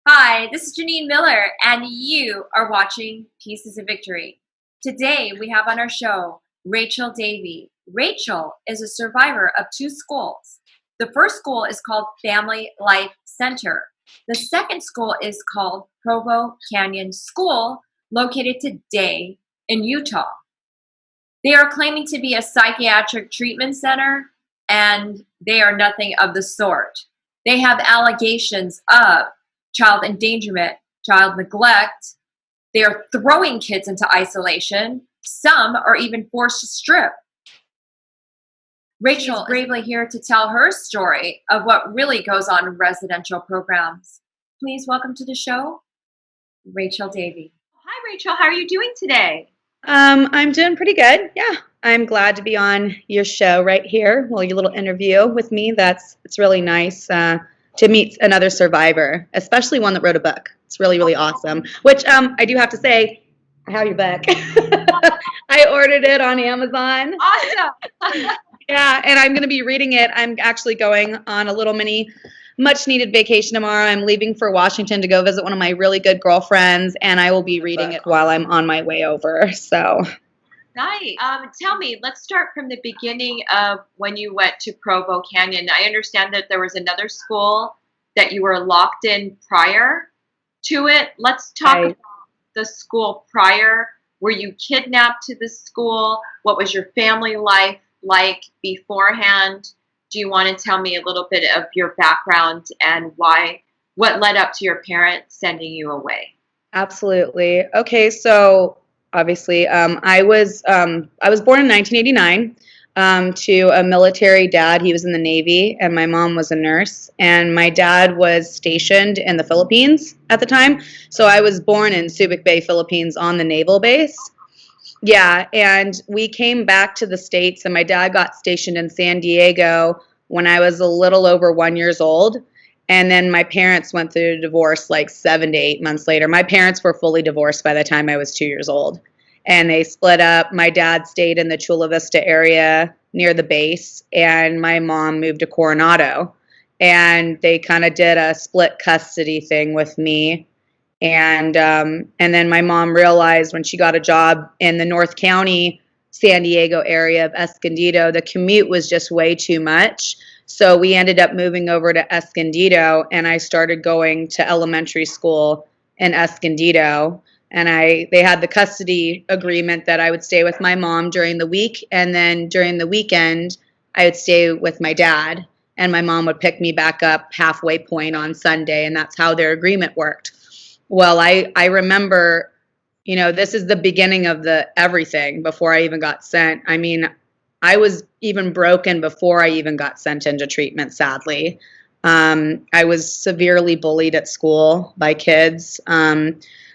Hi, this is Janine Miller, and you are watching Pieces of Victory. Today, we have on our show Rachael Davey. Rachael is a survivor of two schools. The first school is called Family Life Center. The second school is called Provo Canyon School, located today in Utah. They are claiming to be a psychiatric treatment center, and they are nothing of the sort. They have allegations of child endangerment, child neglect. They are throwing kids into isolation. Some are even forced to strip. Rachael is bravely here to tell her story of what really goes on in residential programs. Please welcome to the show, Rachael Davey. Hi, Rachael. How are you doing today? I'm doing pretty good. Yeah, I'm glad to be on your show right here. Well, your little interview with me. It's really nice to meet another survivor, especially one that wrote a book. It's really, really awesome. Which I do have to say, I have your book. I ordered it on Amazon. Awesome. Yeah, and I'm going to be reading it. I'm actually going on a little mini much needed vacation tomorrow. I'm leaving for Washington to go visit one of my really good girlfriends, and I will be reading it while I'm on my way over. So Nice. Tell me, let's start from the beginning of when you went to Provo Canyon. I understand that there was another school that you were locked in prior to it. Let's talk about the school prior. Were you kidnapped to the school? What was your family life like beforehand? Do you want to tell me a little bit of your background and what led up to your parents sending you away? Absolutely. Okay, so obviously, I was born in 1989 to a military dad. He was in the Navy, and my mom was a nurse. And my dad was stationed in the Philippines at the time. So I was born in Subic Bay, Philippines, on the naval base. Yeah, and we came back to the States, and my dad got stationed in San Diego when I was a little over 1 year old. And then my parents went through a divorce like 7 to 8 months later. My parents were fully divorced by the time I was 2 years old. And they split up. My dad stayed in the Chula Vista area near the base, and my mom moved to Coronado. And they kind of did a split custody thing with me. And then my mom realized when she got a job in the North County, San Diego area of Escondido, the commute was just way too much. So we ended up moving over to Escondido, and I started going to elementary school in Escondido. And they had the custody agreement that I would stay with my mom during the week, and then during the weekend, I would stay with my dad, and my mom would pick me back up halfway point on Sunday, and that's how their agreement worked. Well, I remember, this is the beginning of the everything before I even got sent. I mean, I was even broken before I even got sent into treatment, sadly. I was severely bullied at school by kids.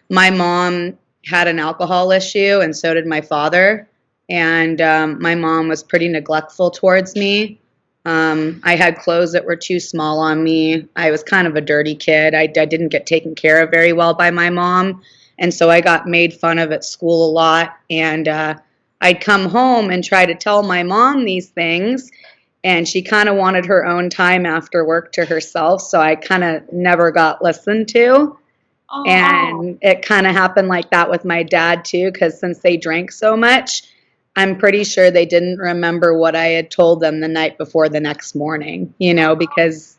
My mom had an alcohol issue, and so did my father. And my mom was pretty neglectful towards me. I had clothes that were too small on me. I was kind of a dirty kid. I didn't get taken care of very well by my mom. And so I got made fun of at school a lot. And I'd come home and try to tell my mom these things. And she kind of wanted her own time after work to herself. So I kind of never got listened to. Oh. And it kind of happened like that with my dad, too, because since they drank so much, I'm pretty sure they didn't remember what I had told them the night before the next morning, because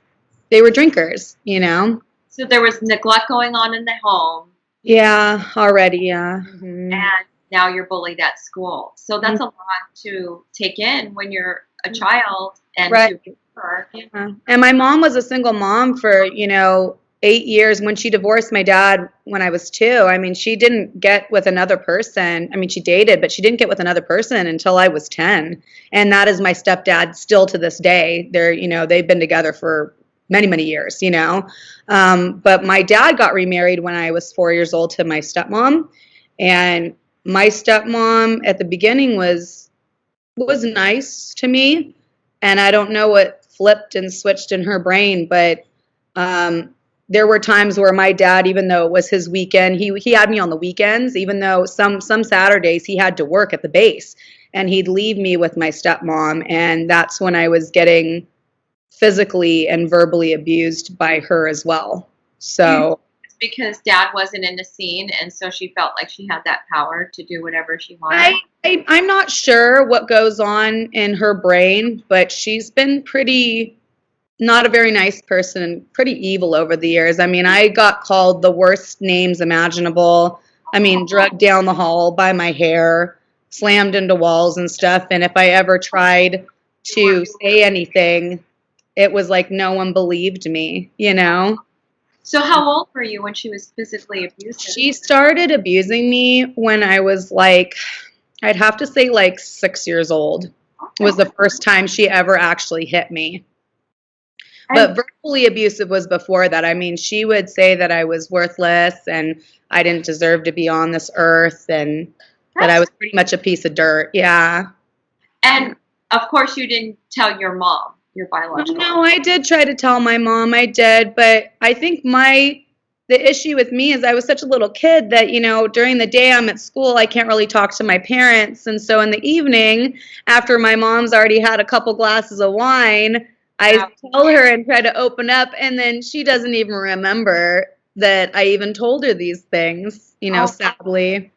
they were drinkers, So there was neglect going on in the home. Yeah, already, yeah. Mm-hmm. And now you're bullied at school. So that's a lot to take in when you're a child. And right. Yeah. And my mom was a single mom for, 8 years. When she divorced my dad when I was 2, I mean, she didn't get with another person. I mean, she dated, but she didn't get with another person until I was 10. And that is my stepdad still to this day. They've been together for many, many years, But my dad got remarried when I was 4 years old to my stepmom. And my stepmom at the beginning was nice to me. And I don't know what flipped and switched in her brain, but there were times where my dad, even though it was his weekend, he had me on the weekends, even though some Saturdays he had to work at the base, and he'd leave me with my stepmom. And that's when I was getting physically and verbally abused by her as well. So because dad wasn't in the scene, and so she felt like she had that power to do whatever she wanted? I'm not sure what goes on in her brain, but she's been pretty not a very nice person and pretty evil over the years. I mean, I got called the worst names imaginable. I mean, dragged down the hall by my hair, slammed into walls and stuff. And if I ever tried to say anything, it was like no one believed me, you know? So how old were you when she was physically abusive? She started abusing me when I was like, I'd have to say like 6 years old. Was the first time she ever actually hit me. But verbally abusive was before that. I mean, she would say that I was worthless and I didn't deserve to be on this earth and that I was pretty much a piece of dirt. Yeah. And of course, you didn't tell your mom, your biological mom. No, I did try to tell my mom. I did. But I think the issue with me is I was such a little kid that, you know, during the day I'm at school, I can't really talk to my parents. And so in the evening, after my mom's already had a couple glasses of wine, I tell her and try to open up, and then she doesn't even remember that I even told her these things, you know, sadly.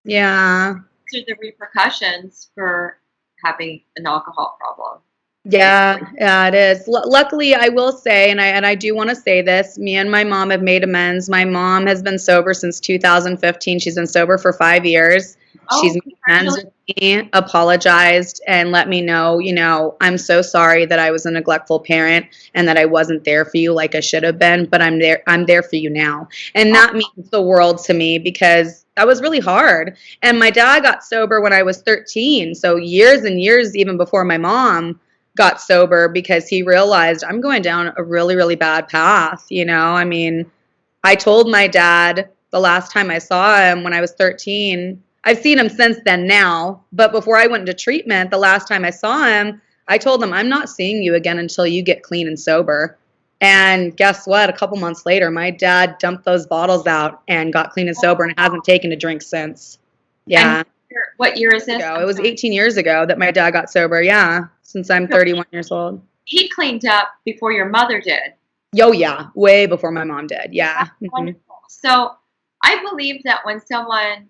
Yeah. These are the repercussions for having an alcohol problem. Yeah, it is. Luckily, I will say, and I do want to say this, me and my mom have made amends. My mom has been sober since 2015. She's been sober for 5 years. She's made amends with me, apologized, and let me know, you know, I'm so sorry that I was a neglectful parent and that I wasn't there for you like I should have been, but I'm there for you now. And that means the world to me because that was really hard. And my dad got sober when I was 13, so years and years even before my mom got sober because he realized I'm going down a really, really bad path. You know, I mean, I told my dad the last time I saw him when I was 13, I've seen him since then now, but before I went into treatment, the last time I saw him, I told him, I'm not seeing you again until you get clean and sober. And guess what? A couple months later, my dad dumped those bottles out and got clean and sober and hasn't taken a drink since. Yeah. And what year is this? It was 18 years ago that my dad got sober. Yeah. Since I'm 31 years old. He cleaned up before your mother did. Oh, yeah. Way before my mom did. Yeah. That's wonderful. So I believe that when someone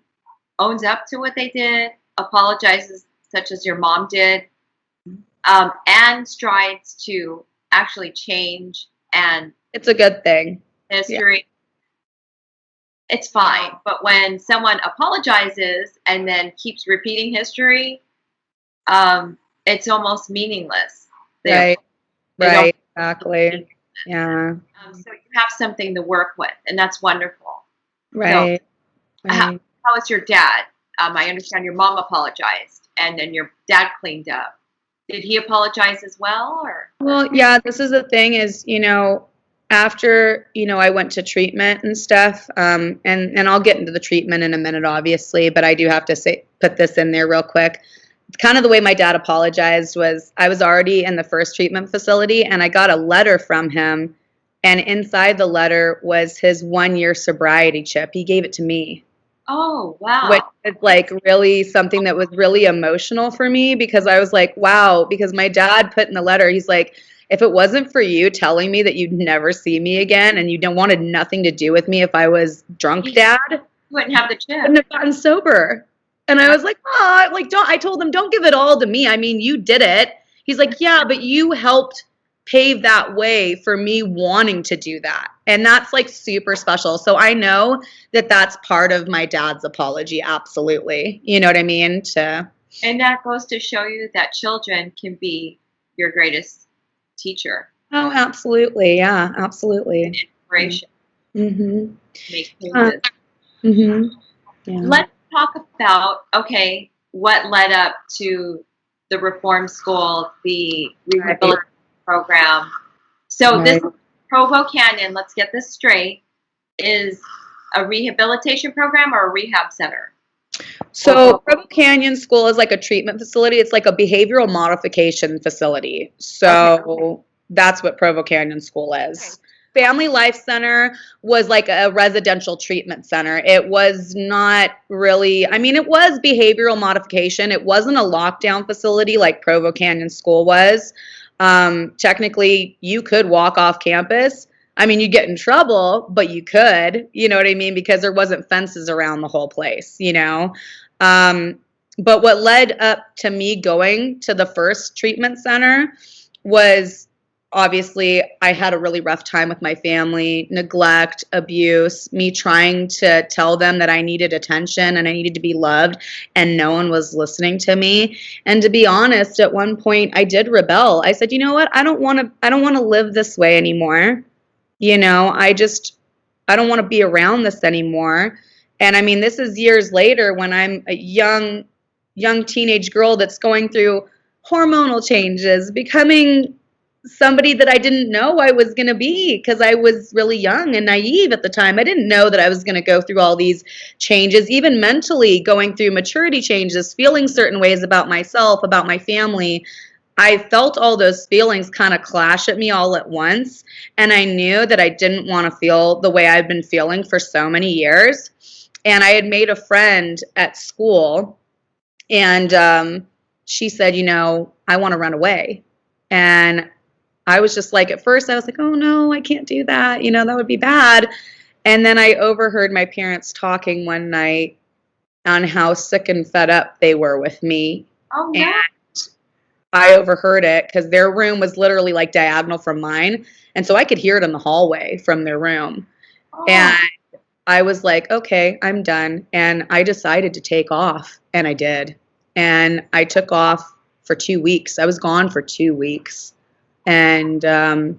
owns up to what they did, apologizes, such as your mom did, and strives to actually change and it's a good thing. History. Yeah. It's fine. But when someone apologizes and then keeps repeating history, it's almost meaningless. Right. Exactly. Yeah. So you have something to work with, and that's wonderful. Right. So, how is your dad? I understand your mom apologized, and then your dad cleaned up. Did he apologize as well, or? Well, yeah. This is the thing is, you know, after, you know, I went to treatment and stuff, and I'll get into the treatment in a minute, obviously, but I do have to put this in there real quick. Kind of the way my dad apologized was I was already in the first treatment facility and I got a letter from him, and inside the letter was his 1-year sobriety chip. He gave it to me. Oh, wow. Which is like really something that was really emotional for me because I was like, wow, because my dad put in the letter, he's like, if it wasn't for you telling me that you'd never see me again and you wanted nothing to do with me if I was drunk, Dad, you wouldn't have the chip. I wouldn't have gotten sober. And I was like, I told him, don't give it all to me. I mean, you did it. He's like, yeah, but you helped pave that way for me wanting to do that. And that's like super special. So I know that that's part of my dad's apology. Absolutely. You know what I mean? And that goes to show you that children can be your greatest teacher. Oh, absolutely. Yeah, absolutely. And inspiration. Mm-hmm. Make changes. Yeah. Let's talk about, okay, what led up to the reform school, the rehabilitation program. So this Provo Canyon, let's get this straight, is a rehabilitation program or a rehab center? So Provo Canyon School is like a treatment facility. It's like a behavioral modification facility. So that's what Provo Canyon School is. Family Life Center was like a residential treatment center. It was not really, I mean, it was behavioral modification. It wasn't a lockdown facility like Provo Canyon School was. Technically, you could walk off campus. I mean, you get in trouble, but you could, you know what I mean? Because there wasn't fences around the whole place, you know? But what led up to me going to the first treatment center was obviously I had a really rough time with my family, neglect, abuse, me trying to tell them that I needed attention and I needed to be loved, and no one was listening to me. And to be honest, at one point I did rebel. I said, "You know what? I don't want to live this way anymore. You know, I don't want to be around this anymore." And I mean, this is years later when I'm a young teenage girl that's going through hormonal changes, becoming somebody that I didn't know I was going to be because I was really young and naive at the time. I didn't know that I was going to go through all these changes, even mentally going through maturity changes, feeling certain ways about myself, about my family. I felt all those feelings kind of clash at me all at once, and I knew that I didn't want to feel the way I'd been feeling for so many years. And I had made a friend at school, and she said, "You know, I want to run away." And I was just like, at first I was like, "Oh no, I can't do that. You know, that would be bad." And then I overheard my parents talking one night on how sick and fed up they were with me. Oh, And no. I overheard it because their room was literally like diagonal from mine. And so I could hear it in the hallway from their room. Oh. And I was like, okay, I'm done. And I decided to take off. And I did. And I took off for 2 weeks. I was gone for 2 weeks. And Now,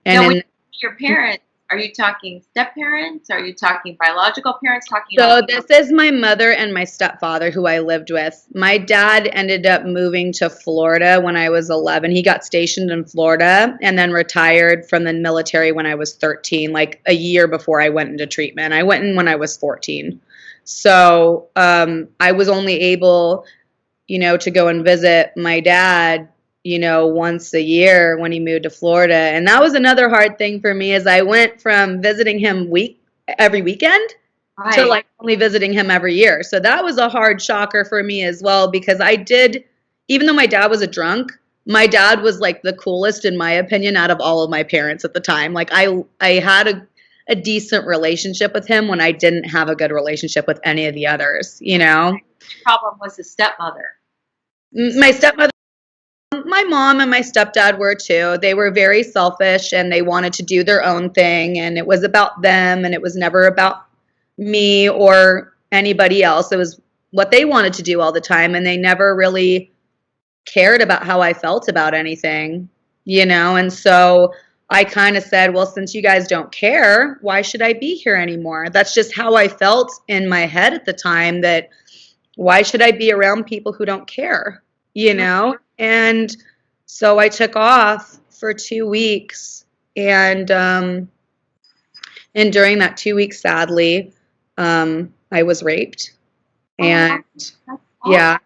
then, when your parents, are you talking step parents? Are you talking biological parents? so this is my mother and my stepfather who I lived with. My dad ended up moving to Florida when I was 11. He got stationed in Florida and then retired from the military when I was 13, like a year before I went into treatment. I went in when I was 14. So I was only able, you know, to go and visit my dad, you know, once a year when he moved to Florida. And that was another hard thing for me, as I went from visiting him every weekend to like only visiting him every year. So that was a hard shocker for me as well, because even though my dad was a drunk, my dad was like the coolest in my opinion out of all of my parents at the time. Like I had a decent relationship with him when I didn't have a good relationship with any of the others, you know. The problem was the stepmother. My stepmother, my mom and my stepdad were too. They were very selfish and they wanted to do their own thing, and it was about them and it was never about me or anybody else. It was what they wanted to do all the time, and they never really cared about how I felt about anything, you know. And so I kind of said, well, since you guys don't care, why should I be here anymore? That's just how I felt in my head at the time, that why should I be around people who don't care, you know? And so I took off for 2 weeks, and during that 2 weeks, sadly, I was raped, and yeah,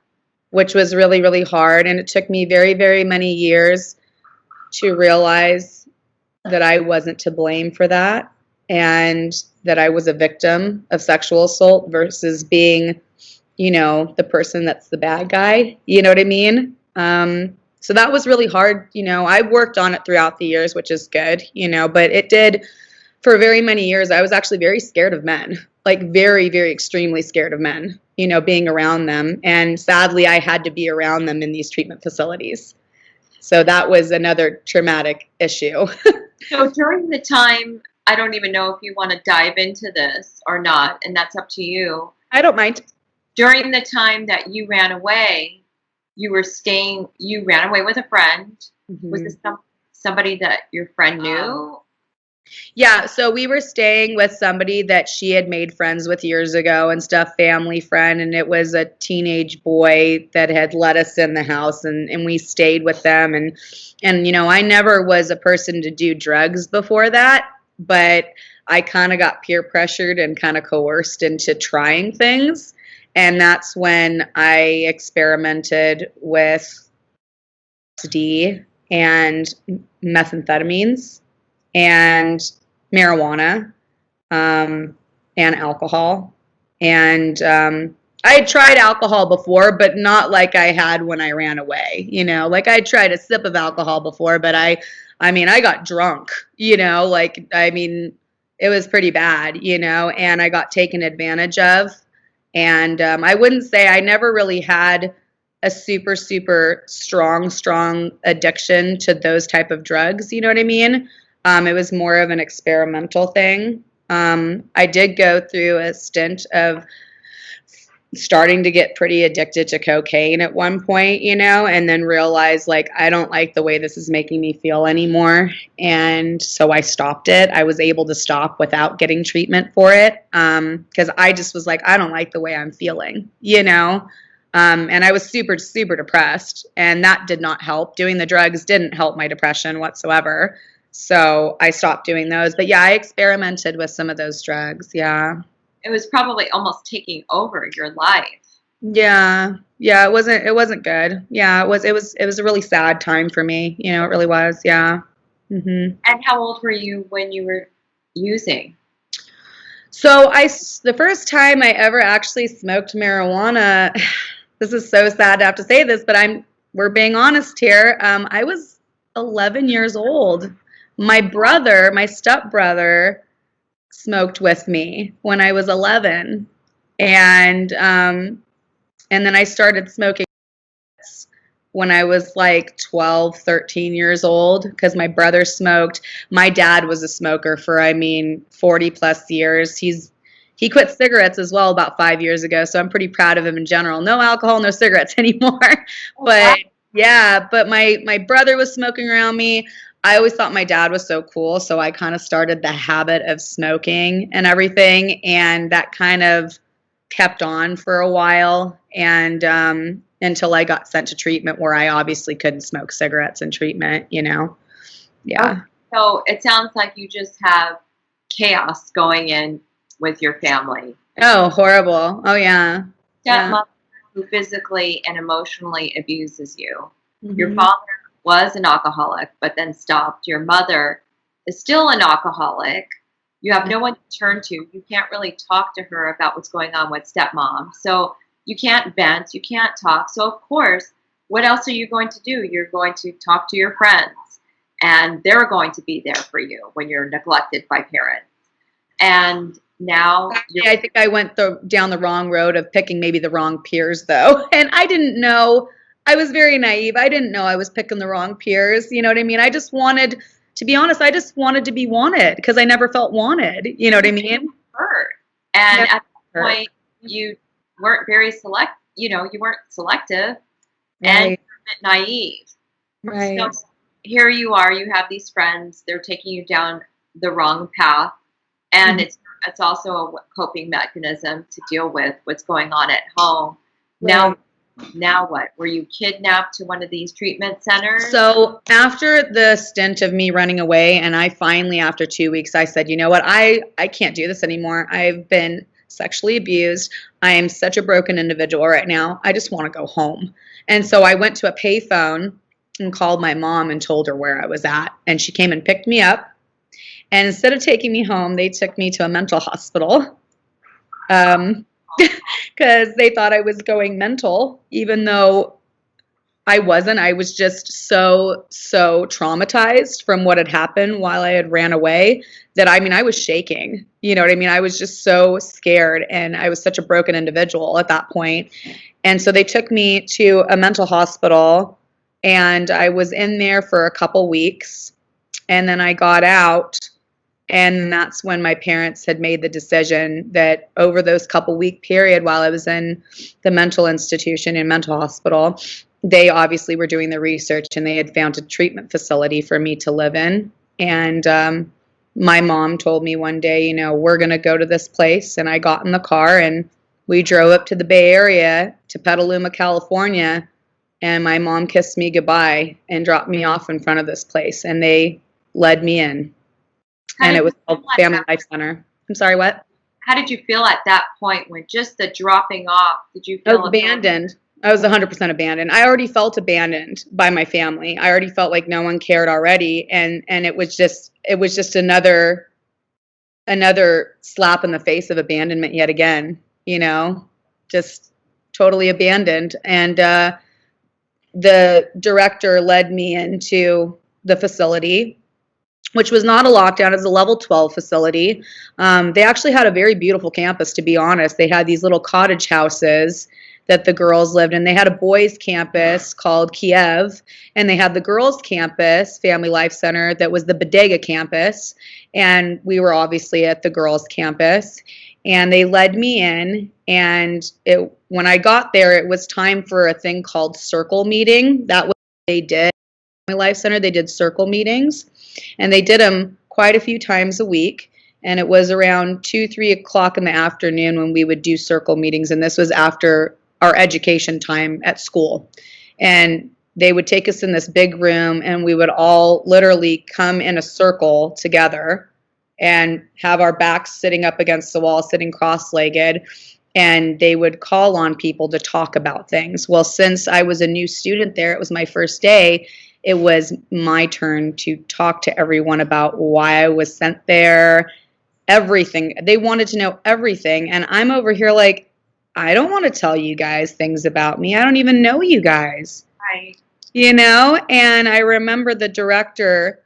which was really, really hard. And it took me very, very many years to realize that I wasn't to blame for that, and that I was a victim of sexual assault versus being, you know, the person that's the bad guy. You know what I mean? So that was really hard. You know, I worked on it throughout the years, which is good, you know, but it did, for very many years, I was actually very scared of men, like very, very extremely scared of men, you know, being around them. And sadly, I had to be around them in these treatment facilities. So that was another traumatic issue. So during the time, I don't even know if you want to dive into this or not, and that's up to you. I don't mind. During the time that you ran away, you ran away with a friend. Mm-hmm. Was this somebody that your friend knew? Yeah, so we were staying with somebody that she had made friends with years ago and stuff, family friend, and it was a teenage boy that had let us in the house, and we stayed with them. And you know, I never was a person to do drugs before that, but I kind of got peer pressured and kind of coerced into trying things. And that's when I experimented with LSD and methamphetamines and marijuana, and alcohol. And I had tried alcohol before, but not like I had when I ran away. You know, like I tried a sip of alcohol before, but I I mean, I got drunk, like, I mean, it was pretty bad, and I got taken advantage of. And I wouldn't say I never really had a super, super strong addiction to those type of drugs. You know what I mean? It was more of an experimental thing. I did go through a stint of starting to get pretty addicted to cocaine at one point, and then realized like I don't like the way this is making me feel anymore. And so I stopped it. I was able to stop without getting treatment for it because I just was like, I don't like the way I'm feeling, and I was super, super depressed, and that did not help. Doing the drugs didn't help my depression whatsoever. So I stopped doing those. But yeah, I experimented with some of those drugs. Yeah. It was probably almost taking over your life. Yeah. Yeah, it wasn't good. Yeah, it was a really sad time for me. It really was. Yeah. Mhm. And how old were you when you were using? So the first time I ever actually smoked marijuana, this is so sad to have to say this, but we're being honest here. I was 11 years old. My stepbrother smoked with me when I was 11. And then I started smoking when I was like 12, 13 years old because my brother smoked. My dad was a smoker for, 40 plus years. He quit cigarettes as well about 5 years ago, so I'm pretty proud of him in general. No alcohol, no cigarettes anymore. But yeah, but my brother was smoking around me. I always thought my dad was so cool, so I kind of started the habit of smoking and everything, and that kind of kept on for a while, and until I got sent to treatment where I obviously couldn't smoke cigarettes in treatment, Yeah. So it sounds like you just have chaos going in with your family. Oh, horrible. Oh, yeah. Stepmother who physically and emotionally abuses you. Mm-hmm. Your father was an alcoholic, but then stopped. Your mother is still an alcoholic. You have no one to turn to. You can't really talk to her about what's going on with stepmom. So you can't vent. You can't talk. So, of course, what else are you going to do? You're going to talk to your friends, and they're going to be there for you when you're neglected by parents. And now I think I went down the wrong road of picking maybe the wrong peers, though. And I didn't know. I was very naive. I didn't know I was picking the wrong peers. You know what I mean? I just wanted, to be honest, I just wanted to be wanted because I never felt wanted. You know what I mean? Hurt. And at that point, you weren't very you weren't selective and you were a bit naive. Right. So here you are, you have these friends, they're taking you down the wrong path. And it's also a coping mechanism to deal with what's going on at home. Right. Now what? Were you kidnapped to one of these treatment centers? So after the stint of me running away, and I finally, after 2 weeks, I said, you know what? I can't do this anymore. I've been sexually abused. I am such a broken individual right now. I just want to go home. And so I went to a payphone and called my mom and told her where I was at. And she came and picked me up. And instead of taking me home, they took me to a mental hospital because they thought I was going mental, even though I wasn't. I was just so traumatized from what had happened while I had ran away that, I was shaking. You know what I mean? I was just so scared, and I was such a broken individual at that point. And so they took me to a mental hospital, and I was in there for a couple weeks, and then I got out. And that's when my parents had made the decision that over those couple week period while I was in the mental institution and mental hospital, they obviously were doing the research, and they had found a treatment facility for me to live in. And my mom told me one day, we're going to go to this place. And I got in the car and we drove up to the Bay Area to Petaluma, California. And my mom kissed me goodbye and dropped me off in front of this place. And they led me in. And it was called Family Life Center. I'm sorry, what? How did you feel at that point when just the dropping off? Did you feel abandoned? I was 100% abandoned. I already felt abandoned by my family. I already felt like no one cared already, and it was just another slap in the face of abandonment yet again. Just totally abandoned. And the director led me into the facility, which was not a lockdown. It was a level 12 facility. They actually had a very beautiful campus, to be honest. They had these little cottage houses that the girls lived in. They had a boys' campus called Kiev, and they had the girls' campus, Family Life Center, that was the Bodega campus. And we were obviously at the girls' campus. And they led me in, and when I got there, it was time for a thing called circle meeting. That was what they did. Family Life Center, they did circle meetings, and they did them quite a few times a week. And it was around 2, 3 o'clock in the afternoon when we would do circle meetings, and this was after our education time at school. And they would take us in this big room, and we would all literally come in a circle together and have our backs sitting up against the wall, sitting cross-legged, and they would call on people to talk about things. Well, since I was a new student there, it was my first day, it was my turn to talk to everyone about why I was sent there, everything. They wanted to know everything, and I'm over here like, I don't want to tell you guys things about me. I don't even know you guys. Right. And I remember the director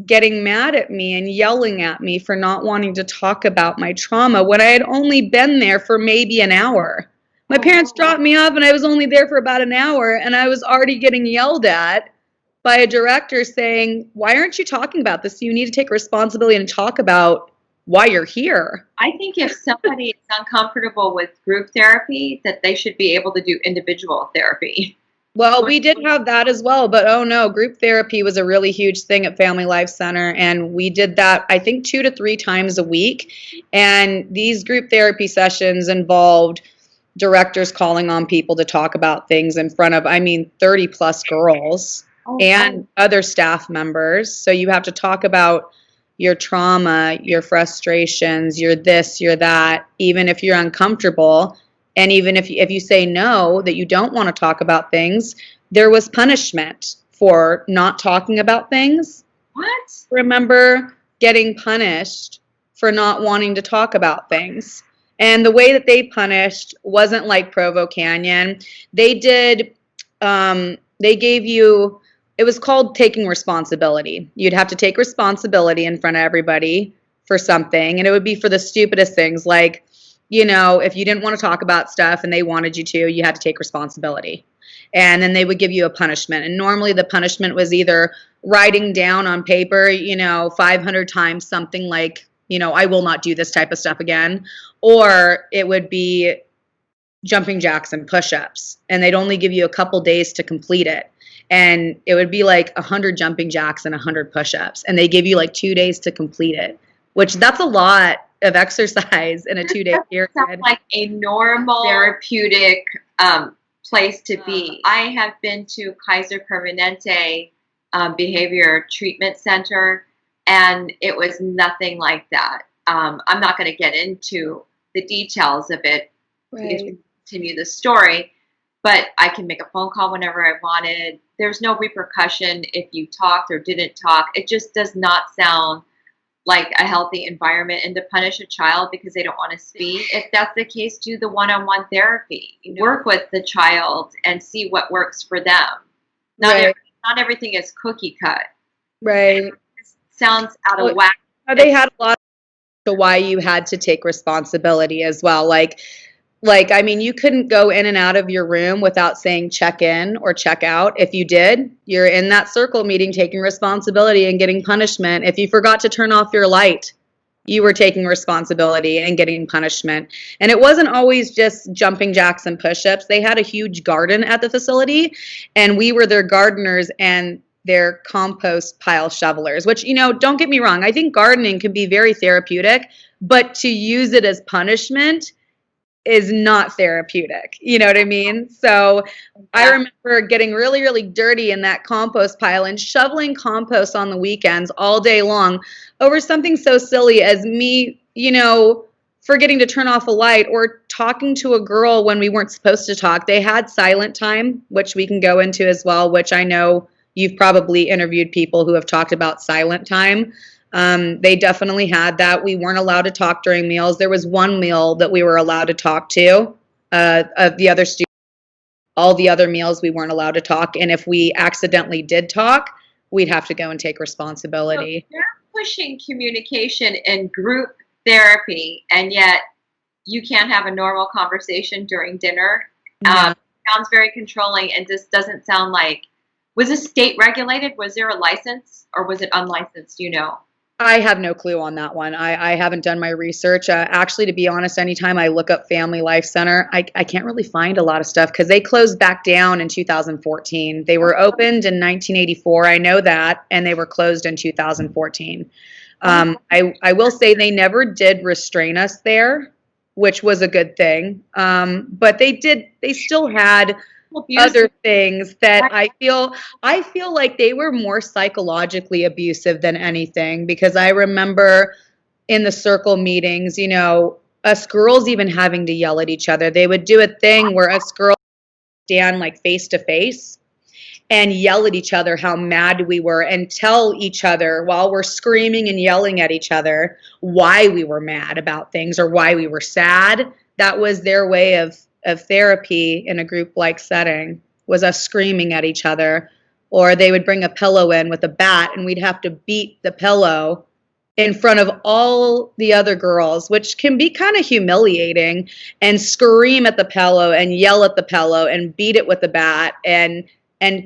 getting mad at me and yelling at me for not wanting to talk about my trauma when I had only been there for maybe an hour. My parents dropped me off, and I was only there for about an hour, and I was already getting yelled at by a director saying, why aren't you talking about this? You need to take responsibility and talk about why you're here. I think if somebody is uncomfortable with group therapy, that they should be able to do individual therapy. Well, we did have that as well, but oh no, group therapy was a really huge thing at Family Life Center, and we did that, I think, 2 to 3 times a week. And these group therapy sessions involved directors calling on people to talk about things in front of, 30 plus girls and other staff members. So you have to talk about your trauma, your frustrations, your this, your that, even if you're uncomfortable. And even if you say no, that you don't want to talk about things, there was punishment for not talking about things. What? Remember getting punished for not wanting to talk about things. And the way that they punished wasn't like Provo Canyon. They did, they gave you, it was called taking responsibility. You'd have to take responsibility in front of everybody for something. And it would be for the stupidest things, like, if you didn't want to talk about stuff and they wanted you to, you had to take responsibility. And then they would give you a punishment. And normally the punishment was either writing down on paper, 500 times something like, I will not do this type of stuff again. Or it would be jumping jacks and push-ups. And they'd only give you a couple days to complete it. And it would be like 100 jumping jacks and 100 push-ups. And they give you like 2 days to complete it, which that's a lot of exercise in a 2-day period. Sounds like a normal therapeutic place to be. I have been to Kaiser Permanente Behavior Treatment Center, and it was nothing like that. I'm not going to get into the details of it because we continue the story, but I can make a phone call whenever I wanted. There's no repercussion if you talked or didn't talk. It just does not sound like a healthy environment, and to punish a child because they don't want to speak. If that's the case, do the one-on-one therapy. Work with the child and see what works for them. Not everything is cookie cut. Right. It sounds out of whack. They had a lot to why you had to take responsibility as well. Like, you couldn't go in and out of your room without saying check in or check out. If you did, you're in that circle meeting taking responsibility and getting punishment. If you forgot to turn off your light, you were taking responsibility and getting punishment. And it wasn't always just jumping jacks and push-ups. They had a huge garden at the facility, and we were their gardeners and their compost pile shovelers, which, don't get me wrong. I think gardening can be very therapeutic, but to use it as punishment is not therapeutic. You know what I mean? So I remember getting really, really dirty in that compost pile and shoveling compost on the weekends all day long over something so silly as me, forgetting to turn off a light or talking to a girl when we weren't supposed to talk. They had silent time, which we can go into as well, which I know you've probably interviewed people who have talked about silent time. They definitely had that. We weren't allowed to talk during meals. There was one meal that we were allowed to talk to, of the other students. All the other meals we weren't allowed to talk. And if we accidentally did talk, we'd have to go and take So responsibility. they're pushing communication in group therapy, and yet you can't have a normal conversation during dinner. No. Sounds very controlling, and this doesn't sound like. Was this state regulated? Was there a license, or was it unlicensed? You know. I have no clue on that one. I haven't done my research. Actually, to be honest, anytime I look up Family Life Center, I can't really find a lot of stuff because they closed back down in 2014. They were opened in 1984. I know that, and they were closed in 2014. I will say they never did restrain us there, which was a good thing. But they still had other things that I feel like they were more psychologically abusive than anything, because I remember in the circle meetings, you know, us girls even having to yell at each other. They would do a thing where us girls stand like face to face and yell at each other how mad we were and tell each other while we're screaming and yelling at each other why we were mad about things or why we were sad. That was their way of therapy in a group like setting, was us screaming at each other. Or they would bring a pillow in with a bat and we'd have to beat the pillow in front of all the other girls, which can be kind of humiliating, and scream at the pillow and yell at the pillow and beat it with the bat and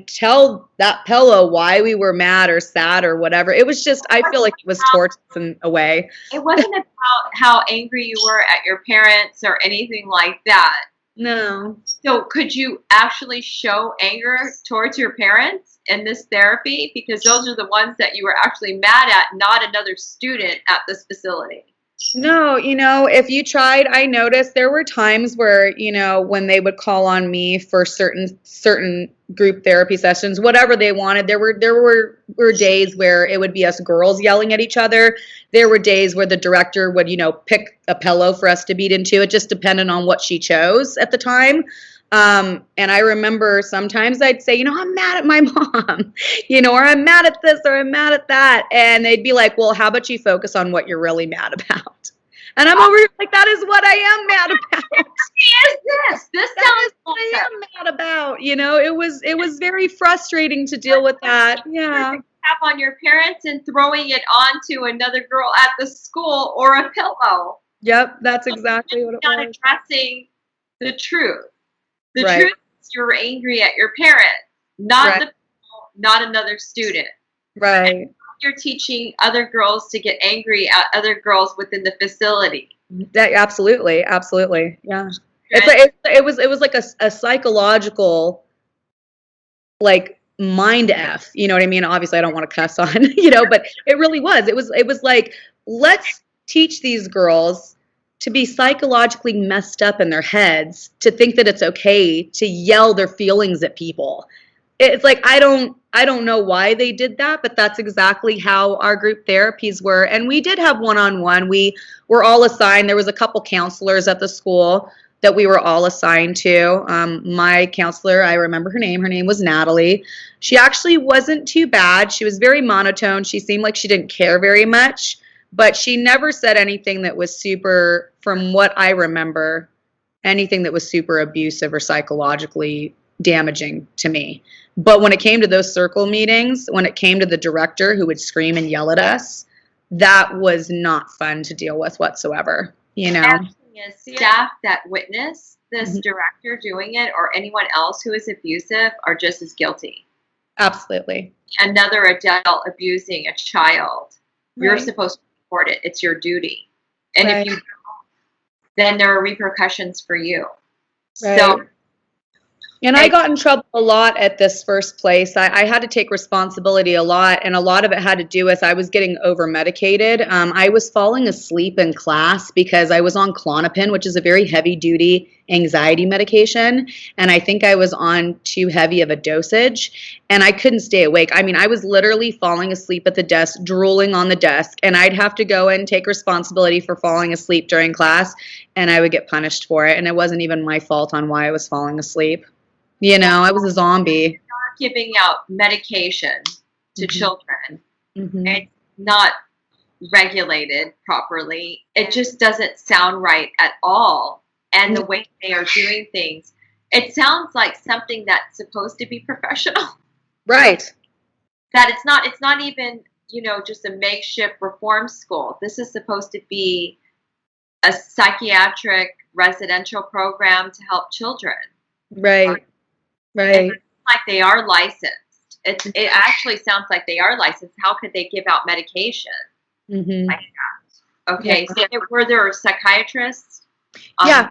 tell that pillow why we were mad or sad or whatever. It was just, I feel like it was torture in a way. It wasn't about how angry you were at your parents or anything like that. No. So could you actually show anger towards your parents in this therapy? Because those are the ones that you were actually mad at, not another student at this facility. No, you know, if you tried, I noticed there were times where, you know, when they would call on me for certain group therapy sessions, whatever they wanted, there were days where it would be us girls yelling at each other. There were days where the director would, you know, pick a pillow for us to beat into. It just depended on what she chose at the time. And I remember sometimes I'd say, you know, I'm mad at my mom, you know, or I'm mad at this or I'm mad at that. And they'd be like, well, how about you focus on what you're really mad about? And I'm over here like, that is what I am mad about. What is this? This sounds what I am mad about. You know, it was very frustrating to deal with that. Yeah. Tap on your parents and throwing it onto another girl at the school or a pillow. Yep, that's exactly what it was. Not addressing the truth. The Right. truth is you were angry at your parents, not Right. the people, not another student. Right. You're teaching other girls to get angry at other girls within the facility. That, absolutely, yeah. Right. It was like a psychological, like, mind F. You know what I mean? Obviously, I don't want to cuss on, you know, but it really was. It was like, let's teach these girls to be psychologically messed up in their heads, to think that it's okay to yell their feelings at people. It's like, I don't know why they did that, but that's exactly how our group therapies were. And we did have one-on-one. We were all assigned. There was a couple counselors at the school that we were all assigned to. My counselor, I remember her name. Her name was Natalie. She actually wasn't too bad. She was very monotone. She seemed like she didn't care very much, but she never said anything that was super, from what I remember, anything that was super abusive or psychologically damaging to me. But when it came to those circle meetings, when it came to the director who would scream and yell at us, that was not fun to deal with whatsoever, you know? As staff that witness this director doing it or anyone else who is abusive are just as guilty. Absolutely. Another adult abusing a child, you're Right. supposed to report it. It's your duty. And Right. if you don't, then there are repercussions for you. Right. So, And I got in trouble a lot at this first place. I had to take responsibility a lot, and a lot of it had to do with I was getting over-medicated. I was falling asleep in class because I was on Klonopin, which is a very heavy-duty anxiety medication, and I think I was on too heavy of a dosage, and I couldn't stay awake. I mean, I was literally falling asleep at the desk, drooling on the desk, and I'd have to go and take responsibility for falling asleep during class, and I would get punished for it, and it wasn't even my fault on why I was falling asleep. You know, I was a zombie. giving out medication to children, Mm-hmm. it's not regulated properly. It just doesn't sound right at all. And the way they are doing things, it sounds like something that's supposed to be professional. Right. that it's not even, just a makeshift reform school. This is supposed to be a psychiatric residential program to help children. Right. And Right. it's like they are licensed. It actually sounds like they are licensed. How could they give out medication Mm-hmm. like that? Okay, so were there psychiatrists? Yeah,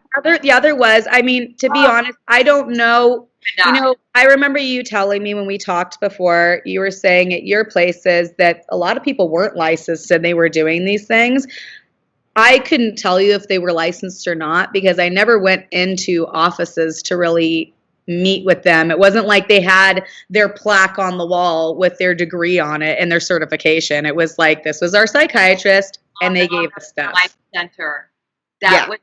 there was. I mean, to be honest, I don't know. I remember you telling me when we talked before, you were saying at your places that a lot of people weren't licensed and they were doing these things. I couldn't tell you if they were licensed or not because I never went into offices to really meet with them. It wasn't like they had their plaque on the wall with their degree on it and their certification. It was like, this was our psychiatrist, and they gave us stuff. Life center. That was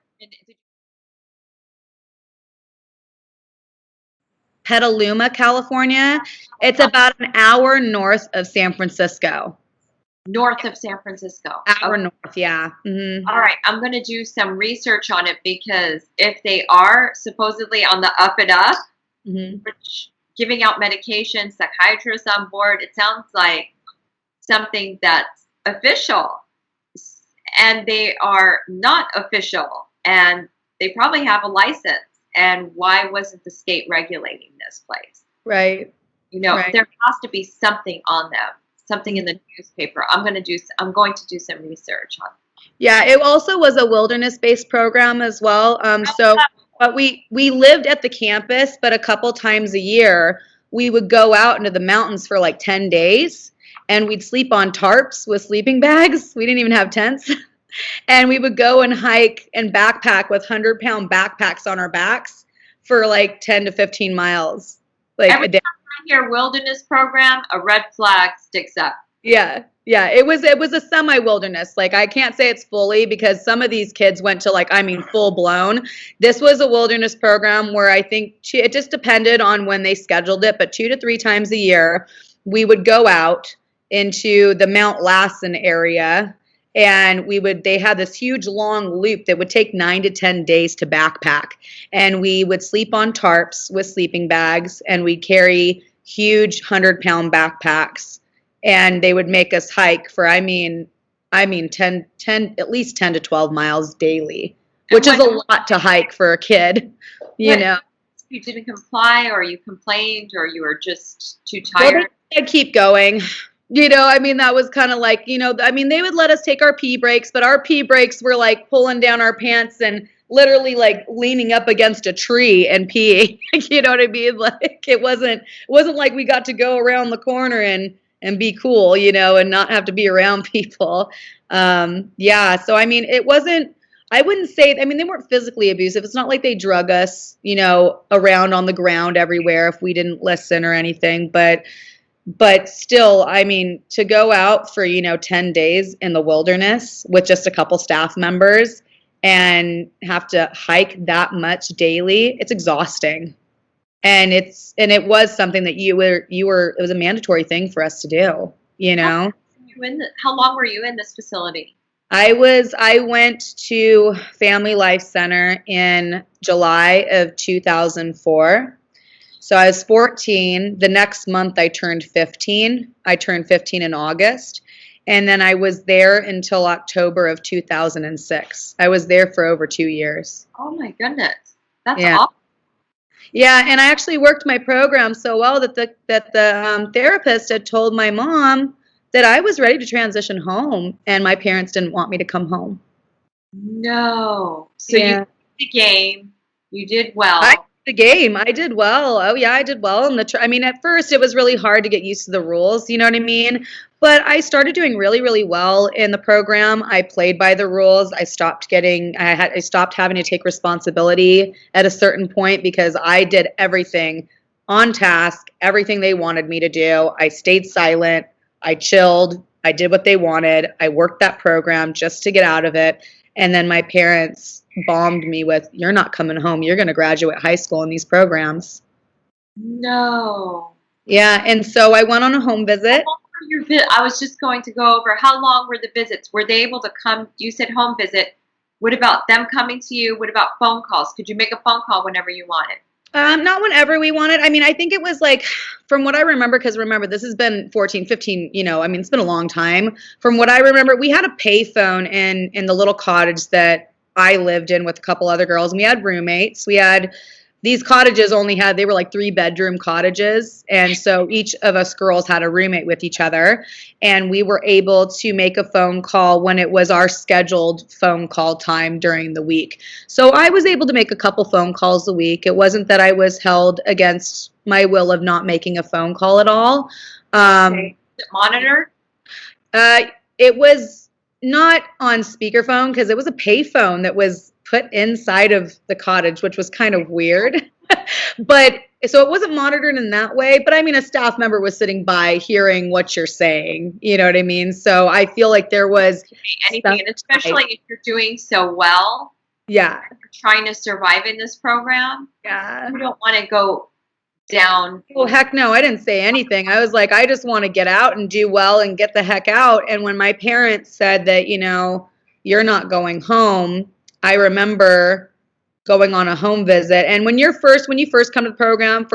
Petaluma, California. It's about an hour north of San Francisco. North of San Francisco. Hour north, yeah. Mm-hmm. All right, I'm going to do some research on it because if they are supposedly on the up and up, giving out medication, psychiatrists on board, it sounds like something that's official. And they are not official, and they probably have a license. And why wasn't the state regulating this place? Right. There has to be something on them, something in the newspaper. I'm going to do some research on it. Yeah, it also was a wilderness-based program as well. But we lived at the campus, but a couple times a year we would go out into the mountains for like 10 days, and we'd sleep on tarps with sleeping bags. We didn't even have tents. And we would go and hike and backpack with 100-pound backpacks on our backs for like 10 to 15 miles. Like every time I hear wilderness program, a red flag sticks up. Yeah. It was a semi-wilderness. Like, I can't say it's fully because some of these kids went to full blown. This was a wilderness program where I think it just depended on when they scheduled it, but 2 to 3 times a year we would go out into the Mount Lassen area. And they had this huge long loop that would take 9 to 10 days to backpack. And we would sleep on tarps with sleeping bags, and we'd carry huge 100-pound backpacks. And they would make us hike for, at least 10 to 12 miles daily, which is a lot to hike for a kid, you know. You didn't comply, or you complained, or you were just too tired? Well, I'd keep going. That was kind of like, they would let us take our pee breaks, but our pee breaks were like pulling down our pants and literally like leaning up against a tree and peeing. You know what I mean? Like it wasn't like we got to go around the corner and be cool, and not have to be around people. So it wasn't, I wouldn't say, they weren't physically abusive. It's not like they drug us, around on the ground everywhere if we didn't listen or anything, but still, to go out for, 10 days in the wilderness with just a couple staff members and have to hike that much daily, it's exhausting. And it was something that it was a mandatory thing for us to do, How long were you in this facility? I went to Family Life Center in July of 2004. So I was 14. The next month I turned 15. I turned 15 in August. And then I was there until October of 2006. I was there for over 2 years. Oh my goodness. That's awesome. Yeah, and I actually worked my program so well that the therapist had told my mom that I was ready to transition home, and my parents didn't want me to come home. No. So you played the game. You did well. The game. I did well. Oh yeah, I did well. At first it was really hard to get used to the rules, you know what I mean? But I started doing really, really well in the program. I played by the rules. I stopped having to take responsibility at a certain point because I did everything on task, everything they wanted me to do. I stayed silent. I chilled. I did what they wanted. I worked that program just to get out of it. And then my parents bombed me with, "You're not coming home. You're going to graduate high school in these programs." No. Yeah, and so I went on a home visit. I was just going to go over, how long were the visits? Were they able to come? You said home visit. What about them coming to you? What about phone calls? Could you make a phone call whenever you wanted? Not whenever we wanted. I mean, I think it was like, from what I remember, because remember, this has been 14, 15, I mean, it's been a long time. From what I remember, we had a payphone in the little cottage that I lived in with a couple other girls, and we had roommates. We had these cottages they were like 3-bedroom cottages. And so each of us girls had a roommate with each other. And we were able to make a phone call when it was our scheduled phone call time during the week. So I was able to make a couple phone calls a week. It wasn't that I was held against my will of not making a phone call at all. Okay. Is it monitored? It was not on speakerphone because it was a payphone that was put inside of the cottage, which was kind of weird. But so it wasn't monitored in that way. But I mean, a staff member was sitting by hearing what you're saying. You know what I mean? So I feel like there was anything, and especially if you're doing so well. Yeah. You're trying to survive in this program. Yeah. You don't want to go down. Oh, heck no. I didn't say anything. I was like, I just want to get out and do well and get the heck out. And when my parents said that, you're not going home, I remember going on a home visit. And when you first come to the program,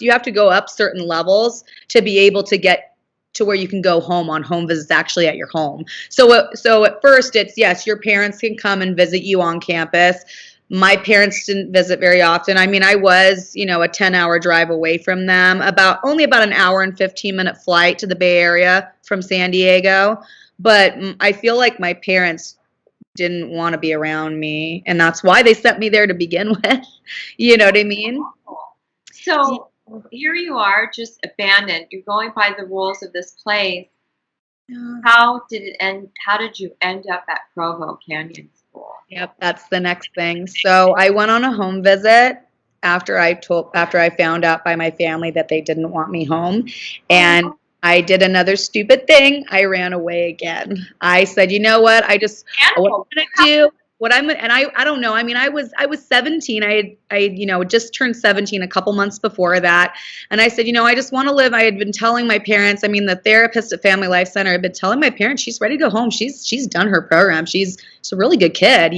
you have to go up certain levels to be able to get to where you can go home on home visits actually at your home. So at first it's, yes, your parents can come and visit you on campus. My parents didn't visit very often. I mean, I was, a 10-hour drive away from them, only about an hour and 15-minute flight to the Bay Area from San Diego. But I feel like my parents didn't want to be around me, and that's why they sent me there to begin with. You know what I mean? So here you are, just abandoned. You're going by the rules of this place. How did it end? How did you end up at Provo Canyon School? Yep, that's the next thing. So I went on a home visit after I found out by my family that they didn't want me home, and I did another stupid thing. I ran away again. I said, you know what? What I'm gonna do. I don't know. I mean, I was 17. I just turned 17 a couple months before that. And I said, I just want to live. I had been telling my parents, the therapist at Family Life Center had been telling my parents she's ready to go home. She's done her program. She's a really good kid,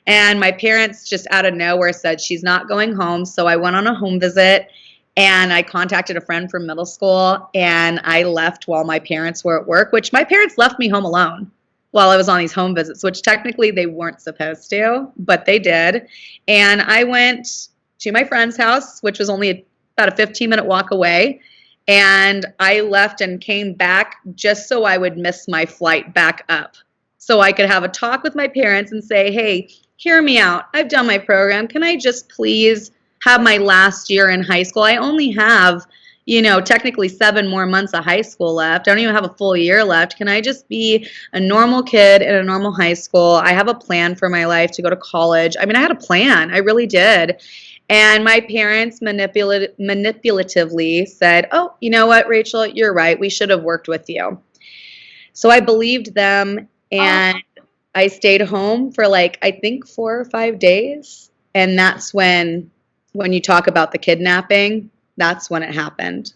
And my parents just out of nowhere said she's not going home. So I went on a home visit. And I contacted a friend from middle school, and I left while my parents were at work, which my parents left me home alone while I was on these home visits, which technically they weren't supposed to, but they did. And I went to my friend's house, which was only about a 15-minute walk away. And I left and came back just so I would miss my flight back up. So I could have a talk with my parents and say, hey, hear me out. I've done my program. Can I just please have my last year in high school? I only have, technically 7 more months of high school left. I don't even have a full year left. Can I just be a normal kid in a normal high school? I have a plan for my life to go to college. I mean, I had a plan. I really did. And my parents manipulatively said, oh, you know what, Rachel, you're right. We should have worked with you. So I believed them, and I stayed home for I think 4 or 5 days. And that's when you talk about the kidnapping, that's when it happened.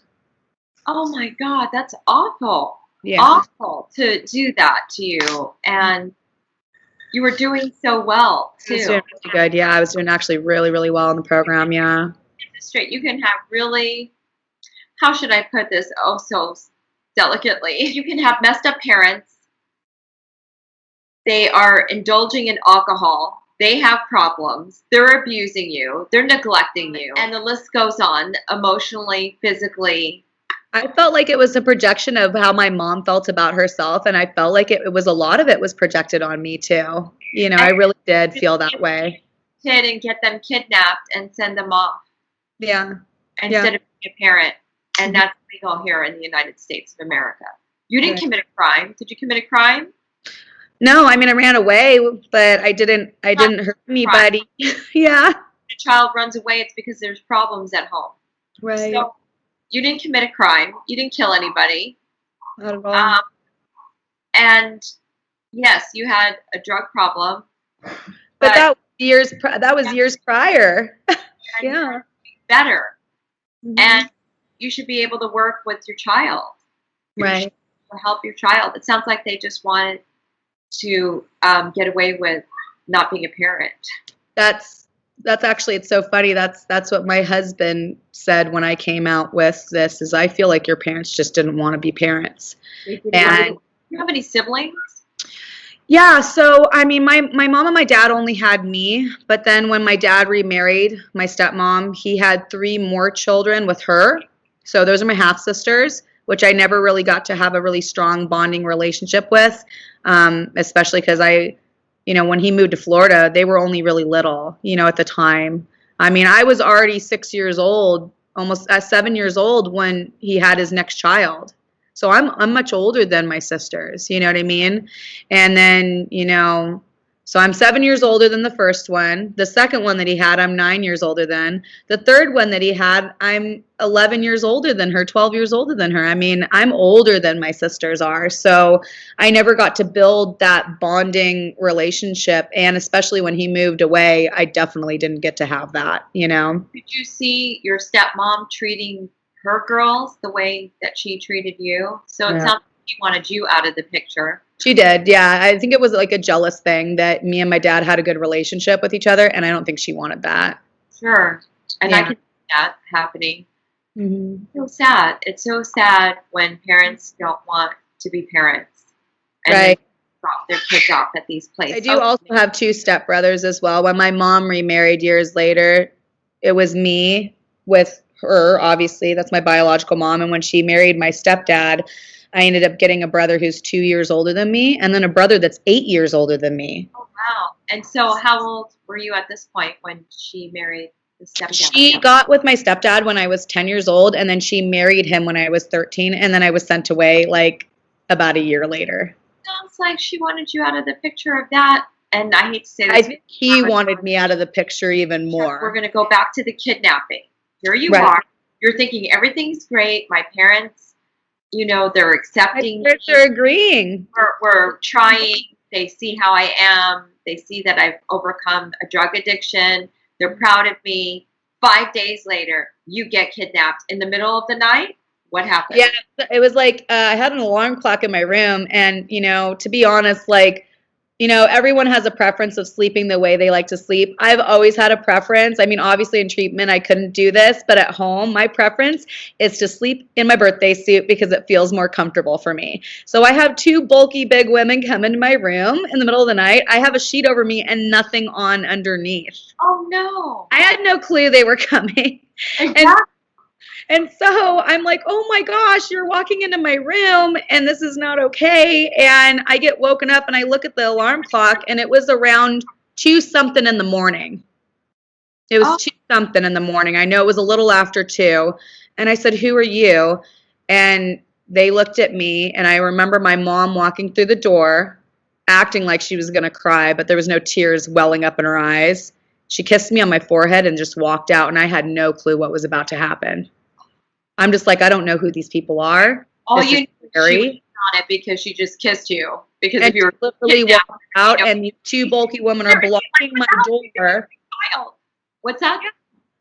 Oh my God, that's awful. Yeah. Awful to do that to you. And you were doing so well, too. I was doing really good, yeah. I was doing actually really, really well in the program, yeah. Straight, you can have really, how should I put this? Oh, so delicately. You can have messed up parents. They are indulging in alcohol. They have problems. They're abusing you. They're neglecting you. And the list goes on, emotionally, physically. I felt like it was a projection of how my mom felt about herself, and I felt like it was a lot of it was projected on me too. I really did feel that way. Kid and get them kidnapped and send them off. Yeah. Instead of being a parent. And that's legal here in the United States of America. You didn't commit a crime. Did you commit a crime? No, I mean, I ran away, but I didn't hurt anybody. Yeah. If a child runs away, it's because there's problems at home. Right. So you didn't commit a crime. You didn't kill anybody. Not at all. And yes, you had a drug problem. But that was years prior. Yeah. Better. Mm-hmm. And you should be able to work with your child. Right. To help your child. It sounds like they just wanted to get away with not being a parent. That's That's actually, it's so funny. That's what my husband said when I came out with this, is I feel like your parents just didn't want to be parents. And Do you have any siblings? yeah, so I mean, my mom and my dad only had me, but then when my dad remarried my stepmom, he had 3 more children with her. So those are my half sisters, which I never really got to have a really strong bonding relationship with, especially because when he moved to Florida, they were only really little, at the time. I mean, I was already 6 years old, almost 7 years old when he had his next child. So I'm much older than my sisters, you know what I mean? And then, so I'm 7 years older than the first one. The second one that he had, I'm 9 years older than. The third one that he had, I'm 11 years older than her, 12 years older than her. I mean, I'm older than my sisters are. So I never got to build that bonding relationship. And especially when he moved away, I definitely didn't get to have that, Did you see your stepmom treating her girls the way that she treated you? So it Yeah. sounds like she wanted you out of the picture. She did, yeah. I think it was like a jealous thing that me and my dad had a good relationship with each other, and I don't think she wanted that. Sure. And I Yeah. can see that happening. Mm-hmm. So sad. It's so sad when parents don't want to be parents and Right. they drop their kids off at these places. I do also have 2 stepbrothers as well. When my mom remarried years later, it was me with her, obviously. That's my biological mom. And when she married my stepdad, I ended up getting a brother who's 2 years older than me, and then a brother that's 8 years older than me. Oh, wow. And so how old were you at this point when she married the stepdad? She got with my stepdad when I was 10 years old, and then she married him when I was 13, and then I was sent away like about a year later. Sounds like she wanted you out of the picture of that. And I hate to say this. I think he wanted me out of the picture even more. We're going to go back to the kidnapping. Here you Right. are. You're thinking everything's great. My parents, they're accepting. My parents are agreeing. We're trying. They see how I am. They see that I've overcome a drug addiction. They're proud of me. 5 days later, you get kidnapped in the middle of the night. What happened? Yeah, it was like I had an alarm clock in my room, and to be honest, everyone has a preference of sleeping the way they like to sleep. I've always had a preference. I mean, obviously in treatment I couldn't do this, but at home my preference is to sleep in my birthday suit because it feels more comfortable for me. So I have 2 bulky big women come into my room in the middle of the night. I have a sheet over me and nothing on underneath. Oh no. I had no clue they were coming. Exactly. And so I'm like, oh my gosh, you're walking into my room and this is not okay. And I get woken up and I look at the alarm clock and it was around 2 something in the morning. It was 2 something in the morning. I know it was a little after 2. And I said, who are you? And they looked at me, and I remember my mom walking through the door, acting like she was going to cry, but there was no tears welling up in her eyes. She kissed me on my forehead and just walked out, and I had no clue what was about to happen. I'm just like, I don't know who these people are. All This you is knew scary. she was on it because she just kissed you. Because And if you were literally kidnapped, walked out, and these 2 bulky women are blocking my door. child. What's that?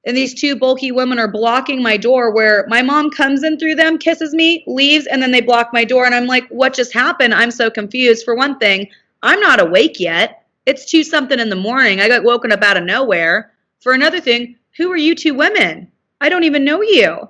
And these 2 bulky women are blocking my door, where my mom comes in through them, kisses me, leaves, and then they block my door. And I'm like, what just happened? I'm so confused. For one thing, I'm not awake yet. It's 2 something in the morning. I got woken up out of nowhere. For another thing, who are you 2 women? I don't even know you.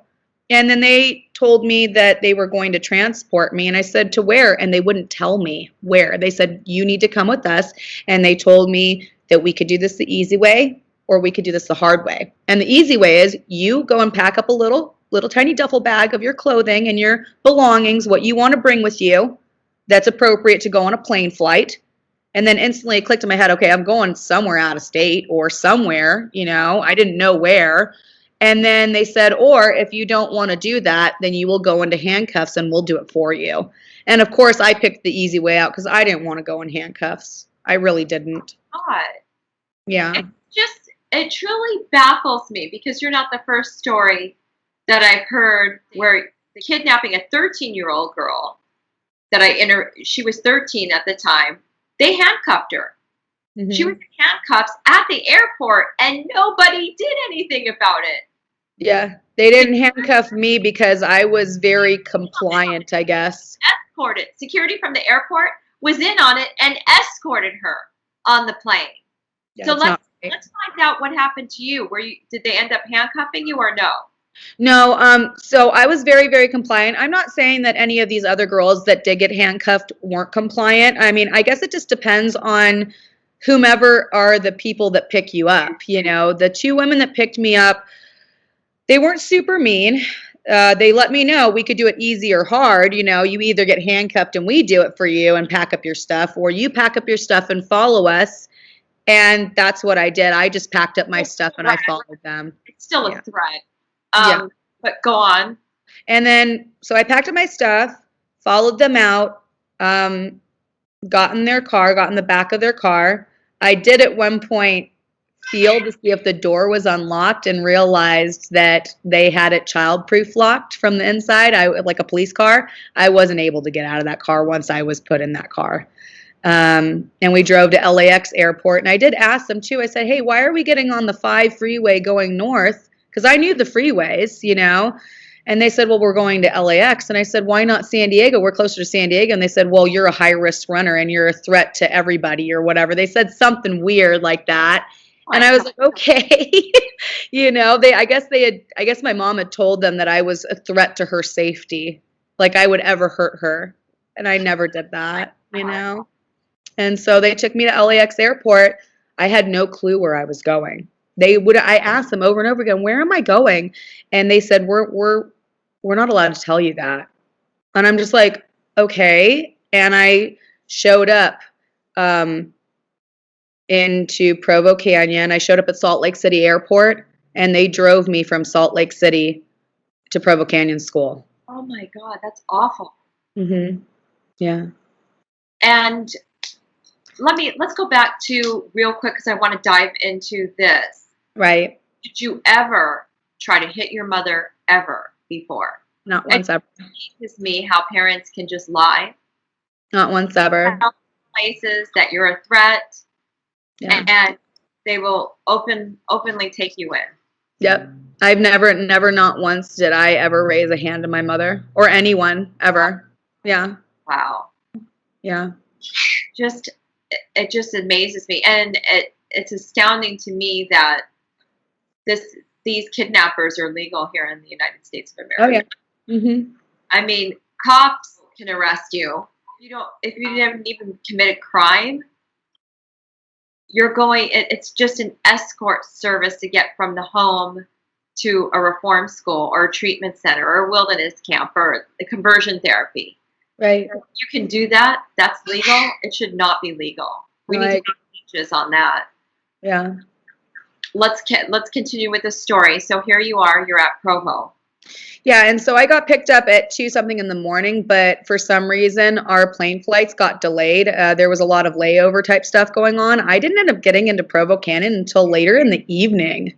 And then they told me that they were going to transport me. And I said, to where? And they wouldn't tell me where. They said, you need to come with us. And they told me that we could do this the easy way, or we could do this the hard way. And the easy way is you go and pack up a little tiny duffel bag of your clothing and your belongings, what you want to bring with you that's appropriate to go on a plane flight. And then instantly it clicked in my head, okay, I'm going somewhere out of state or somewhere, I didn't know where. And then they said, or if you don't want to do that, then you will go into handcuffs and we'll do it for you. And of course I picked the easy way out because I didn't want to go in handcuffs. I really didn't. God. Yeah. It truly baffles me because you're not the first story that I've heard where the kidnapping a 13-year-old girl that she was 13 at the time. They handcuffed her. Mm-hmm. She was in handcuffs at the airport and nobody did anything about it. Yeah. They didn't handcuff me because I was very compliant, I guess. Escorted. Security from the airport was in on it and escorted her on the plane. Yeah, So it's not right. let's find find out what happened to you? Did they end up handcuffing you or no? No, so I was very, very compliant. I'm not saying that any of these other girls that did get handcuffed weren't compliant. I mean, I guess it just depends on whomever are the people that pick you up. You know, the two women that picked me up, they weren't super mean. They let me know we could do it easy or hard. You know, you either get handcuffed and we do it for you and pack up your stuff, or you pack up your stuff and follow us. And that's what I did. I just packed up my stuff and I followed them. It's still a threat. Yeah. But go on. And then, so I packed up my stuff, followed them out, got in their car, got in the back of their car. I did at one point feel to see if the door was unlocked and realized that they had it childproof locked from the inside, like a police car. I wasn't able to get out of that car once I was put in that car. And we drove to LAX airport. And I did ask them too. I said, hey, why are we getting on the 5 freeway going north? Because I knew the freeways, you know. And they said, well, we're going to LAX. And I said, why not San Diego? We're closer to San Diego. And they said, well, you're a high-risk runner and you're a threat to everybody or whatever. They said something weird like that. And I was like, okay. You know, I guess my mom had told them that I was a threat to her safety. Like I would ever hurt her. And I never did that, you know. And so they took me to LAX airport. I had no clue where I was going. I asked them over and over again, where am I going? And they said, we're not allowed to tell you that. And I'm just like, okay. And I showed up into Provo Canyon. I showed up at Salt Lake City Airport, and they drove me from Salt Lake City to Provo Canyon School. Oh my God, that's awful. Mm-hmm. Yeah. And let's go back to real quick because I want to dive into this. Right. Did you ever try to hit your mother ever before? Not once ever. It teaches me how parents can just lie. Not once ever. Places that you're a threat, Yeah. and they will openly take you in. Yep. I've never, not once did I ever raise a hand to my mother or anyone ever. Yeah. Wow. Yeah. It just amazes me, and it's astounding to me that these kidnappers are legal here in the United States of America. Oh yeah. Mm-hmm. I mean, cops can arrest you if you didn't even commit a crime. You're going. It's just an escort service to get from the home to a reform school or a treatment center or a wilderness camp or a conversion therapy. Right. You can do that. That's legal. It should not be legal. We need to make changes on that. Yeah. Let's continue with the story. So here you are. You're at Provo. Yeah, and so I got picked up at 2-something in the morning, but for some reason our plane flights got delayed. There was a lot of layover type stuff going on. I didn't end up getting into Provo Canyon until later in the evening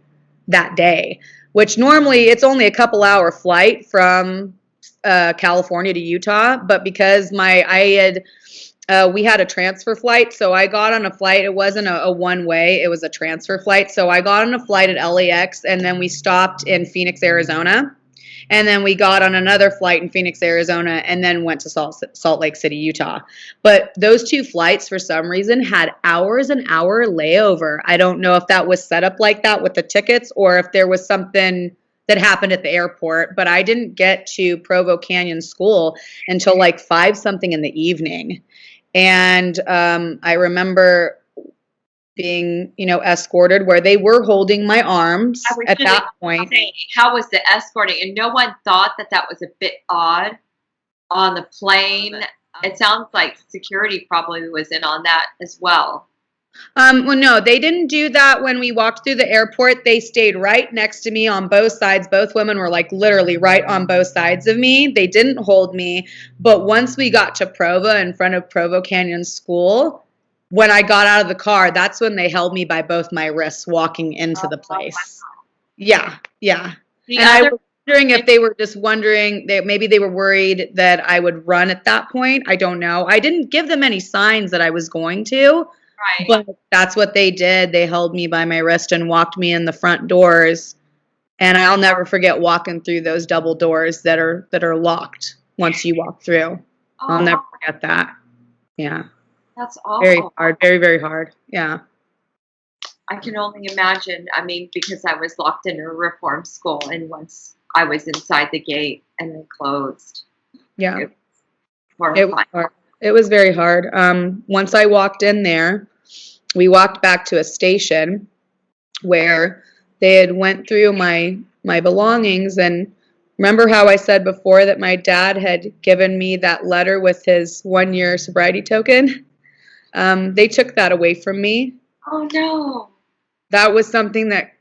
that day, which normally it's only a couple hour flight from California to Utah, but because we had a transfer flight, so I got on a flight. It wasn't a one-way, it was a transfer flight. So I got on a flight at LAX, and then we stopped in Phoenix, Arizona. And then we got on another flight in Phoenix, Arizona, and then went to Salt Lake City, Utah. But those two flights, for some reason, had hours and hour layover. I don't know if that was set up like that with the tickets or if there was something that happened at the airport. But I didn't get to Provo Canyon School until like 5-something in the evening. And I remember being, escorted where they were holding my arms at that point. How was the escorting? And no one thought that was a bit odd on the plane. It sounds like security probably was in on that as well. Well, no, they didn't do that when we walked through the airport. They stayed right next to me on both sides. Both women were like literally right on both sides of me. They didn't hold me. But once we got to Provo, in front of Provo Canyon School, when I got out of the car, that's when they held me by both my wrists walking into the place. Wow. Yeah, yeah. I was wondering if they were just wondering, maybe they were worried that I would run at that point. I don't know. I didn't give them any signs that I was going to. Right. But that's what they did. They held me by my wrist and walked me in the front doors. And I'll never forget walking through those double doors that are locked once you walk through. Oh. I'll never forget that. Yeah. That's awful. Very hard. Very, very hard. Yeah. I can only imagine. I mean, because I was locked in a reform school, and once I was inside the gate and they closed, Yeah, it was it was horrifying. hard. It was very hard. Once I walked in there, we walked back to a station where they had went through my belongings. And remember how I said before that my dad had given me that letter with his 1 year sobriety token? They took that away from me. Oh no, That was something that,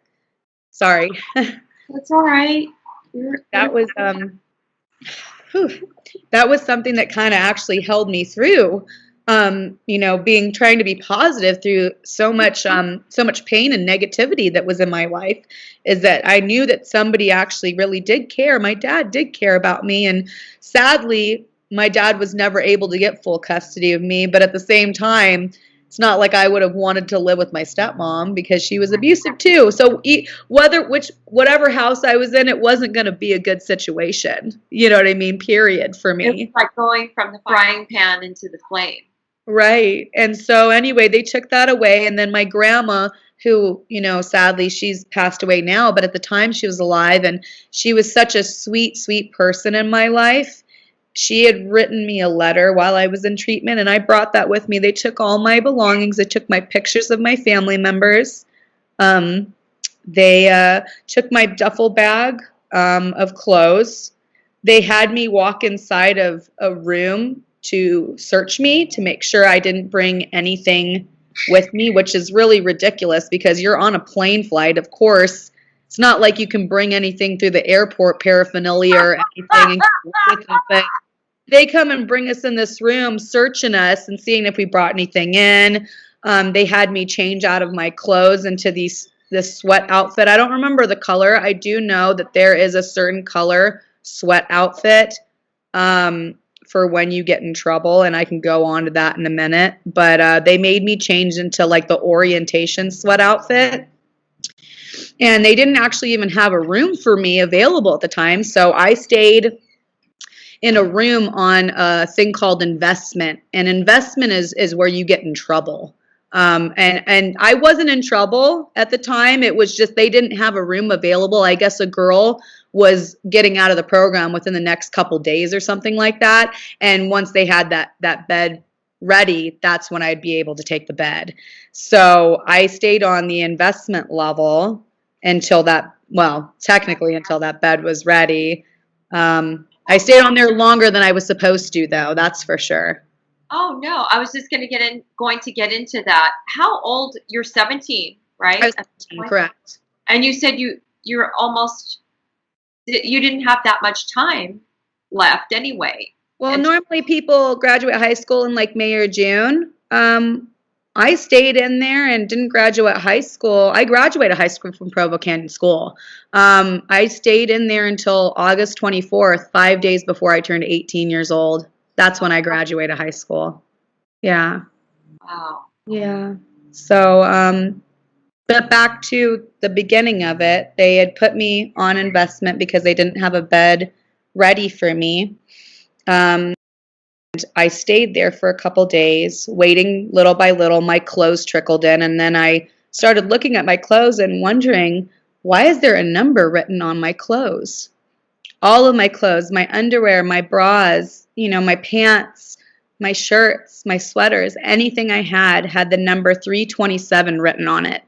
sorry, that's all right. that was whew, that was something that kind of actually held me through. Being trying to be positive through so much pain and negativity that was in my life, is that I knew that somebody actually really did care. My dad did care about me, and sadly, my dad was never able to get full custody of me. But at the same time, it's not like I would have wanted to live with my stepmom because she was abusive too. So whatever house I was in, it wasn't going to be a good situation. You know what I mean? Period for It was me. like going from the frying pan into the flame. Right. And so anyway, they took that away. And then my grandma, who, sadly she's passed away now, but at the time she was alive, and she was such a sweet, sweet person in my life. She had written me a letter while I was in treatment, and I brought that with me. They took all my belongings. They took my pictures of my family members. They took my duffel bag of clothes. They had me walk inside of a room to search me to make sure I didn't bring anything with me, which is really ridiculous because you're on a plane flight. Of course, it's not like you can bring anything through the airport, paraphernalia or anything. But they come and bring us in this room, searching us and seeing if we brought anything in. They had me change out of my clothes into this sweat outfit. I don't remember the color. I do know that there is a certain color sweat outfit for when you get in trouble, and I can go on to that in a minute. But they made me change into like the orientation sweat outfit. And they didn't actually even have a room for me available at the time. So I stayed in a room on a thing called investment. And investment is where you get in trouble. And I wasn't in trouble at the time. It was just they didn't have a room available. I guess a girl was getting out of the program within the next couple days or something like that. And once they had that bed ready, that's when I'd be able to take the bed. So I stayed on the investment level until technically until that bed was ready. I stayed on there longer than I was supposed to, though. That's for sure. Oh no, I was just going to get into that. How old? You're 17, right? I was 17, correct. And you said you're almost, you didn't have that much time left anyway. Well, normally people graduate high school in like May or June. I stayed in there and didn't graduate high school. I graduated high school from Provo Canyon School. I stayed in there until August 24th, 5 days before I turned 18 years old. That's when I graduated high school. Yeah. Wow. Yeah. So, but back to the beginning of it, they had put me on investment because they didn't have a bed ready for me. I stayed there for a couple days, waiting little by little. My clothes trickled in, and then I started looking at my clothes and wondering, why is there a number written on my clothes? All of my clothes, my underwear, my bras, my pants, my shirts, my sweaters, anything I had the number 327 written on it.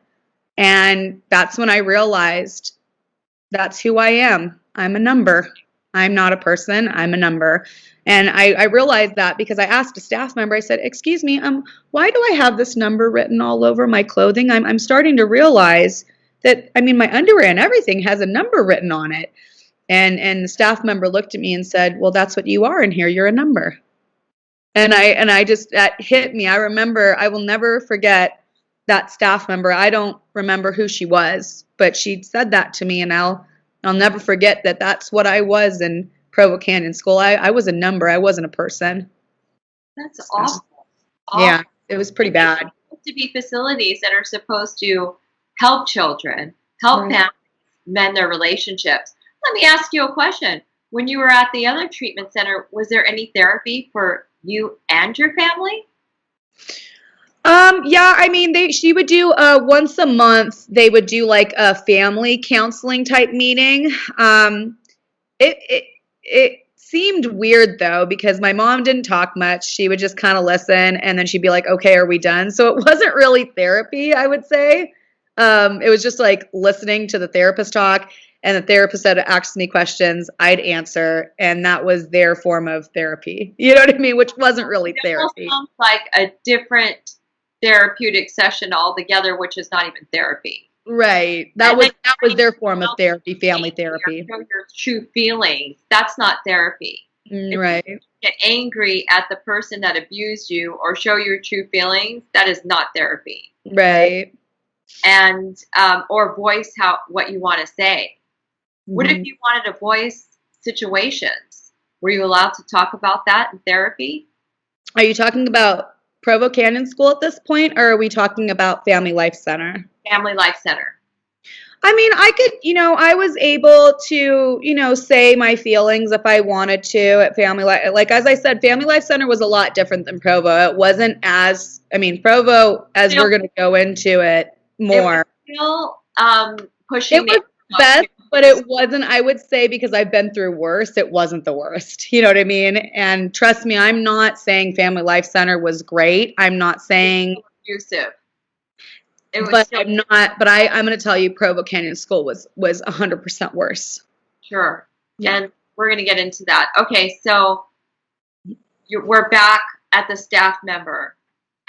And that's when I realized that's who I am. I'm a number. I'm not a person. I'm a number. And I realized that because I asked a staff member, I said, excuse me, why do I have this number written all over my clothing? I'm starting to realize that, my underwear and everything has a number written on it. And the staff member looked at me and said, well, that's what you are in here. You're a number. And I just, that hit me. I will never forget that staff member. I don't remember who she was, but she said that to me, and I'll never forget that that's what I was in Provo Canyon School. I was a number. I wasn't a person. That's awful. Yeah, it was pretty bad. There's supposed to be facilities that are supposed to help children, help families mend their relationships. Let me ask you a question. When you were at the other treatment center, was there any therapy for you and your family? Yeah, I mean, she would do once a month. They would do like a family counseling type meeting. It seemed weird though because my mom didn't talk much. She would just kind of listen, and then she'd be like, "Okay, are we done?" So it wasn't really therapy, I would say. It was just like listening to the therapist talk, and the therapist had asked me questions, I'd answer, and that was their form of therapy. You know what I mean? Which wasn't really It almost therapy. sounds like a different therapeutic session altogether, which is not even therapy. Right. And then That was their form of you therapy, family show therapy. your true feelings. That's not therapy. If Right. you get angry at the person that abused you or show your true feelings, that is not therapy. Right. And or voice what you want to say. What if you wanted to voice situations? Were you allowed to talk about that in therapy? Are you talking about Provo Canyon School at this point, or are we talking about Family Life Center? Family Life Center. I mean, I could, I was able to, say my feelings if I wanted to at Family Life. Like, as I said, Family Life Center was a lot different than Provo. It wasn't Provo, as we're going to go into it more. It was still pushing It was best, but it wasn't, I would say, because I've been through worse, it wasn't the worst. You know what I mean? And trust me, I'm not saying Family Life Center was great. I'm not saying abusive. I'm going to tell you Provo Canyon School was 100% worse. Sure. Yeah. And we're going to get into that. Okay, so we're back at the staff member,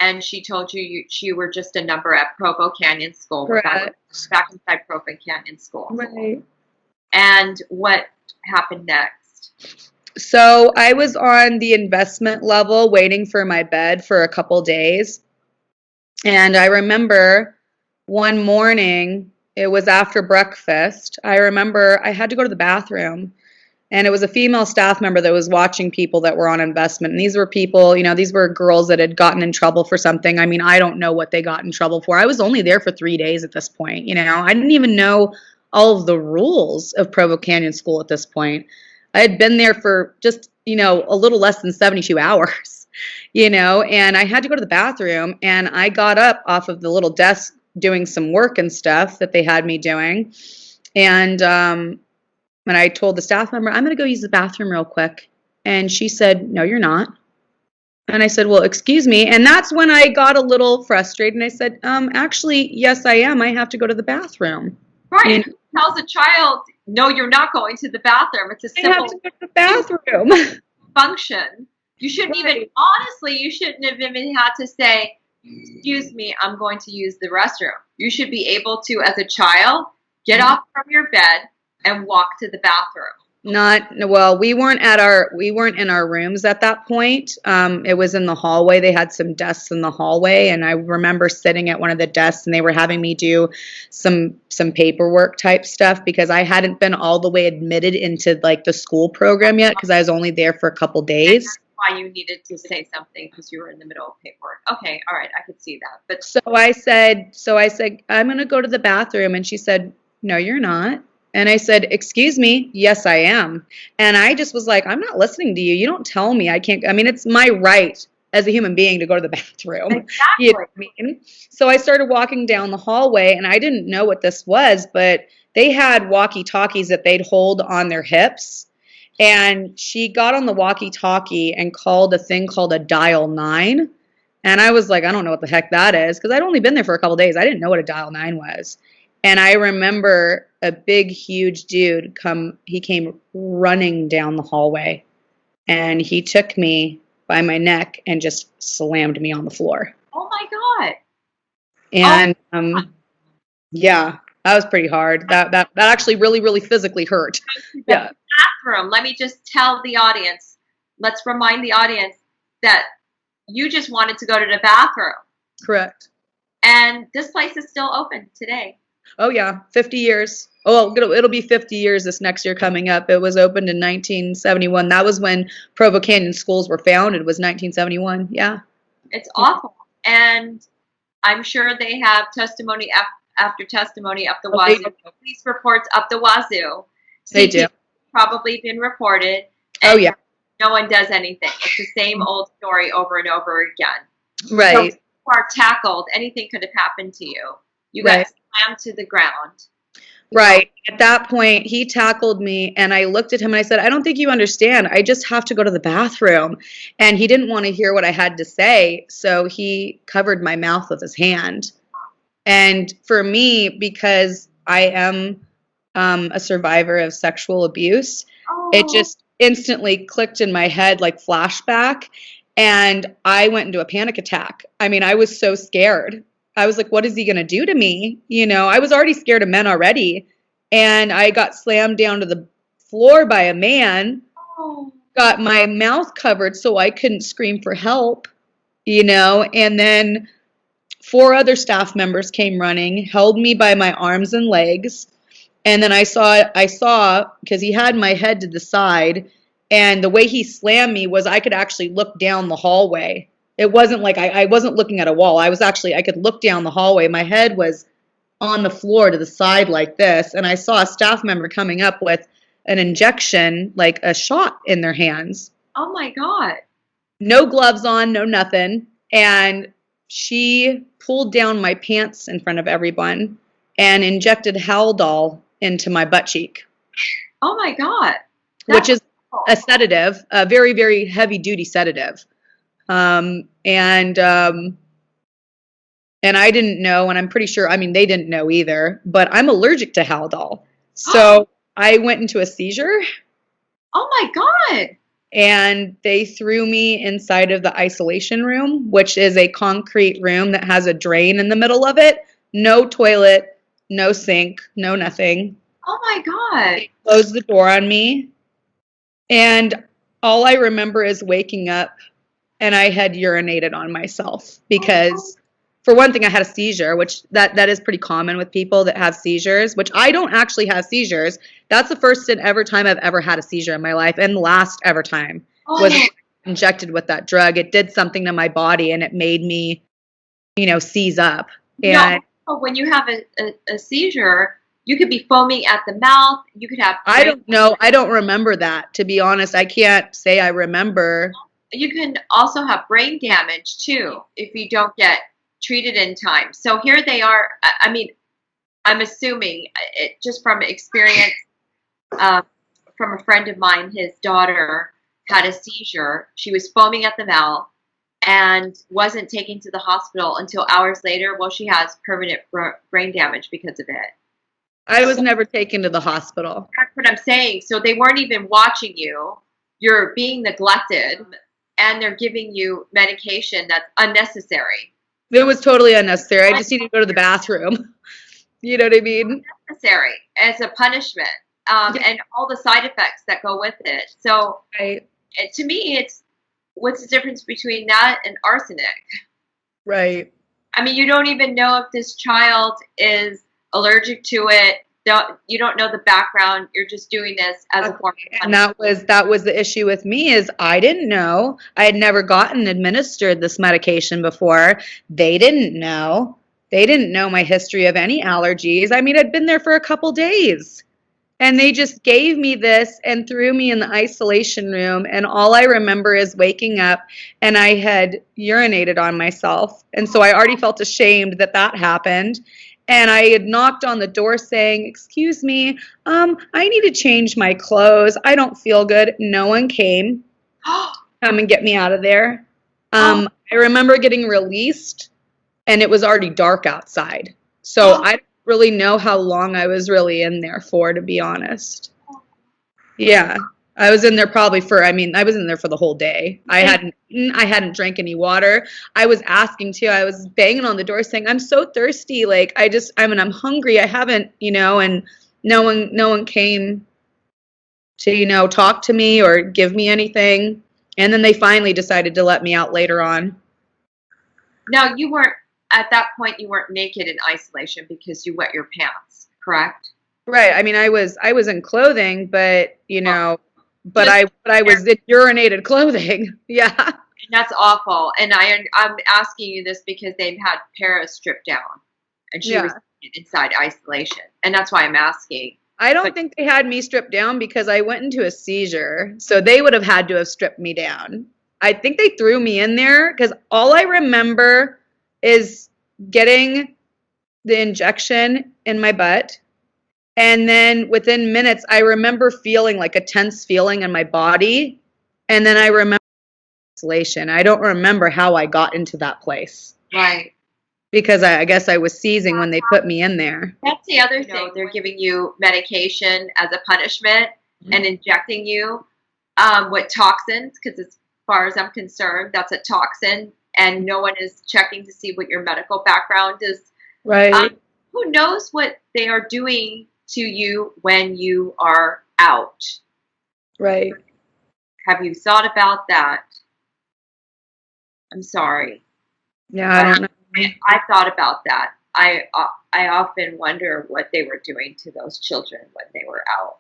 and she told you were just a number at Provo Canyon School. Correct. Back inside Provo Canyon School. Right. And what happened next? So I was on the investment level waiting for my bed for a couple days. And I remember one morning, it was after breakfast. I remember I had to go to the bathroom, and it was a female staff member that was watching people that were on investment. And these were people, these were girls that had gotten in trouble for something. I mean, I don't know what they got in trouble for. I was only there for 3 days at this point. I didn't even know all of the rules of Provo Canyon School at this point. I had been there for just, a little less than 72 hours. And I had to go to the bathroom, and I got up off of the little desk doing some work and stuff that they had me doing. And I told the staff member, I'm going to go use the bathroom real quick. And she said, no, you're not. And I said, well, excuse me. And that's when I got a little frustrated. And I said, actually, yes, I am. I have to go to the bathroom. Right. Tells a child, no, you're not going to the bathroom. It's a simple I have to go to the bathroom. function. You shouldn't honestly, you shouldn't have even had to say, excuse me, I'm going to use the restroom. You should be able to, as a child, get off from your bed and walk to the bathroom. We weren't in our rooms at that point. It was in the hallway. They had some desks in the hallway, and I remember sitting at one of the desks, and they were having me do some paperwork type stuff because I hadn't been all the way admitted into like the school program yet because I was only there for a couple days. That's why you needed to say something because you were in the middle of paperwork. Okay, all right, I could see that. But so I said, I'm going to go to the bathroom, and she said, no, you're not. And I said, excuse me, yes, I am. And I just was like, I'm not listening to you. You don't tell me I can't. I mean, it's my right as a human being to go to the bathroom. Exactly. You know what I mean? So I started walking down the hallway, and I didn't know what this was, but they had walkie-talkies that they'd hold on their hips. And she got on the walkie-talkie and called a thing called a dial 9. And I was like, I don't know what the heck that is because I'd only been there for a couple days. I didn't know what a dial 9 was. And I remember a big, huge dude he came running down the hallway, and he took me by my neck and just slammed me on the floor. Oh my God. And yeah, that was pretty hard. That actually really, really physically hurt. Yeah. Bathroom. Let me just tell the audience. Let's remind the audience that you just wanted to go to the bathroom. Correct. And this place is still open today. Oh yeah, 50 years. Oh, it'll be 50 years this next year coming up. It was opened in 1971. That was when Provo Canyon Schools were founded. It was 1971. Yeah. It's awful. And I'm sure they have testimony after testimony up the wazoo. Police reports up the wazoo. They do. Probably been reported. Oh yeah. No one does anything. It's the same old story over and over again. Right. So are tackled, anything could have happened to you. You got Right. slammed to the ground. Right. At that point, he tackled me and I looked at him and I said, I don't think you understand. I just have to go to the bathroom. And he didn't want to hear what I had to say. So he covered my mouth with his hand. And for me, because I am a survivor of sexual abuse, it just instantly clicked in my head like flashback. And I went into a panic attack. I mean, I was so scared. I was like, what is he going to do to me? You know, I was already scared of men already. And I got slammed down to the floor by a man, got my mouth covered so I couldn't scream for help, you know, and then 4 other staff members came running, held me by my arms and legs. And then I saw, because he had my head to the side, and the way he slammed me was I could actually look down the hallway. It wasn't like I wasn't looking at a wall. I could look down the hallway. My head was on the floor to the side like this. And I saw a staff member coming up with an injection, like a shot in their hands. Oh my God. No gloves on, no nothing. And she pulled down my pants in front of everyone and injected Haldol into my butt cheek. Oh my God. Which is a sedative, a very, very heavy duty sedative. And I didn't know, and I'm pretty sure, I mean, they didn't know either, but I'm allergic to Haldol. So I went into a seizure. Oh my God. And they threw me inside of the isolation room, which is a concrete room that has a drain in the middle of it. No toilet, no sink, no nothing. Oh my God. They closed the door on me. And all I remember is waking up and I had urinated on myself because, for one thing, I had a seizure, which that is pretty common with people that have seizures, which I don't actually have seizures. That's the first and ever time I've ever had a seizure in my life, and the last ever time was injected with that drug. It did something to my body, and it made me, seize up. And when you have a seizure, you could be foaming at the mouth. You could have. I don't know. I don't remember that, to be honest. I can't say I remember. You can also have brain damage too if you don't get treated in time. So here they are. I mean, I'm assuming it just from experience from a friend of mine. His daughter had a seizure. She was foaming at the mouth and wasn't taken to the hospital until hours later. Well, she has permanent brain damage because of it. I was never taken to the hospital. That's what I'm saying. So they weren't even watching you. You're being neglected, and they're giving you medication that's unnecessary. It was totally unnecessary. I just needed to go to the bathroom. You know what I mean? Necessary as a punishment, and all the side effects that go with it. So to me, what's the difference between that and arsenic? Right. I mean, you don't even know if this child is allergic to it. You don't know the background. You're just doing this as a form of punishment. And that was the issue with me is I didn't know. I had never gotten administered this medication before. They didn't know. They didn't know my history of any allergies. I mean, I'd been there for a couple days. And they just gave me this and threw me in the isolation room. And all I remember is waking up and I had urinated on myself. And so I already felt ashamed that happened. And I had knocked on the door saying, excuse me, I need to change my clothes. I don't feel good. No one came. Come and get me out of there. I remember getting released and it was already dark outside. So I don't really know how long I was really in there for, to be honest. Yeah. I was in there I was in there for the whole day. I hadn't eaten. I hadn't drank any water. I was asking too. I was banging on the door saying, I'm so thirsty. Like, I'm hungry. I haven't, and no one came to, talk to me or give me anything. And then they finally decided to let me out later on. Now, at that point, you weren't naked in isolation because you wet your pants, correct? Right. I mean, I was in clothing, but, but I was in urinated clothing. Yeah. And that's awful. And I'm asking you this because they've had Paris stripped down and she was inside isolation. And that's why I'm asking. I don't think they had me stripped down because I went into a seizure. So they would have had to have stripped me down. I think they threw me in there because all I remember is getting the injection in my butt. And then within minutes, I remember feeling like a tense feeling in my body. And then I remember isolation. I don't remember how I got into that place. Right. Because I guess I was seizing when they put me in there. That's the other thing. They're giving you medication as a punishment and injecting you with toxins, because as far as I'm concerned, that's a toxin, and no one is checking to see what your medical background is. Right. Who knows what they are doing to you when you are out? Right. Have you thought about that? I'm sorry. Yeah, I don't know. I thought about that. I often wonder what they were doing to those children when they were out.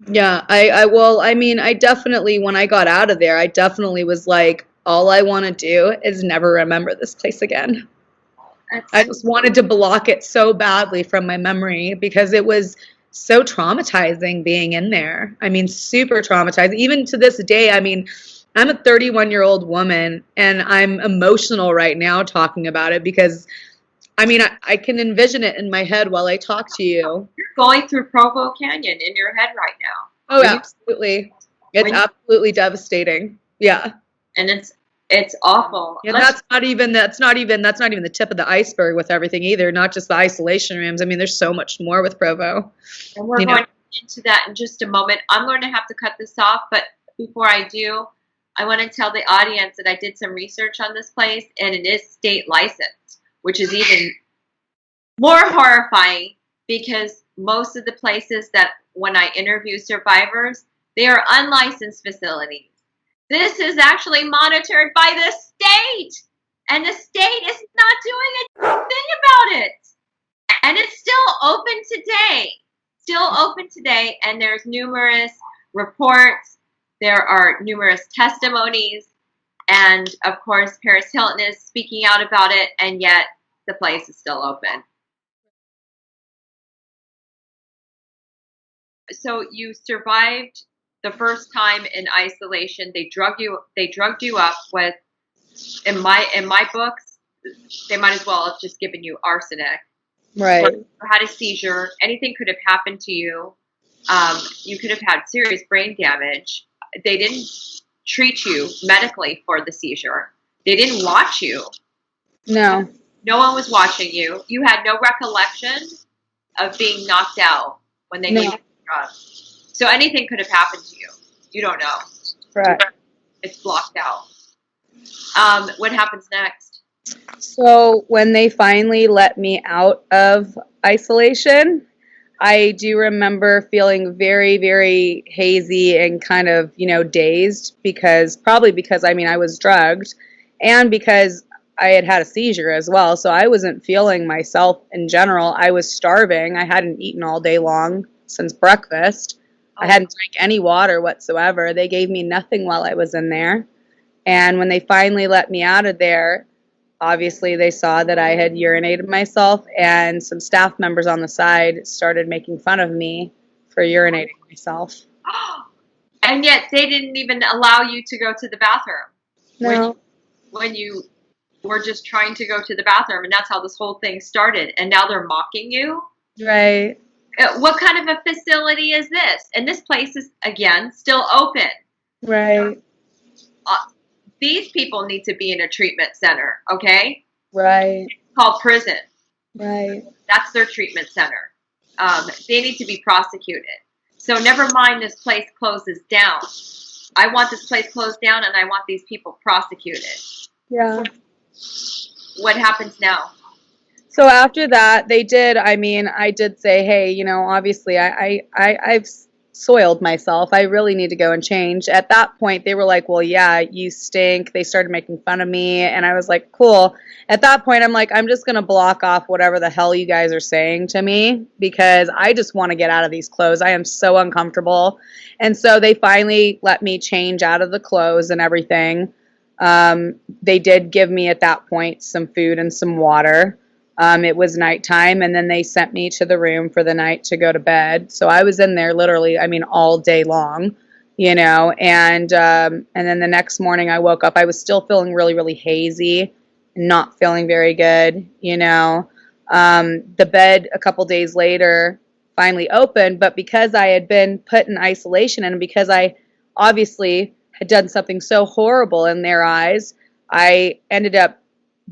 Yeah, I definitely, when I got out of there, I definitely was like, all I want to do is never remember this place again. I just wanted to block it so badly from my memory because it was so traumatizing being in there. I mean, super traumatizing. Even to this day, I mean, I'm a 31-year-old woman and I'm emotional right now talking about it because, I mean, I can envision it in my head while I talk to you. You're going through Provo Canyon in your head right now. Oh, absolutely. It's absolutely devastating. Yeah. And it's awful. And that's not even the tip of the iceberg with everything either, not just the isolation rooms. I mean, there's so much more with Provo. And we're going into that in just a moment. I'm going to have to cut this off, but before I do, I want to tell the audience that I did some research on this place, and it is state licensed, which is even more horrifying because most of the places that when I interview survivors, they are unlicensed facilities. This is actually monitored by the state, and the state is not doing a thing about it. And it's still open today. And there's numerous reports. There are numerous testimonies. And, of course, Paris Hilton is speaking out about it, and yet the place is still open. So you survived the first time in isolation. They drugged you up with, in my books, they might as well have just given you arsenic. Right. You had a seizure. Anything could have happened to you. You could have had serious brain damage. They didn't treat you medically for the seizure. They didn't watch you. No. No one was watching you. You had no recollection of being knocked out when they gave you the drugs. So anything could have happened to you. You don't know. Right. It's blocked out. What happens next? So when they finally let me out of isolation, I do remember feeling very, very hazy and kind of, dazed because I mean, I was drugged and because I had had a seizure as well. So I wasn't feeling myself in general. I was starving. I hadn't eaten all day long since breakfast. I hadn't drank any water whatsoever. They gave me nothing while I was in there. And when they finally let me out of there, obviously they saw that I had urinated myself, and some staff members on the side started making fun of me for urinating myself. And yet they didn't even allow you to go to the bathroom. No. When you were just trying to go to the bathroom, and that's how this whole thing started. And now they're mocking you? Right. What kind of a facility is this? And this place is, again, still open. Right. These people need to be in a treatment center, okay? Right. It's called prison. Right. That's their treatment center. They need to be prosecuted. So never mind this place closes down. I want this place closed down, and I want these people prosecuted. Yeah. What happens now? So after that, I did say, hey, obviously I've soiled myself. I really need to go and change. At that point, they were like, well, yeah, you stink. They started making fun of me. And I was like, cool. At that point, I'm like, I'm just going to block off whatever the hell you guys are saying to me because I just want to get out of these clothes. I am so uncomfortable. And so they finally let me change out of the clothes and everything. They did give me at that point some food and some water. It was nighttime, and then they sent me to the room for the night to go to bed. So I was in there literally, all day long, and then the next morning I woke up. I was still feeling really, really hazy, not feeling very good, you know. The bed a couple days later finally opened, but because I had been put in isolation and because I obviously had done something so horrible in their eyes, I ended up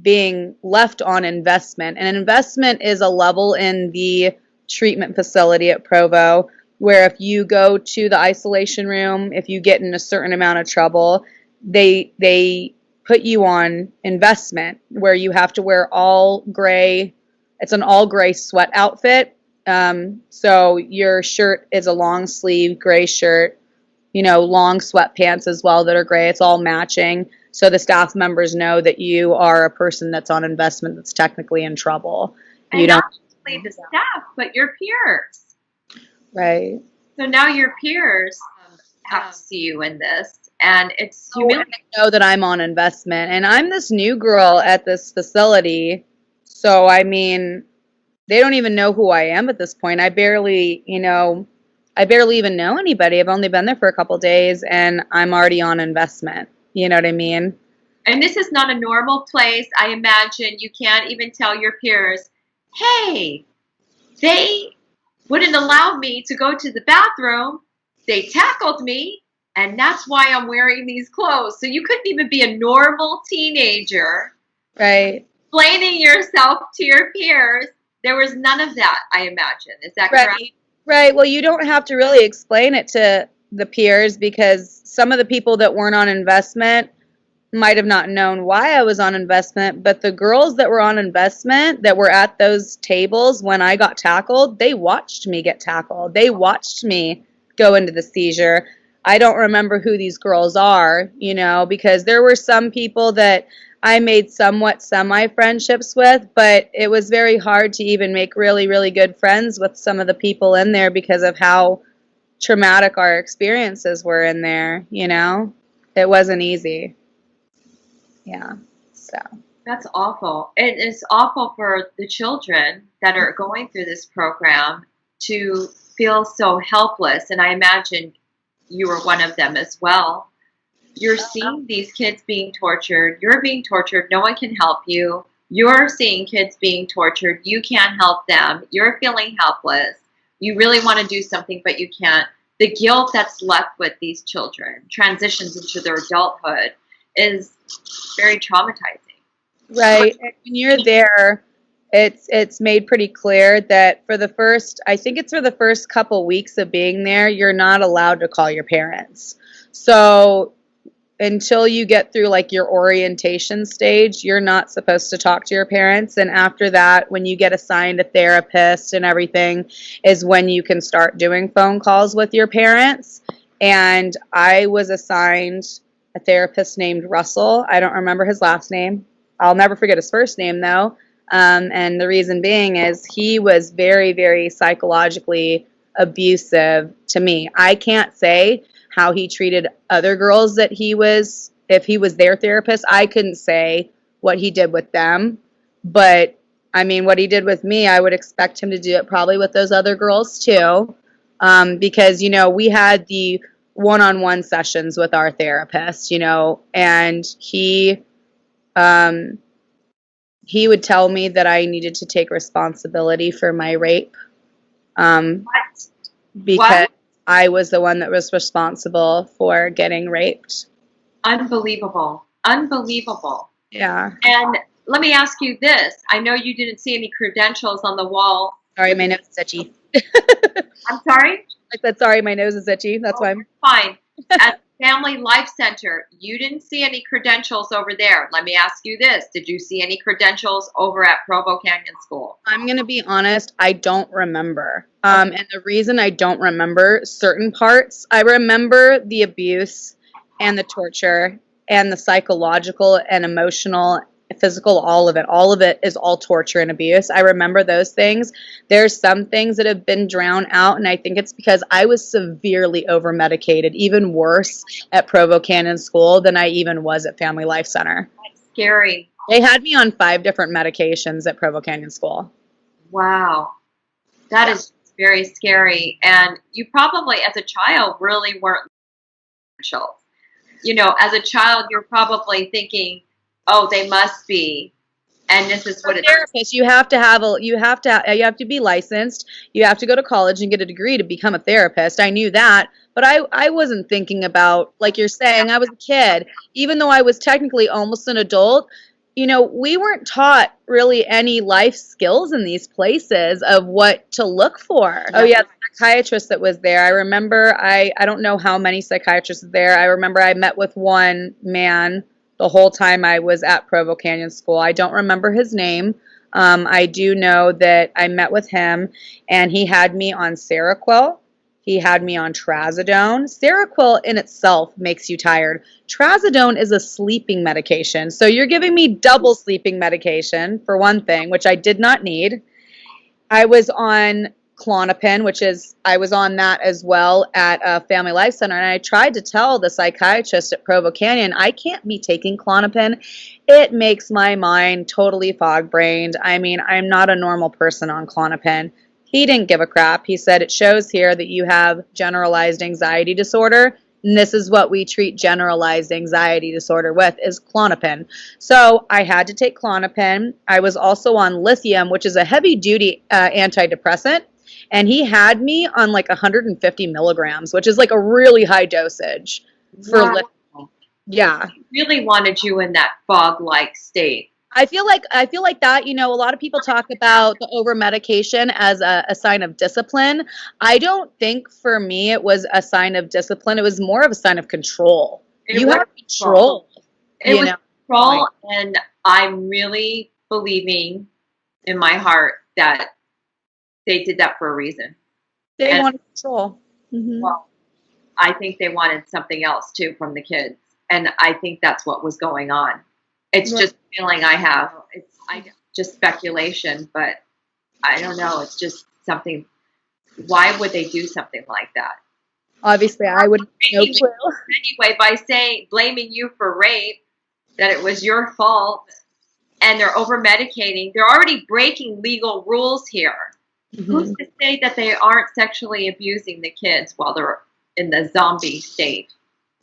being left on investment. And an investment is a level in the treatment facility at Provo where if you go to the isolation room, if you get in a certain amount of trouble, they put you on investment where you have to wear all gray. It's an all gray sweat outfit. So your shirt is a long sleeve gray shirt, you know, long sweatpants as well that are gray. It's all matching. So the staff members know that you are a person that's on investment that's technically in trouble. And You don't. not only the staff, but your peers. Right. So now your peers have to see you in this, and it's humiliating. I know that I'm on investment, and I'm this new girl at this facility. So, I mean, they don't even know who I am at this point. I barely even know anybody. I've only been there for a couple days, and I'm already on investment. You know what I mean? And this is not a normal place. I imagine you can't even tell your peers, hey, they wouldn't allow me to go to the bathroom. They tackled me, and that's why I'm wearing these clothes. So you couldn't even be a normal teenager. Right. Explaining yourself to your peers. There was none of that, I imagine. Is that correct? Right. Well, you don't have to really explain it to the peers because some of the people that weren't on investment might have not known why I was on investment, but the girls that were on investment that were at those tables when I got tackled, they watched me get tackled. They watched me go into the seizure. I don't remember who these girls are, you know, because there were some people that I made somewhat semi-friendships with, but it was very hard to even make really, really good friends with some of the people in there because of how traumatic our experiences were in there, you know? It wasn't easy. Yeah, so. That's awful. It is awful for the children that are going through this program to feel so helpless. And I imagine you were one of them as well. You're seeing these kids being tortured. You're being tortured. No one can help you. You're seeing kids being tortured. You can't help them. You're feeling helpless. You really want to do something, but you can't. The guilt that's left with these children transitions into their adulthood is very traumatizing. Right. And when you're there, it's made pretty clear that for the first couple weeks of being there, you're not allowed to call your parents. So until you get through like your orientation stage, you're not supposed to talk to your parents. And after that, when you get assigned a therapist and everything, is when you can start doing phone calls with your parents. And I was assigned a therapist named Russell. I don't remember his last name. I'll never forget his first name though. And the reason being is he was very, very psychologically abusive to me. I can't say how he treated other girls if he was their therapist. I couldn't say what he did with them. But, I mean, what he did with me, I would expect him to do it probably with those other girls too. Because, you know, we had the one-on-one sessions with our therapist, you know, and he would tell me that I needed to take responsibility for my rape. Because What? I was the one that was responsible for getting raped. Unbelievable. Unbelievable. Yeah. And let me ask you this. I know you didn't see any credentials on the wall. Sorry, my nose is itchy. I'm sorry? I said, sorry, my nose is itchy. That's why I'm fine. At Family Life Center, you didn't see any credentials over there. Let me ask you this. Did you see any credentials over at Provo Canyon School? I'm going to be honest, I don't remember. And the reason I don't remember certain parts, I remember the abuse and the torture and the psychological and emotional, physical, all of it. All of it is all torture and abuse. I remember those things. There's some things that have been drowned out, and I think it's because I was severely over-medicated, even worse at Provo Canyon School than I even was at Family Life Center. That's scary. They had me on 5 different medications at Provo Canyon School. Wow. That is very scary. And you probably, as a child, really weren't. You know, as a child, you're probably thinking, Oh, they must be. And this is what For it's. therapists, you have to be licensed. You have to go to college and get a degree to become a therapist. I knew that, but I wasn't thinking about, like you're saying, I was a kid. Even though I was technically almost an adult, we weren't taught really any life skills in these places of what to look for. Oh yeah, the psychiatrist that was there. I remember I don't know how many psychiatrists there. I remember I met with one man the whole time I was at Provo Canyon School. I don't remember his name. I do know that I met with him, and he had me on Seroquel. He had me on Trazodone. Seroquel in itself makes you tired. Trazodone is a sleeping medication. So you're giving me double sleeping medication, for one thing, which I did not need. I was on Klonopin, I was on that as well at a Family Life Center. And I tried to tell the psychiatrist at Provo Canyon, I can't be taking Klonopin. It makes my mind totally fog-brained. I mean, I'm not a normal person on Klonopin. He didn't give a crap. He said, it shows here that you have generalized anxiety disorder. And this is what we treat generalized anxiety disorder with, is Klonopin. So I had to take Klonopin. I was also on lithium, which is a heavy-duty antidepressant. And he had me on like 150 milligrams, which is like a really high dosage for lithium. Yeah. He really wanted you in that fog-like state. I feel like that, a lot of people talk about the over medication as a sign of discipline. I don't think for me it was a sign of discipline. It was more of a sign of control. You have control. It was control, and I'm really believing in my heart that they did that for a reason. They wanted control. Mm-hmm. Well, I think they wanted something else too from the kids, and I think that's what was going on. It's just a feeling I have. It's just speculation, but I don't know. It's just something. Why would they do something like that? Obviously, I would no clue. Anyway, by blaming you for rape, that it was your fault, and they're over medicating. They're already breaking legal rules here. Mm-hmm. Who's to say that they aren't sexually abusing the kids while they're in the zombie state?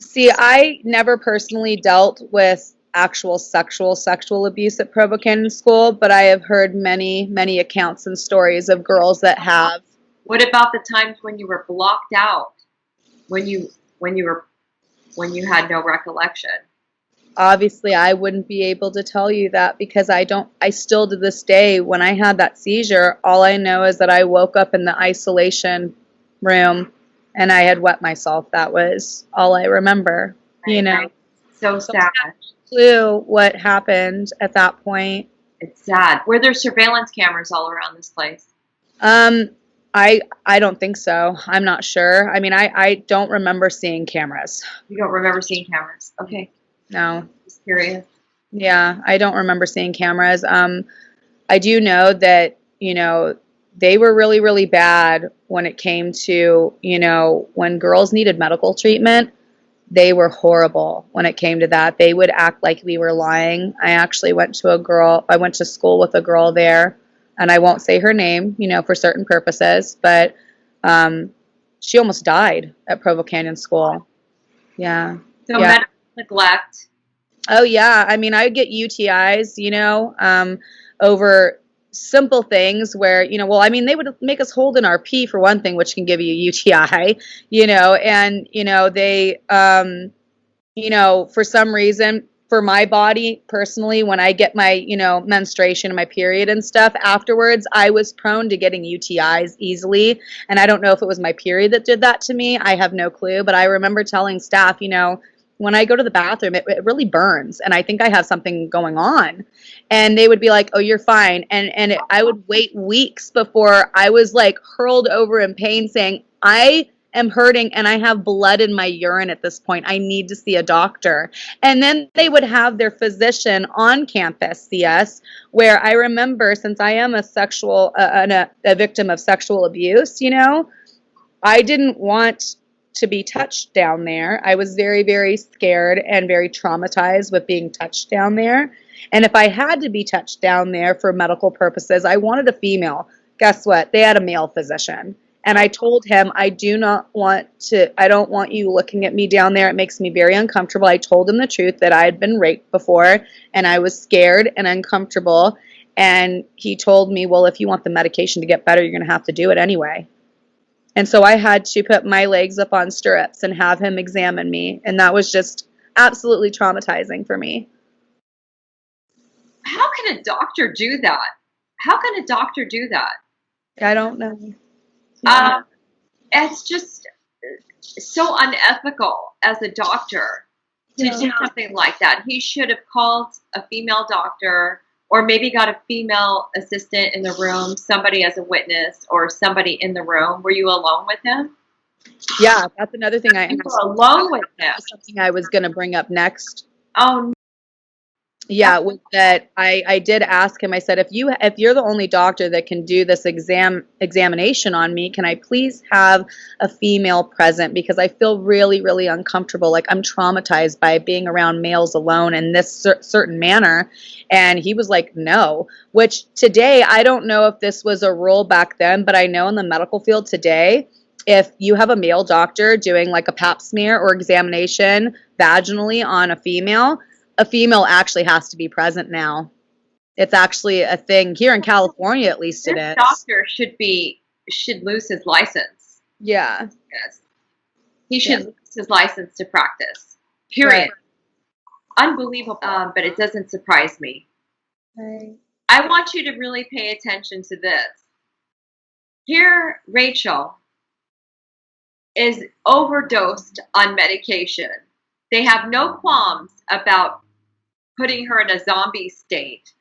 See, I never personally dealt with actual sexual abuse at Provo Canyon School, but I have heard many accounts and stories of girls that have. What about the times when you were blocked out, when you had no recollection? Obviously, I wouldn't be able to tell you that because I still to this day, when I had that seizure, all I know is that I woke up in the isolation room and I had wet myself. That was all I remember, Right. So sad. Clue what happened at that point. It's sad. Were there surveillance cameras all around this place? I don't think so. I'm not sure. I mean, I don't remember seeing cameras. You don't remember seeing cameras? Okay. No. Just curious. Yeah, I don't remember seeing cameras. I do know that, they were really, really bad when it came to, when girls needed medical treatment. They were horrible when it came to that. They would act like we were lying. I actually went to school with a girl there, and I won't say her name, for certain purposes, but she almost died at Provo Canyon School. Yeah. So medical neglect. Oh, yeah. I mean, I would get UTIs, over simple things where, they would make us hold in our pee for one thing, which can give you a UTI, and, they, for some reason, for my body personally, when I get my, menstruation and my period and stuff afterwards, I was prone to getting UTIs easily. And I don't know if it was my period that did that to me. I have no clue. But I remember telling staff, when I go to the bathroom, it really burns. And I think I have something going on. And they would be like, oh, you're fine. And I would wait weeks before I was like hurled over in pain saying, I am hurting and I have blood in my urine at this point. I need to see a doctor. And then they would have their physician on campus see us, where I remember, since I am a victim of sexual abuse, I didn't want to be touched down there. I was very, very scared and very traumatized with being touched down there. And if I had to be touched down there for medical purposes, I wanted a female. Guess what? They had a male physician. And I told him, I don't want you looking at me down there. It makes me very uncomfortable. I told him the truth that I had been raped before and I was scared and uncomfortable. And he told me, well, if you want the medication to get better, you're going to have to do it anyway. And so I had to put my legs up on stirrups and have him examine me. And that was just absolutely traumatizing for me. How can a doctor do that? How can a doctor do that? I don't know. Yeah. It's just so unethical as a doctor to do something like that. He should have called a female doctor, or maybe got a female assistant in the room, somebody as a witness, or somebody in the room. Were you alone with him? Yeah, that's another thing I asked. You were alone with him. Something I was going to bring up next. Oh, Yeah, was that I did ask him. I said, if you're the only doctor that can do this examination on me, can I please have a female present, because I feel really, really uncomfortable. Like, I'm traumatized by being around males alone in this certain manner. And he was like, no. Which today, I don't know if this was a rule back then, but I know in the medical field today, if you have a male doctor doing like a pap smear or examination vaginally on a female actually has to be present now. It's actually a thing here in California, at least it is. This doctor should lose his license. Yeah. Yes. He should lose his license to practice. Period. Right. Unbelievable. But it doesn't surprise me. Right. I want you to really pay attention to this. Here, Rachael is overdosed on medication. They have no qualms about putting her in a zombie state.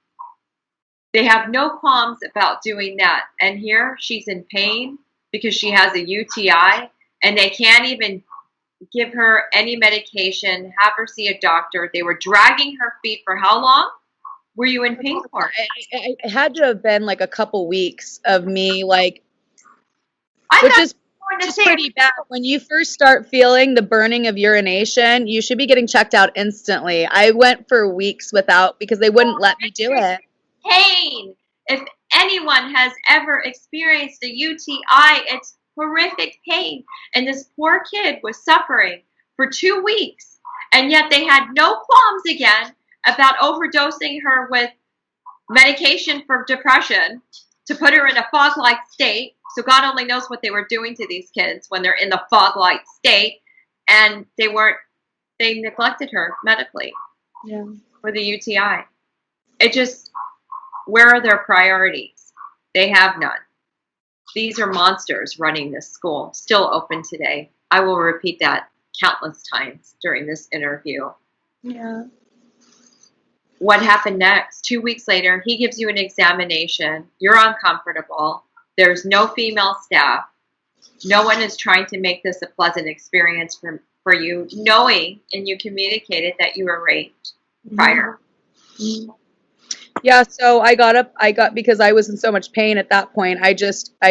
They have no qualms about doing that. And here she's in pain because she has a UTI, and they can't even give her any medication, have her see a doctor. They were dragging her feet for how long? Were you in pain for? It had to have been like a couple weeks of me, like, which is pretty bad. When you first start feeling the burning of urination, you should be getting checked out instantly. I went for weeks because they wouldn't let me do it. Pain. If anyone has ever experienced a UTI, it's horrific pain. And this poor kid was suffering for 2 weeks. And yet they had no qualms again about overdosing her with medication for depression to put her in a fog-like state. So God only knows what they were doing to these kids when they're in the fog-like state, and they neglected her medically for the UTI. Where are their priorities? They have none. These are monsters running this school, still open today. I will repeat that countless times during this interview. Yeah. What happened next? 2 weeks later, he gives you an examination. You're uncomfortable. There's no female staff. No one is trying to make this a pleasant experience for you, knowing, and you communicated that you were raped prior. Mm-hmm. Yeah, so because I was in so much pain at that point, I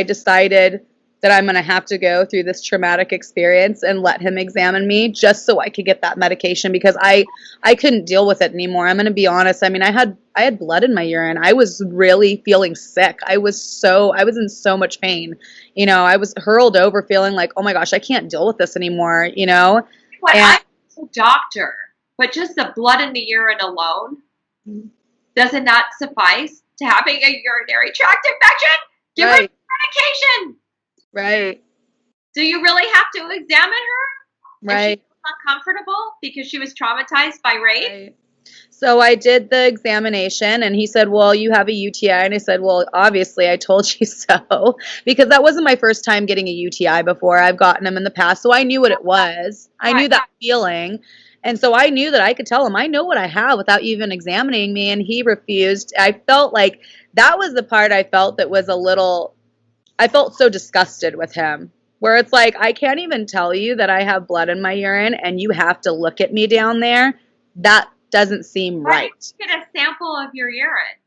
decided that I'm going to have to go through this traumatic experience and let him examine me just so I could get that medication, because I couldn't deal with it anymore. I'm going to be honest. I mean, I had blood in my urine. I was really feeling sick. I was in so much pain. You know, I was hurled over feeling like, oh my gosh, I can't deal with this anymore, you know? I'm a doctor, but just the blood in the urine alone, doesn't that suffice to having a urinary tract infection? Give her medication. Right. Do you really have to examine her? Right. If she was uncomfortable because she was traumatized by rape? Right. So I did the examination, and he said, well, you have a UTI. And I said, well, obviously I told you so, because that wasn't my first time getting a UTI before. I've gotten them in the past, so I knew what it was. I knew that feeling. And so I knew that I could tell him, I know what I have without even examining me, and he refused. I felt like that was the part I felt that was I felt so disgusted with him, where it's like, I can't even tell you that I have blood in my urine, and you have to look at me down there. That doesn't seem right. Why didn't you get a sample of your urine?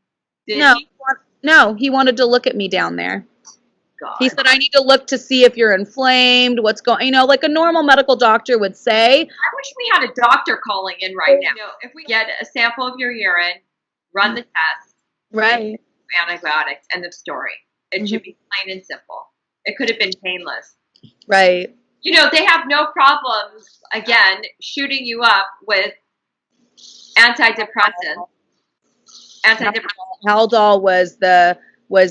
No, he wanted to look at me down there. God. He said, I need to look to see if you're inflamed, what's going, like a normal medical doctor would say. I wish we had a doctor calling in right now. If we get a sample of your urine, run the test, right, antibiotics, end of story. It should be plain and simple. It could have been painless. Right. You know, they have no problems, again, shooting you up with antidepressants. Haldol was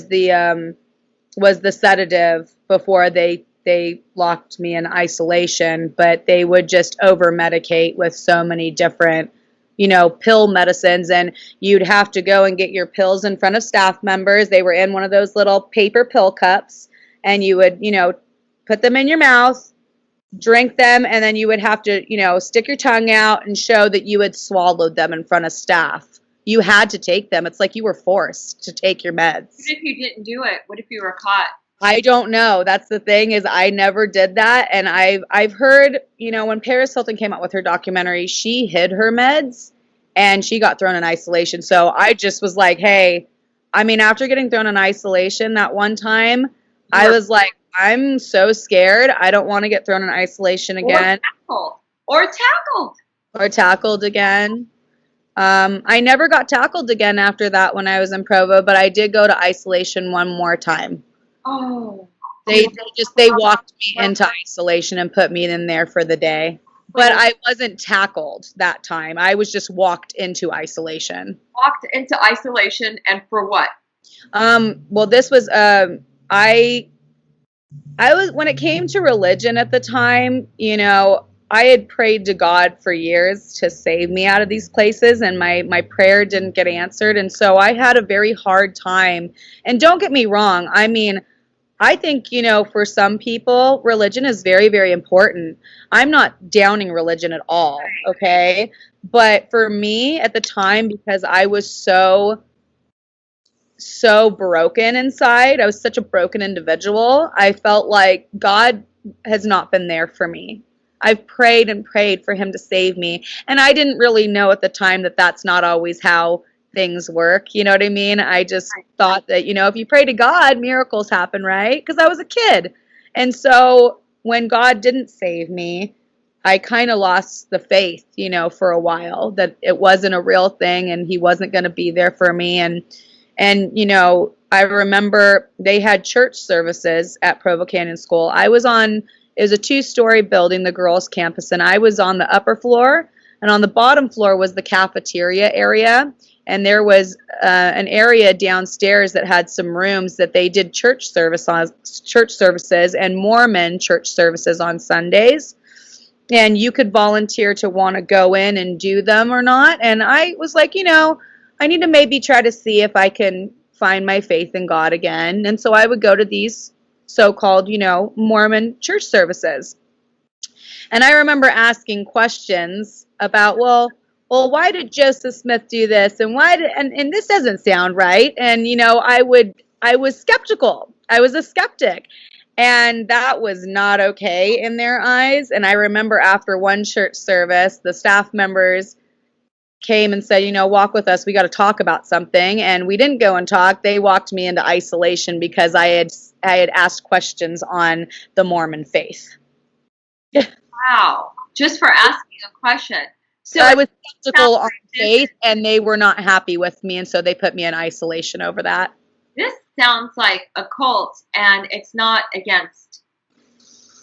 the sedative before they locked me in isolation, but they would just over medicate with so many different, pill medicines, and you'd have to go and get your pills in front of staff members. They were in one of those little paper pill cups, and you would, put them in your mouth, drink them, and then you would have to, stick your tongue out and show that you had swallowed them in front of staff. You had to take them. It's like you were forced to take your meds. What if you didn't do it? What if you were caught? I don't know. That's the thing, is I never did that. And I've heard, when Paris Hilton came out with her documentary, she hid her meds and she got thrown in isolation. So I just was like, hey, after getting thrown in isolation that one time, I was like, I'm so scared. I don't want to get thrown in isolation again. Or tackled Again. I never got tackled again after that when I was in Provo, but I did go to isolation one more time. Oh. They walked me into isolation and put me in there for the day. But I wasn't tackled that time. I was just walked into isolation. Walked into isolation, and for what? Well, this was I was, when it came to religion at the time, I had prayed to God for years to save me out of these places, and my prayer didn't get answered. And so I had a very hard time. And don't get me wrong. I think, for some people, religion is very, very important. I'm not downing religion at all, okay? But for me at the time, because I was so broken inside, I was such a broken individual, I felt like God has not been there for me. I've prayed and prayed for him to save me. And I didn't really know at the time that that's not always how things work. You know what I mean? I just thought that, if you pray to God, miracles happen, right? Because I was a kid. And so when God didn't save me, I kind of lost the faith, for a while, that it wasn't a real thing and he wasn't going to be there for me. And I remember they had church services at Provo Canyon School. It was a 2-story building, the girls' campus, and I was on the upper floor, and on the bottom floor was the cafeteria area, and there was an area downstairs that had some rooms that they did church services and Mormon church services on Sundays, and you could volunteer to want to go in and do them or not. And I was like, I need to maybe try to see if I can find my faith in God again. And so I would go to these so-called, Mormon church services. And I remember asking questions about, well, why did Joseph Smith do this? And and this doesn't sound right. And, I was skeptical. I was a skeptic. And that was not okay in their eyes. And I remember after one church service, the staff members came and said, walk with us. We got to talk about something. And we didn't go and talk. They walked me into isolation because I had asked questions on the Mormon faith. Wow. Just for asking a question. So I was skeptical on faith, and they were not happy with me. And so they put me in isolation over that. This sounds like a cult, and it's not against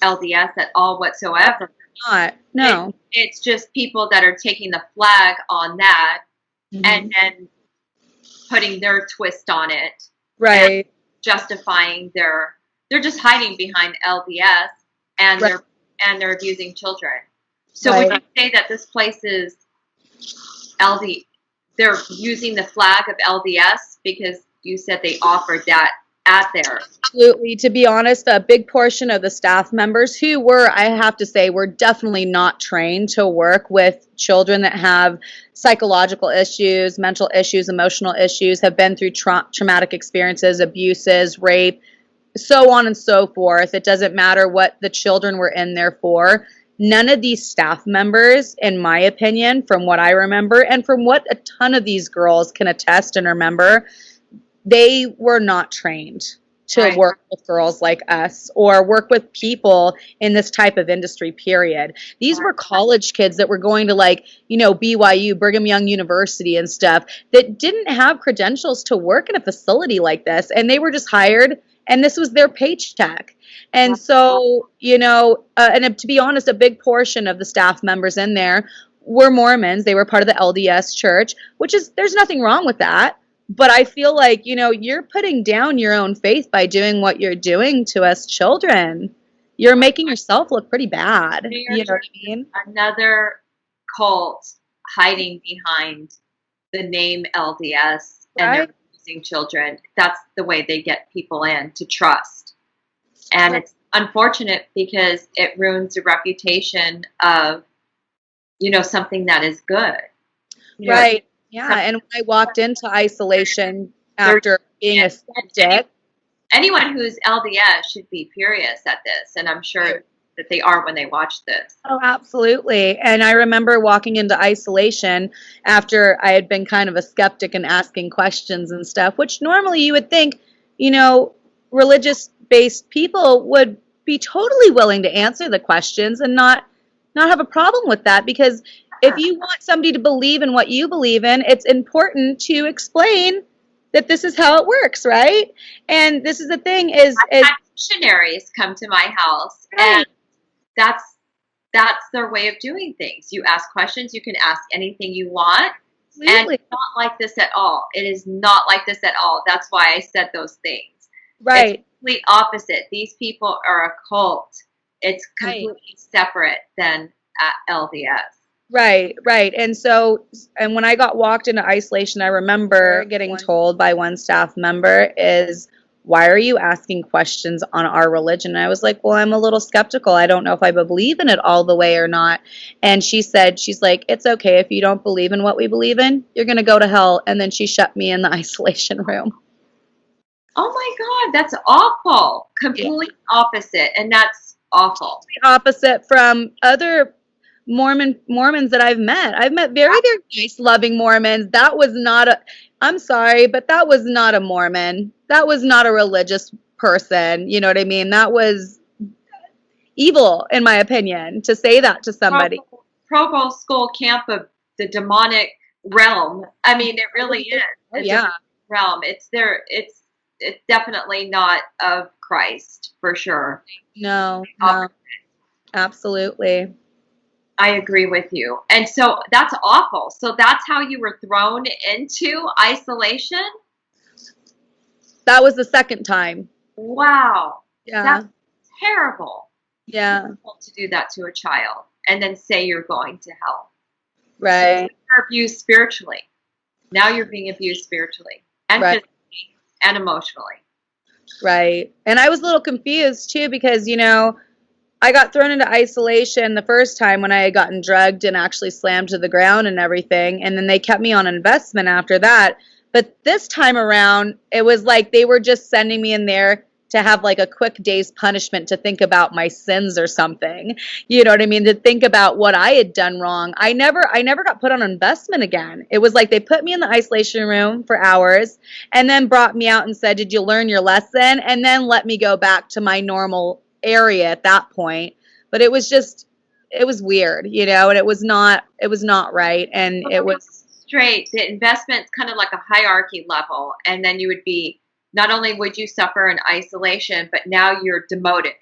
LDS at all whatsoever. Not. No. It's just people that are taking the flag on that and then putting their twist on it. Right. Justifying they're just hiding behind LDS and they're abusing children. So would you say that this place is they're using the flag of LDS because you said they offered that at there? Absolutely. To be honest, a big portion of the staff members who were, I have to say, were definitely not trained to work with children that have psychological issues, mental issues, emotional issues, have been through traumatic experiences, abuses, rape, so on and so forth. It doesn't matter what the children were in there for. None of these staff members, in my opinion, from what I remember, and from what a ton of these girls can attest and remember, they were not trained to work with girls like us or work with people in this type of industry, period. These were college kids that were going to BYU, Brigham Young University and stuff that didn't have credentials to work in a facility like this. And they were just hired and this was their paycheck. And so, and to be honest, a big portion of the staff members in there were Mormons. They were part of the LDS church, which is, there's nothing wrong with that. But I feel like, you're putting down your own faith by doing what you're doing to us children. You're making yourself look pretty bad. You know what I mean? Another cult hiding behind the name LDS, and they're using children. That's the way they get people in to trust. And it's unfortunate because it ruins the reputation of, something that is good. Right. Yeah. And when I walked into isolation after being a skeptic, anyone who's LDS should be furious at this, and I'm sure that they are when they watch this. Oh, absolutely. And I remember walking into isolation after I had been kind of a skeptic and asking questions and stuff, which normally you would think, religious-based people would be totally willing to answer the questions and not have a problem with that, because if you want somebody to believe in what you believe in, it's important to explain that this is how it works, right? And this is the thing is missionaries come to my house, and that's their way of doing things. You ask questions, you can ask anything you want. Absolutely. And it's not like this at all. It is not like this at all. That's why I said those things. Right. It's complete opposite. These people are a cult. It's completely separate than LDS. Right. And when I got walked into isolation, I remember getting told by one staff member is, why are you asking questions on our religion? And I was like, well, I'm a little skeptical. I don't know if I believe in it all the way or not. And she's like, it's okay. If you don't believe in what we believe in, you're going to go to hell. And then she shut me in the isolation room. Oh my God, that's awful. Completely opposite. And that's awful. The opposite from other Mormons that I've met. I've met very, very nice, loving Mormons. That was not I'm sorry, but that was not a Mormon. That was not a religious person. You know what I mean? That was evil, in my opinion, to say that to somebody. Provo School Camp of the demonic realm. I mean, it really is. It's a realm. It's definitely not of Christ, for sure. No, absolutely. I agree with you. And so that's awful. So that's how you were thrown into isolation? That was the second time. Wow. Yeah. That's terrible. Yeah. To do that to a child and then say you're going to hell. Right. So you're abused spiritually. Now you're being abused spiritually and physically and emotionally. Right. And I was a little confused too because, I got thrown into isolation the first time when I had gotten drugged and actually slammed to the ground and everything. And then they kept me on investment after that. But this time around, it was like they were just sending me in there to have like a quick day's punishment to think about my sins or something. You know what I mean? To think about what I had done wrong. I never got put on investment again. It was like they put me in the isolation room for hours and then brought me out and said, did you learn your lesson? And then let me go back to my normal area at that point. But it was weird, and it was not right. And it was straight. The investment's kind of like a hierarchy level. And then you would be, not only would you suffer in isolation, but now you're demoted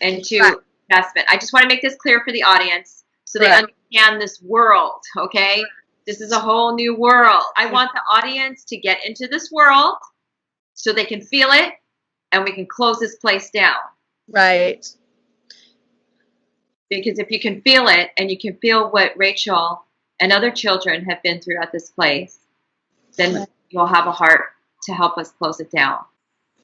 into investment. I just want to make this clear for the audience so they understand this world, okay? This is a whole new world. I want the audience to get into this world so they can feel it and we can close this place down. Right. Because if you can feel it and you can feel what Rachael and other children have been through at this place, then you'll have a heart to help us close it down.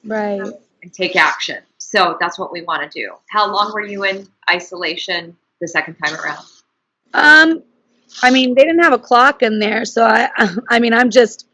Right. And take action. So that's what we want to do. How long were you in isolation the second time around? I mean, they didn't have a clock in there, so I'm just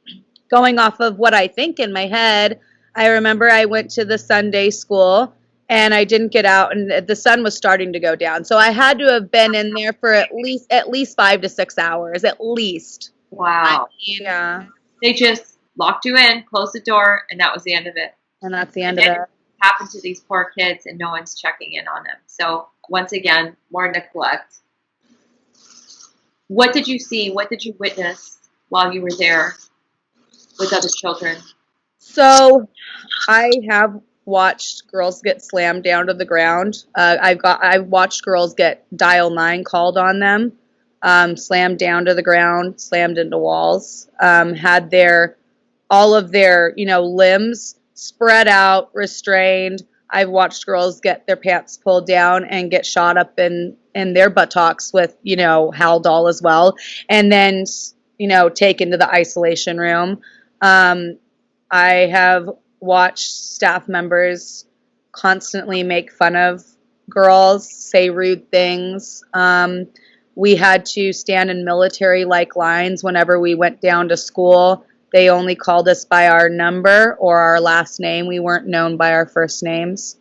going off of what I think in my head. I remember I went to the Sunday school and I didn't get out, and the sun was starting to go down. So I had to have been in there for at least 5 to 6 hours, at least. Wow. Yeah. They just locked you in, closed the door, and that was the end of it. And that's the end of it. Happened to these poor kids, and no one's checking in on them. So once again, more neglect. What did you see? What did you witness while you were there with other children? So I have watched girls get slammed down to the ground. I've watched girls get dial 9 called on them, slammed down to the ground, slammed into walls, had all of their, limbs spread out, restrained. I've watched girls get their pants pulled down and get shot up in their buttocks with, Haldol as well, and then, taken to the isolation room. I have watched staff members constantly make fun of girls, say rude things. We had to stand in military-like lines whenever we went down to school. They only called us by our number or our last name. We weren't known by our first names.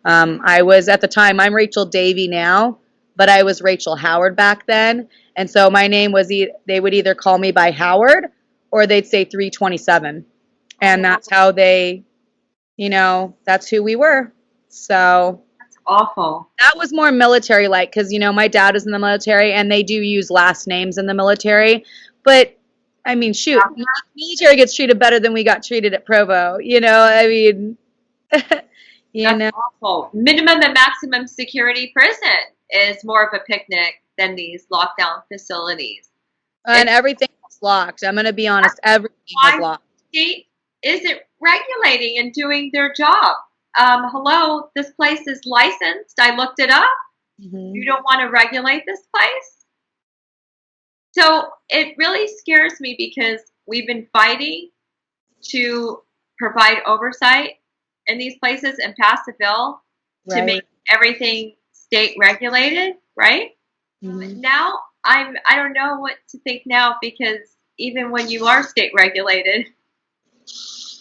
At the time, I'm Rachael Davey now, but I was Rachael Howard back then. And so my name was, they would either call me by Howard or they'd say 327. And that's how that's who we were. So That's awful. that was more military-like because, my dad is in the military and they do use last names in the military. But, I mean, shoot, military gets treated better than we got treated at Provo. That's awful. Minimum and maximum security prison is more of a picnic than these lockdown facilities. And everything was locked. I'm going to be honest, everything was locked. State isn't regulating and doing their job. Hello, this place is licensed. I looked it up. Mm-hmm. You don't want to regulate this place? So it really scares me because we've been fighting to provide oversight in these places and pass a bill to make everything state regulated, right? Mm-hmm. Now I don't know what to think now because even when you are state regulated,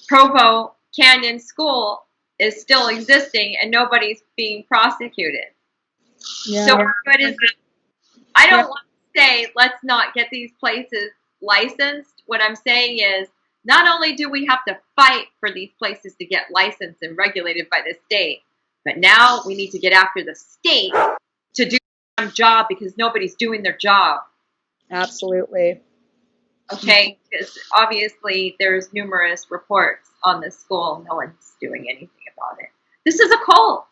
Provo Canyon School is still existing and nobody's being prosecuted. Yeah. So what is it? I don't want to say let's not get these places licensed. What I'm saying is not only do we have to fight for these places to get licensed and regulated by the state, but now we need to get after the state to do their job because nobody's doing their job. Absolutely. Okay, because obviously there's numerous reports on this school. No one's doing anything about it. This is a cult.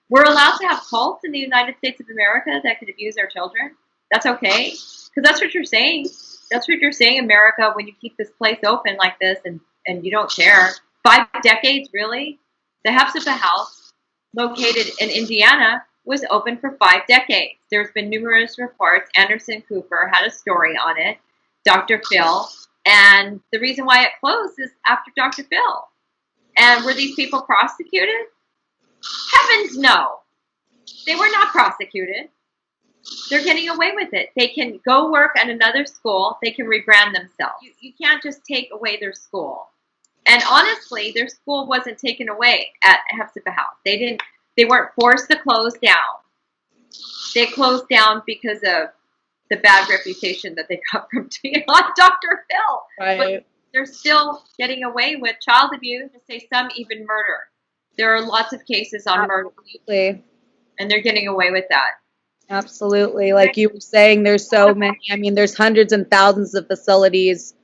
We're allowed to have cults in the United States of America that could abuse our children. That's okay, because that's what you're saying. That's what you're saying, America, when you keep this place open like this and you don't care. 5 decades, really? The Hefzibah House, located in Indiana, was open for 5 decades. There's been numerous reports. Anderson Cooper had a story on it. Dr. Phil, and the reason why it closed is after Dr. Phil. And were these people prosecuted? Heavens no. They were not prosecuted. They're getting away with it. They can go work at another school. They can rebrand themselves. You can't just take away their school. And honestly, their school wasn't taken away at Hefzibah House. They weren't forced to close down. They closed down because of the bad reputation that they got from Dr. Phil. Right. But they're still getting away with child abuse, to say some even murder. There are lots of cases on murder, and they're getting away with that. Absolutely. Like you were saying, there's so many. I mean, there's hundreds and thousands of facilities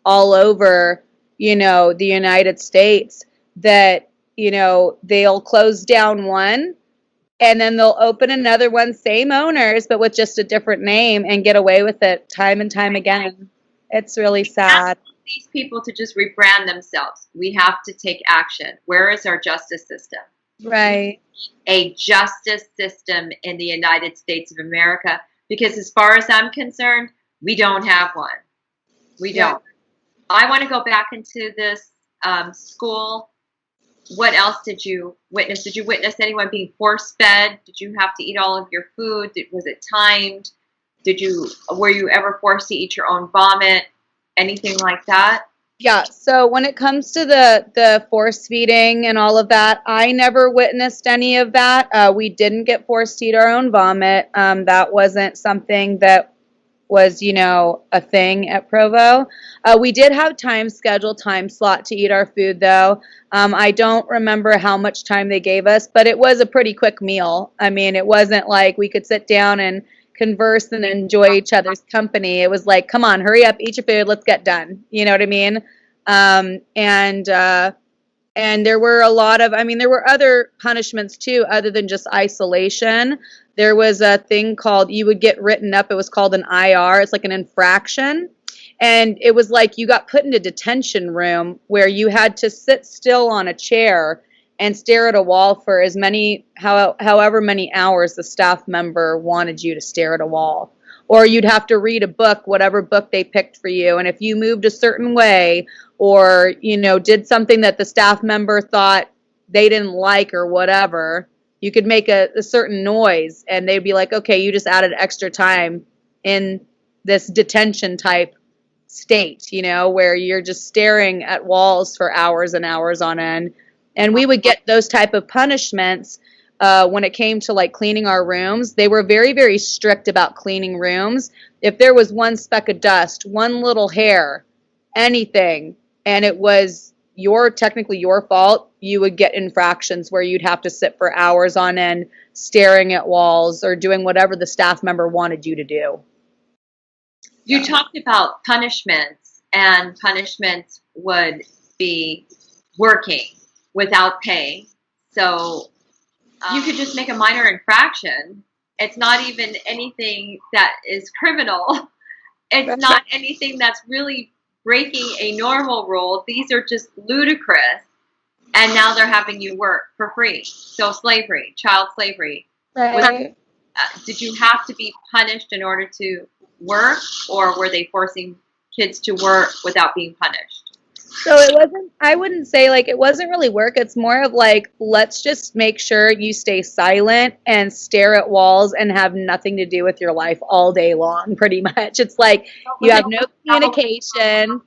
all over, the United States that, they'll close down one and then they'll open another one, same owners, but with just a different name and get away with it time and time again. It's really sad. These people to just rebrand themselves. We have to take action. Where is our justice system? Right. A justice system in the United States of America, because as far as I'm concerned, we don't have one. We don't. I want to go back into this school. What else did you witness? Did you witness anyone being force-fed? Did you have to eat all of your food? Was it timed? Were you ever forced to eat your own vomit? Anything like that? Yeah, so when it comes to the force feeding and all of that, I never witnessed any of that. We didn't get forced to eat our own vomit. That wasn't something that was, a thing at Provo. We did have time slot to eat our food, though. I don't remember how much time they gave us, but it was a pretty quick meal. I mean, it wasn't like we could sit down and converse and enjoy each other's company. It was like, come on, hurry up, eat your food, let's get done. You know what I mean? And there were a lot of, I mean, there were other punishments too, other than just isolation. There was a thing called, you would get written up. It was called an IR. It's like an infraction. And it was like you got put in a detention room where you had to sit still on a chair and stare at a wall for as many, however many hours the staff member wanted you to stare at a wall. Or you'd have to read a book, whatever book they picked for you. And if you moved a certain way or, you know, did something that the staff member thought they didn't like or whatever, you could make a certain noise and they'd be like, okay, you just added extra time in this detention type state, you know, where you're just staring at walls for hours and hours on end. And we would get those type of punishments when it came to like cleaning our rooms. They were very, very strict about cleaning rooms. If there was one speck of dust, one little hair, anything, and it was technically your fault, you would get infractions where you'd have to sit for hours on end staring at walls or doing whatever the staff member wanted you to do. You talked about punishments, and punishments would be working without pay. So you could just make a minor infraction. It's not even anything that is criminal. It's not anything that's really breaking a normal rule. These are just ludicrous. And now they're having you work for free. So slavery, child slavery. Right. Did you have to be punished in order to work, or were they forcing kids to work without being punished? So it wasn't, I wouldn't say like it wasn't really work. It's more of like, let's just make sure you stay silent and stare at walls and have nothing to do with your life all day long, pretty much. It's like you have no communication.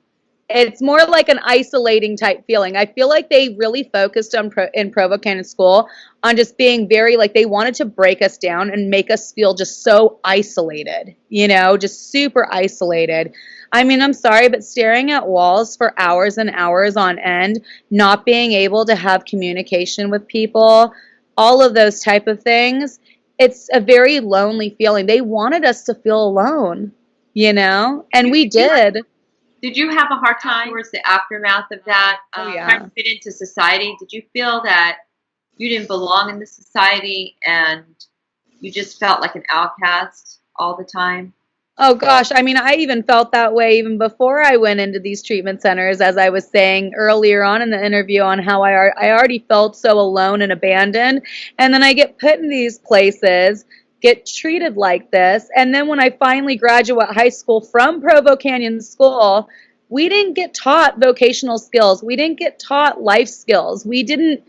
It's more like an isolating type feeling. I feel like they really focused on in Provo Canyon School on just being very like they wanted to break us down and make us feel just so isolated, you know, just super isolated. I mean, I'm sorry, but staring at walls for hours and hours on end, not being able to have communication with people, all of those type of things, it's a very lonely feeling. They wanted us to feel alone, you know, and we did. Did you have a hard time towards the aftermath of that, trying to fit into society? Did you feel that you didn't belong in the society and you just felt like an outcast all the time? Oh gosh, I mean, I even felt that way even before I went into these treatment centers, as I was saying earlier on in the interview on how I already felt so alone and abandoned. And then I get put in these places, get treated like this. And then when I finally graduate high school from Provo Canyon School, we didn't get taught vocational skills. We didn't get taught life skills. We didn't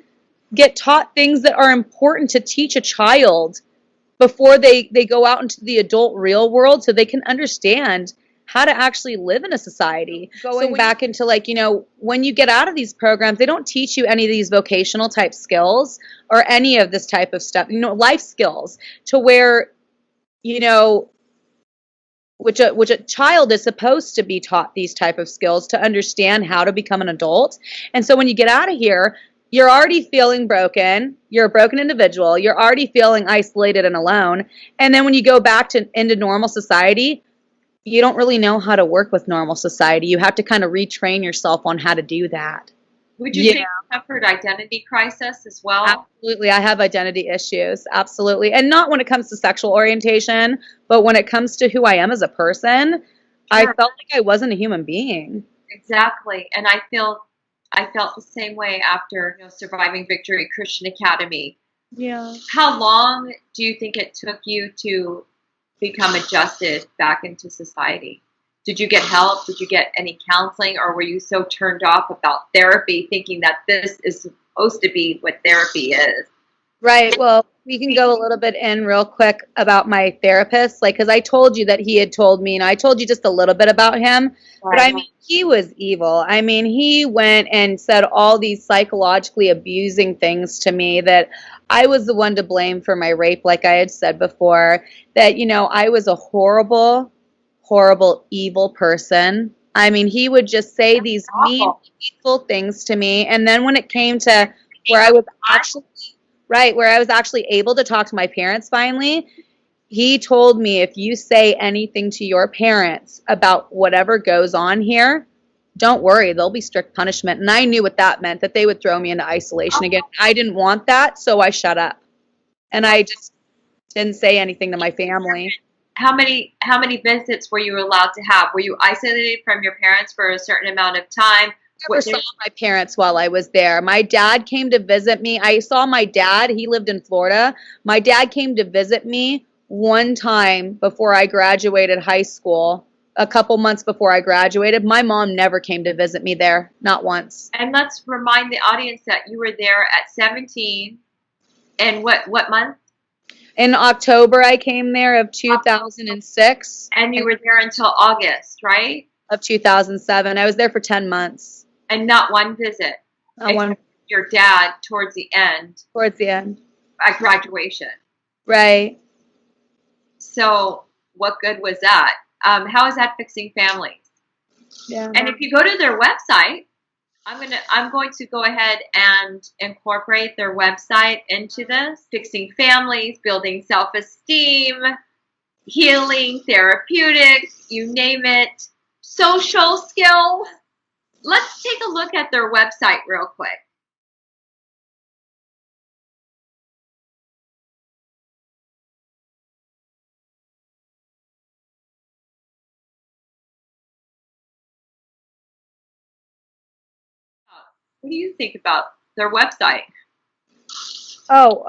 get taught things that are important to teach a child before they go out into the adult real world so they can understand how to actually live in a society. Going back into like, you know, when you get out of these programs, they don't teach you any of these vocational type skills or any of this type of stuff, you know, life skills to where, you know, which a child is supposed to be taught these type of skills to understand how to become an adult. And so when you get out of here, you're already feeling broken. You're a broken individual. You're already feeling isolated and alone. And then when you go back into normal society, you don't really know how to work with normal society. You have to kind of retrain yourself on how to do that. Would you say you suffered identity crisis as well? Absolutely. I have identity issues. Absolutely. And not when it comes to sexual orientation, but when it comes to who I am as a person, sure. I felt like I wasn't a human being. Exactly. And I felt the same way after surviving Victory Christian Academy. Yeah. How long do you think it took you to become adjusted back into society? Did you get help? Did you get any counseling? Or were you so turned off about therapy thinking that this is supposed to be what therapy is? Right. Well, we can go a little bit in real quick about my therapist, like, because I told you that he had told me, and I told you just a little bit about him, but I mean, he was evil. I mean, he went and said all these psychologically abusing things to me that I was the one to blame for my rape, like I had said before, that, you know, I was a horrible, evil person. I mean, he would just say these mean, hateful things to me, and then when it came to where I was actually able to talk to my parents finally, he told me, if you say anything to your parents about whatever goes on here, don't worry, there'll be strict punishment. And I knew what that meant, that they would throw me into isolation again. I didn't want that, so I shut up. And I just didn't say anything to my family. How many visits were you allowed to have? Were you isolated from your parents for a certain amount of time? I never saw my parents while I was there. My dad came to visit me. I saw my dad. He lived in Florida. My dad came to visit me one time before I graduated high school, a couple months before I graduated. My mom never came to visit me there, not once. And let's remind the audience that you were there at 17. And what month? In October, I came there of 2006. And you were there until August, right? Of 2007. I was there for 10 months. And not one visit. Not one. Your dad towards the end. Towards the end. At graduation. Right. So what good was that? How is that fixing families? Yeah. And if you go to their website, I'm going to go ahead and incorporate their website into this. Fixing families, building self-esteem, healing, therapeutics, you name it. Social skill. Let's take a look at their website real quick. What do you think about their website? Oh,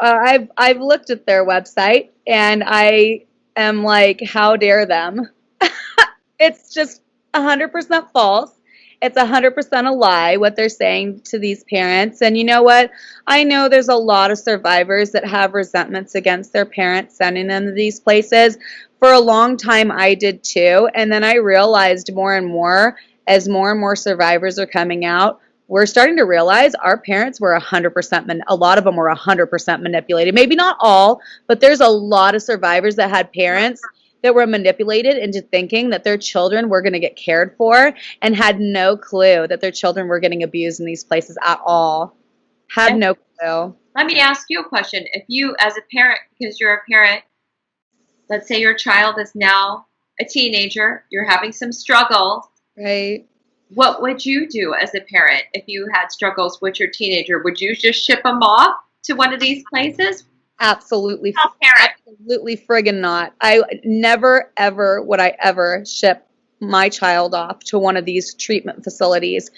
I've looked at their website and I am like, how dare them? It's just 100% false. It's 100% a lie what they're saying to these parents. And you know what? I know there's a lot of survivors that have resentments against their parents sending them to these places. For a long time, I did too. And then I realized more and more as more and more survivors are coming out, we're starting to realize our parents were 100%, a lot of them were 100% manipulated. Maybe not all, but there's a lot of survivors that had parents that were manipulated into thinking that their children were going to get cared for and had no clue that their children were getting abused in these places at all. Had no clue. Let me ask you a question. If you, as a parent, because you're a parent, let's say your child is now a teenager, you're having some struggles. Right. What would you do as a parent if you had struggles with your teenager? Would you just ship them off to one of these places? Absolutely. Absolutely friggin' not. I never, ever would I ever ship my child off to one of these treatment facilities.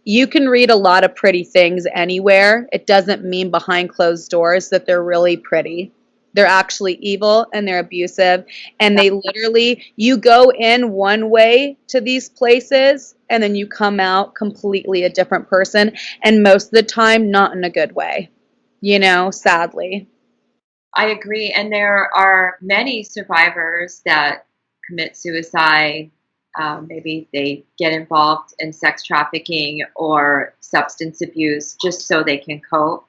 You can read a lot of pretty things anywhere. It doesn't mean behind closed doors that they're really pretty. They're actually evil and they're abusive. And they literally, you go in one way to these places and then you come out completely a different person. And most of the time, not in a good way, you know, sadly. I agree. And there are many survivors that commit suicide. Maybe they get involved in sex trafficking or substance abuse just so they can cope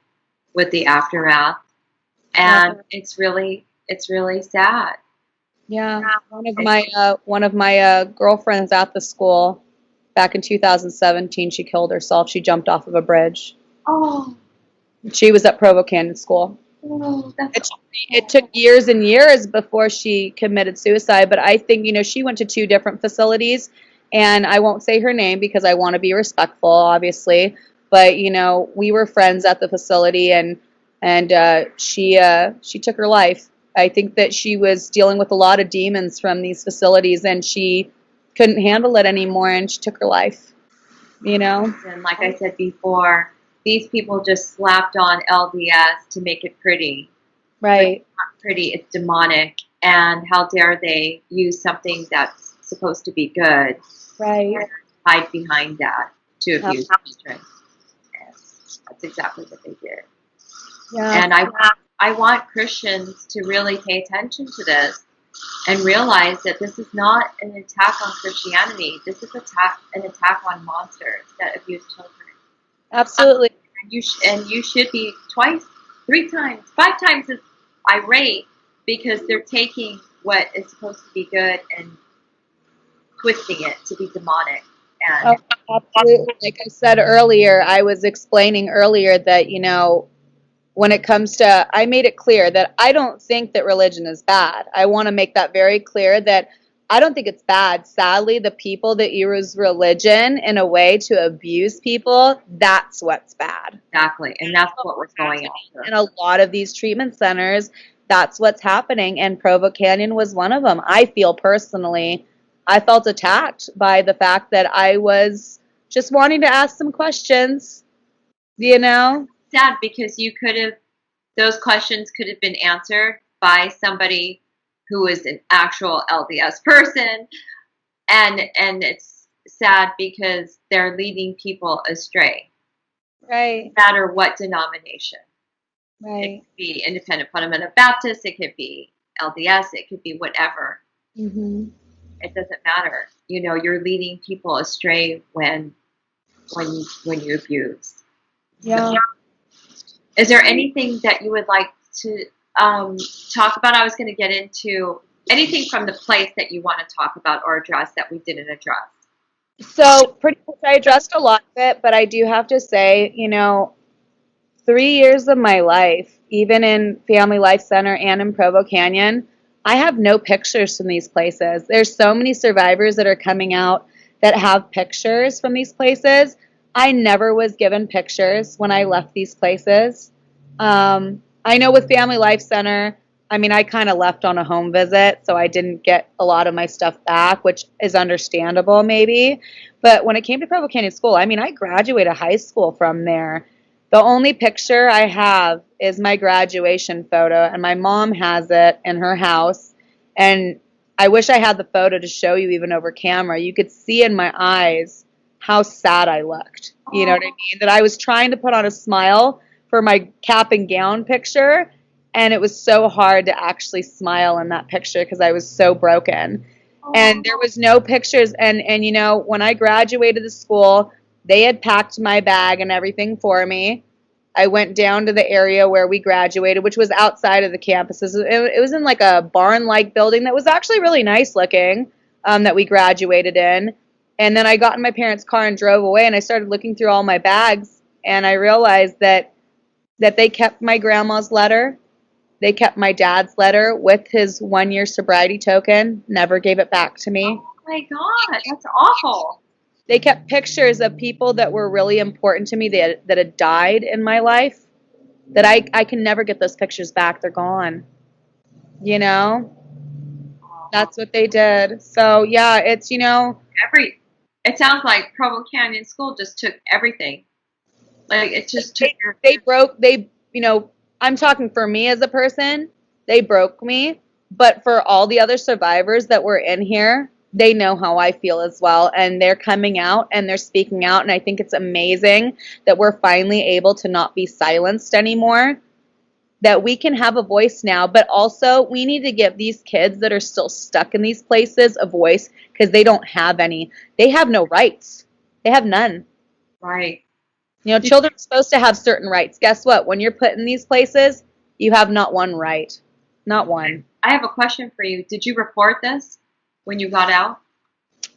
with the aftermath. And it's really sad. Yeah. One of my girlfriends at the school back in 2017, she killed herself. She jumped off of a bridge. Oh. She was at Provo Canyon School. Oh, it took years and years before she committed suicide, but I think, you know, she went to 2 different facilities, and I won't say her name because I want to be respectful, obviously, but, you know, we were friends at the facility, and she took her life. I think that she was dealing with a lot of demons from these facilities, and she couldn't handle it anymore, and she took her life, you know? And like I said before, these people just slapped on LDS to make it pretty. Right. It's not pretty, it's demonic. And how dare they use something that's supposed to be good. Right. And hide behind that to abuse children. And that's exactly what they did. Yeah. And I want Christians to really pay attention to this and realize that this is not an attack on Christianity. This is an attack on monsters that abuse children. Absolutely. And you should be 2, 3 times, 5 times as irate because they're taking what is supposed to be good and twisting it to be demonic. And absolutely. Like I said earlier, I was explaining earlier that, you know, when it comes to, I made it clear that I don't think that religion is bad. I want to make that very clear that I don't think it's bad. Sadly, the people that use religion in a way to abuse people, that's what's bad. Exactly. And that's what we're going after. In a lot of these treatment centers, that's what's happening. And Provo Canyon was one of them. I feel personally, I felt attacked by the fact that I was just wanting to ask some questions, you know? Sad because those questions could have been answered by somebody who is an actual LDS person, and it's sad because they're leading people astray. Right. No matter what denomination. It Right. could be Independent Fundamental Baptist, it could be LDS, it could be whatever. Mm-hmm. It doesn't matter. You're leading people astray when you abuse. Yeah. Is there anything that you would like to talk about? I was going to get into anything from the place that you want to talk about or address that we didn't address. So pretty much I addressed a lot of it, but I do have to say, 3 years of my life, even in Family Life Center and in Provo Canyon, I have no pictures from these places. There's so many survivors that are coming out that have pictures from these places. I never was given pictures when I left these places. I know with Family Life Center, I kind of left on a home visit, so I didn't get a lot of my stuff back, which is understandable maybe. But when it came to Provo Canyon School, I graduated high school from there. The only picture I have is my graduation photo, and my mom has it in her house. And I wish I had the photo to show you even over camera. You could see in my eyes how sad I looked. You know what I mean? That I was trying to put on a smile for my cap and gown picture, and it was so hard to actually smile in that picture because I was so broken. And there was no pictures. And when I graduated the school, they had packed my bag and everything for me. I went down to the area where we graduated, which was outside of the campuses. It was in like a barn-like building that was actually really nice looking, that we graduated in. And then I got in my parents' car and drove away, and I started looking through all my bags, and I realized that they kept my grandma's letter. They kept my dad's letter with his 1-year sobriety token, never gave it back to me. Oh my God, that's awful. They kept pictures of people that were really important to me that had died in my life, that I can never get those pictures back. They're gone. That's what they did. So, yeah, it's, It sounds like Provo Canyon School just took everything. Like, it just took I'm talking for me as a person, they broke me. But for all the other survivors that were in here, they know how I feel as well. And they're coming out and they're speaking out. And I think it's amazing that we're finally able to not be silenced anymore, that we can have a voice now. But also, we need to give these kids that are still stuck in these places a voice, because they don't have any. They have no rights. They have none. Right. Children are supposed to have certain rights. Guess what? When you're put in these places, you have not one right. Not one. I have a question for you. Did you report this when you got out?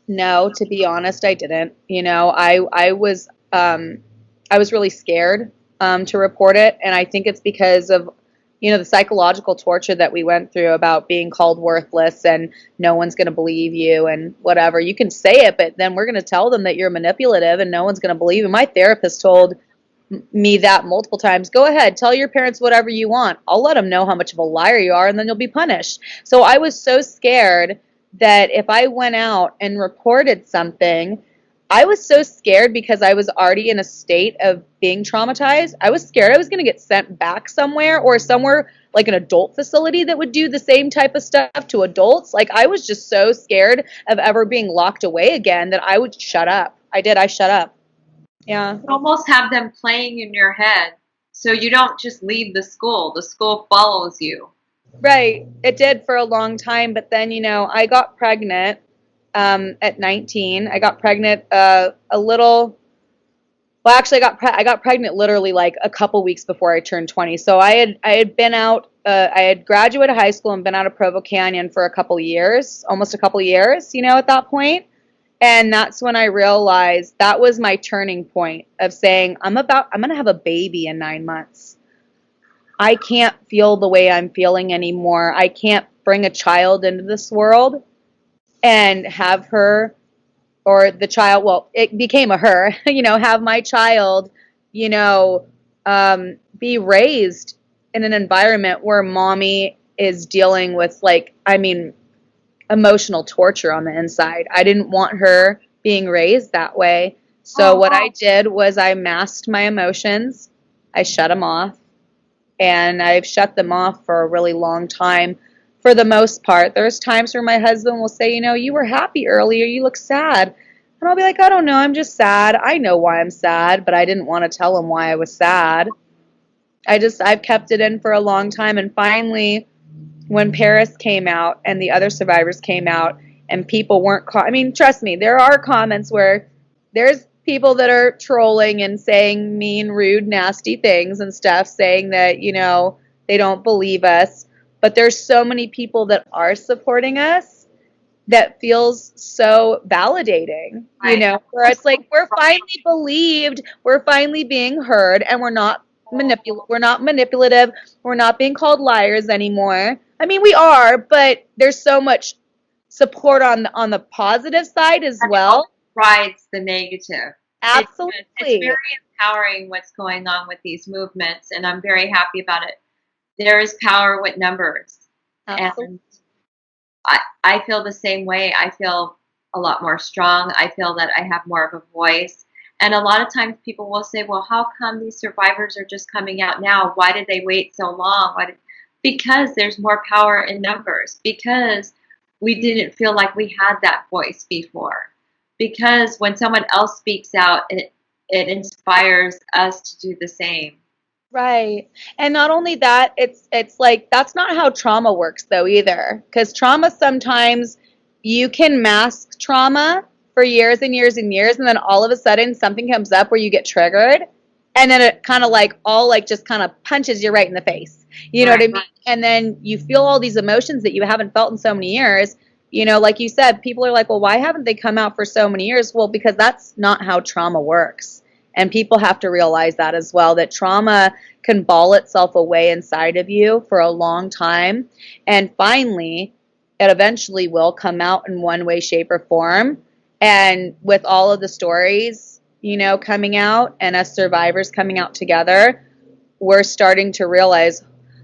No, to be honest, I didn't. I was really scared to report it, and I think it's because of the psychological torture that we went through about being called worthless and no one's going to believe you and whatever. You can say it, but then we're going to tell them that you're manipulative and no one's going to believe you. My therapist told me that multiple times. Go ahead, tell your parents whatever you want. I'll let them know how much of a liar you are, and then you'll be punished. So I was so scared that if I went out and reported something, I was so scared because I was already in a state of being traumatized. I was scared I was going to get sent back somewhere, or somewhere like an adult facility that would do the same type of stuff to adults. Like, I was just so scared of ever being locked away again that I would shut up. I shut up. Yeah. You almost have them playing in your head, so you don't just leave the school. The school follows you. Right. It did for a long time, but then, I got pregnant at 19. I got pregnant actually I got pregnant literally like a couple weeks before I turned 20. So I had been out, I had graduated high school and been out of Provo Canyon for almost a couple years, at that point. And that's when I realized that was my turning point of saying, I'm going to have a baby in 9 months. I can't feel the way I'm feeling anymore. I can't bring a child into this world and have her or the child, well, it became a her, have my child, be raised in an environment where mommy is dealing with, like, I mean, emotional torture on the inside. I didn't want her being raised that way. So what I did was I masked my emotions. I shut them off. And I've shut them off for a really long time. For the most part, there's times where my husband will say, you were happy earlier, you look sad. And I'll be like, I don't know, I'm just sad. I know why I'm sad, but I didn't want to tell him why I was sad. I've kept it in for a long time. And finally, when Paris came out and the other survivors came out and people weren't, I mean, trust me, there are comments where there's people that are trolling and saying mean, rude, nasty things and stuff, saying that, they don't believe us. But there's so many people that are supporting us that feels so validating, where it's like, we're finally believed, we're finally being heard, and we're not manipulative, we're not being called liars anymore. I mean, we are, but there's so much support on the positive side as well. Rides the negative. Absolutely. It's very empowering what's going on with these movements, and I'm very happy about it. There is power with numbers. Absolutely. And I feel the same way. I feel a lot more strong. I feel that I have more of a voice. And a lot of times people will say, well, how come these survivors are just coming out now? Why did they wait so long? Because there's more power in numbers. Because we didn't feel like we had that voice before. Because when someone else speaks out, it inspires us to do the same. Right. And not only that, it's like, that's not how trauma works though either. Because trauma, sometimes you can mask trauma for years and years and years, and then all of a sudden something comes up where you get triggered, and then it kind of just kind of punches you right in the face. You know what I mean? And then you feel all these emotions that you haven't felt in so many years. Like you said, people are like, well, why haven't they come out for so many years? Well, because that's not how trauma works. And people have to realize that as well, that trauma can ball itself away inside of you for a long time. And finally, it eventually will come out in one way, shape, or form. And with all of the stories, coming out and us survivors coming out together, we're starting to realize,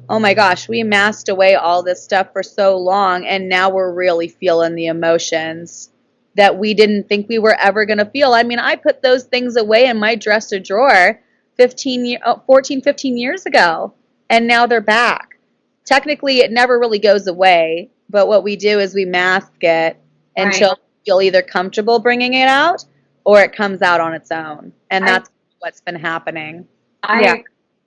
oh my gosh, we masked away all this stuff for so long. And now we're really feeling the emotions that we didn't think we were ever going to feel. I mean, I put those things away in my dresser drawer 14, 15 years ago, and now they're back. Technically, it never really goes away, but what we do is we mask it until you're either comfortable bringing it out or it comes out on its own. And that's what's been happening. I agree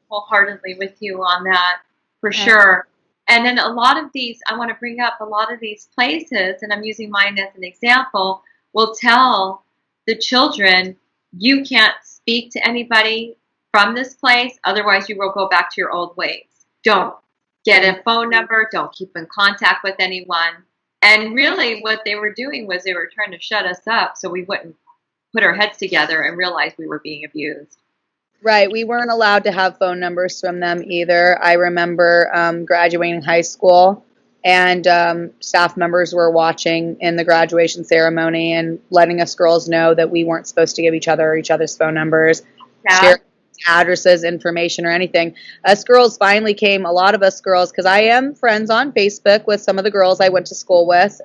wholeheartedly with you on that, for sure. And then I want to bring up a lot of these places, and I'm using mine as an example, will tell the children, you can't speak to anybody from this place, otherwise you will go back to your old ways. Don't get a phone number, don't keep in contact with anyone. And really what they were doing was they were trying to shut us up so we wouldn't put our heads together and realize we were being abused. Right. We weren't allowed to have phone numbers from them either. I remember graduating high school, and staff members were watching in the graduation ceremony and letting us girls know that we weren't supposed to give each other's phone numbers, share addresses, information, or anything. Us girls finally came, a lot of us girls, because I am friends on Facebook with some of the girls I went to school with.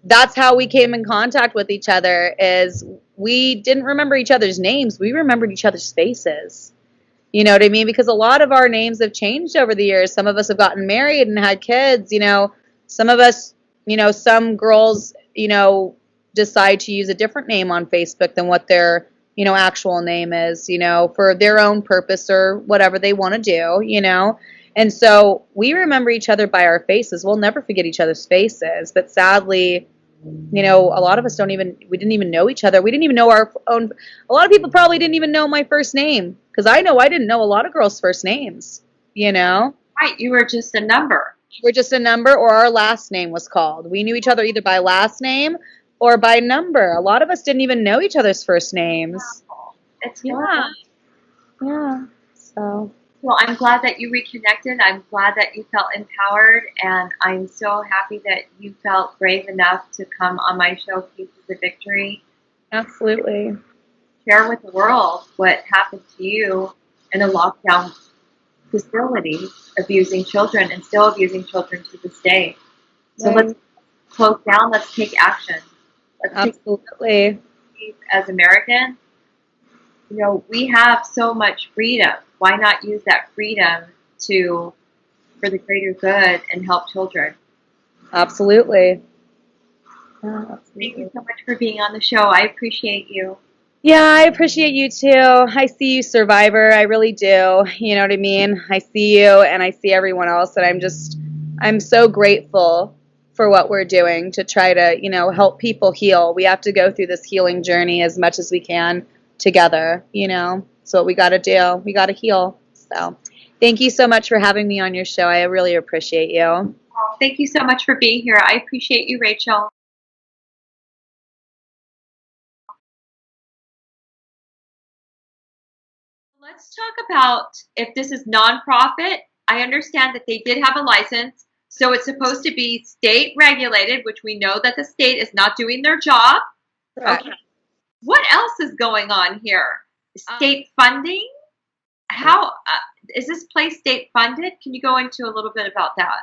That's how we came in contact with each other, is we didn't remember each other's names. We remembered each other's faces. You know what I mean? Because a lot of our names have changed over the years. Some of us have gotten married and had kids. Some of us, some girls, decide to use a different name on Facebook than what their, actual name is, for their own purpose or whatever they want to do, And so we remember each other by our faces. We'll never forget each other's faces. But sadly, a lot of us we didn't even know each other. We didn't even know our own. A lot of people probably didn't even know my first name, because I know I didn't know a lot of girls' first names, Right, you were just a number. We're just a number, or our last name was called. We knew each other either by last name or by number. A lot of us didn't even know each other's first names. It's Yeah. So it Well, I'm glad that you reconnected. I'm glad that you felt empowered, and I'm so happy that you felt brave enough to come on my show, Pieces of Victory. Absolutely. Share with the world what happened to you in a lockdown facility, abusing children and still abusing children to this day. So Right. let's close down. Let's take action. Let's Absolutely. take as Americans. You know, we have so much freedom. Why not use that freedom for the greater good and help children? Absolutely. Yeah, Thank absolutely. you so much for being on the show. I appreciate you. Yeah, I appreciate you too. I see you, Survivor. I really do. You know what I mean? I see you and I see everyone else, and I'm so grateful for what we're doing to try to, help people heal. We have to go through this healing journey as much as we can together, So what we got to do. We got to heal. So thank you so much for having me on your show. I really appreciate you. Oh, thank you so much for being here. I appreciate you, Rachael. Let's talk about if this is nonprofit. I understand that they did have a license, so it's supposed to be state regulated, which we know that the state is not doing their job. Okay. What else is going on here? State funding? How is this place state funded? Can you go into a little bit about that?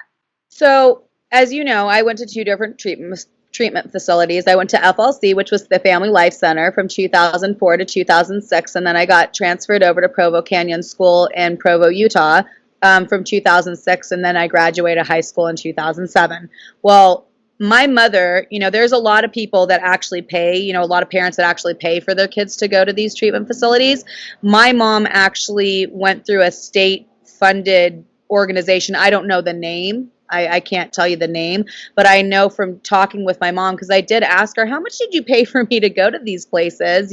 So, as you know, I went to two different treatment facilities. I went to FLC, which was the Family Life Center from 2004 to 2006, and then I got transferred over to Provo Canyon School in Provo, Utah, from 2006, and then I graduated high school in 2007. Well, my mother, there's a lot of people that actually pay, a lot of parents that actually pay for their kids to go to these treatment facilities. My mom actually went through a state-funded organization. I don't know the name. I can't tell you the name, but I know from talking with my mom, because I did ask her, how much did you pay for me to go to these places,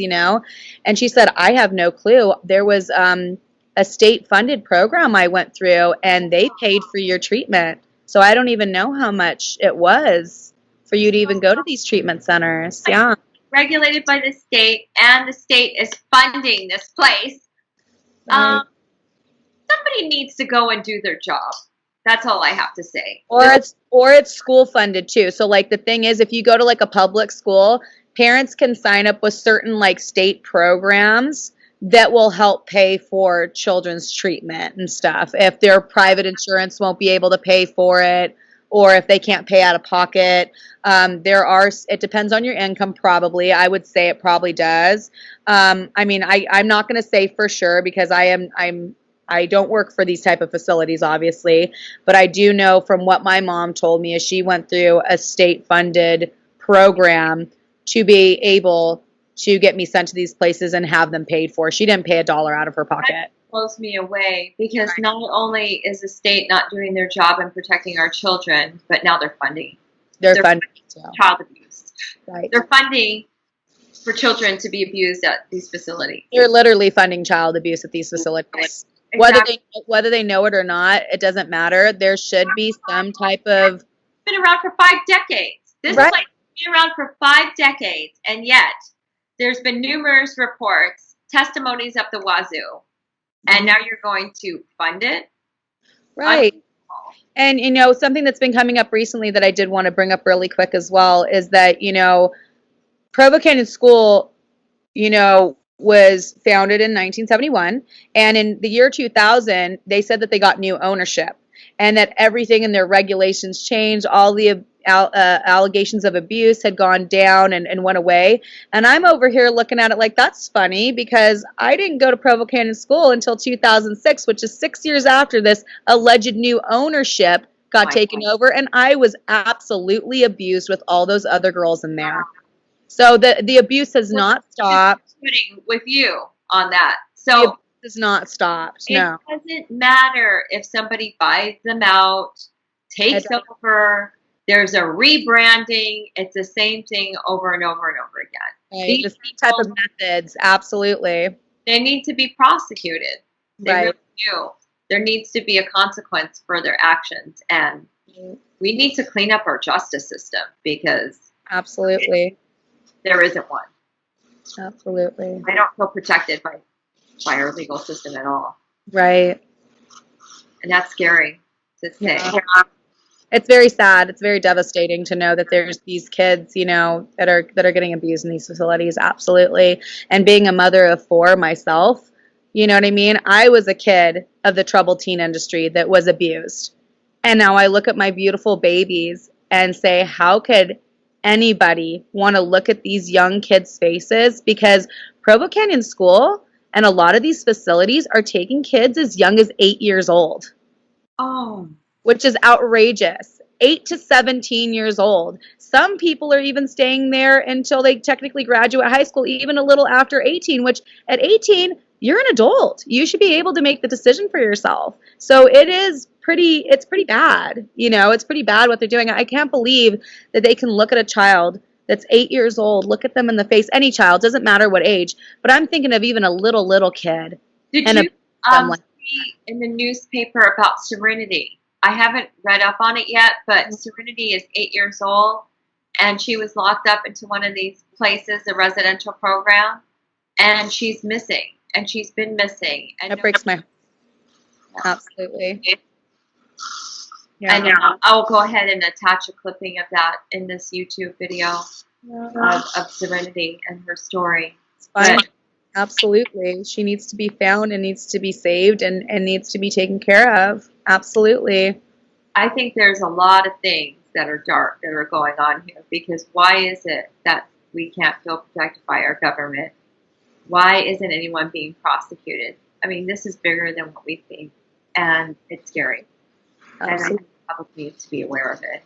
And she said, I have no clue. There was a state-funded program I went through, and they paid for your treatment. So I don't even know how much it was for you to even go to these treatment centers. Yeah. Regulated by the state, and the state is funding this place. Right. Somebody needs to go and do their job. That's all I have to say. Or it's school funded too. So like the thing is, if you go to like a public school, parents can sign up with certain like state programs that will help pay for children's treatment and stuff. If their private insurance won't be able to pay for it, or if they can't pay out of pocket, it depends on your income probably. I would say it probably does. I'm not going to say for sure because I don't work for these type of facilities, obviously, but I do know from what my mom told me is she went through a state-funded program to be able to get me sent to these places and have them paid for. She didn't pay a dollar out of her pocket. That blows me away because not only is the state not doing their job in protecting our children, but now they're funding. They're funding child abuse. Right. They're funding for children to be abused at these facilities. They're literally funding child abuse at these facilities. Exactly. Whether they know it or not, it doesn't matter. There should be some type of. It's been around for 5 decades. This place has been around for 5 decades, and yet there's been numerous reports, testimonies up the wazoo, and now you're going to fund it? Right. And, something that's been coming up recently that I did want to bring up really quick as well is that, Provo Canyon School, was founded in 1971, and in the year 2000, they said that they got new ownership and that everything in their regulations changed. All the allegations of abuse had gone down and went away. And I'm over here looking at it like, that's funny because I didn't go to Provo Canyon School until 2006, which is 6 years after this alleged new ownership got taken over, and I was absolutely abused with all those other girls in there. So the abuse has not stopped. With you on that. So the abuse has not stopped. No. It doesn't matter if somebody buys them out, takes over. There's a rebranding. It's the same thing over and over and over again. Right. The same type of methods. Absolutely. They need to be prosecuted. They right. really do. There needs to be a consequence for their actions, and we need to clean up our justice system because absolutely there isn't one. Absolutely. I don't feel protected by our legal system at all. Right. And that's scary to say. Yeah. It's very sad. It's very devastating to know that there's these kids, you know, that are getting abused in these facilities. Absolutely. And being a mother of 4 myself, you know what I mean? I was a kid of the troubled teen industry that was abused. And now I look at my beautiful babies and say, how could anybody want to look at these young kids' faces? Because Provo Canyon School and a lot of these facilities are taking kids as young as 8 years old. Oh. Which is outrageous. 8 to 17 years old. Some people are even staying there until they technically graduate high school, even a little after 18, which at 18, you're an adult. You should be able to make the decision for yourself. So it's pretty bad. You know, it's pretty bad what they're doing. I can't believe that they can look at a child that's 8 years old, look at them in the face, any child, doesn't matter what age, but I'm thinking of even a little kid. Did you see in the newspaper about Serenity? I haven't read up on it yet, but Serenity is 8 years old, and she was locked up into one of these places, a residential program, and she's missing, and she's been missing. And that breaks my heart. Absolutely. Yeah. And I'll go ahead and attach a clipping of that in this YouTube video of Serenity and her story. It's fine. Absolutely. She needs to be found and needs to be saved and needs to be taken care of. Absolutely. I think there's a lot of things that are dark that are going on here, because why is it that we can't feel protected by our government? Why isn't anyone being prosecuted? I mean, this is bigger than what we think, and it's scary. Absolutely. And I think the public needs to be aware of it.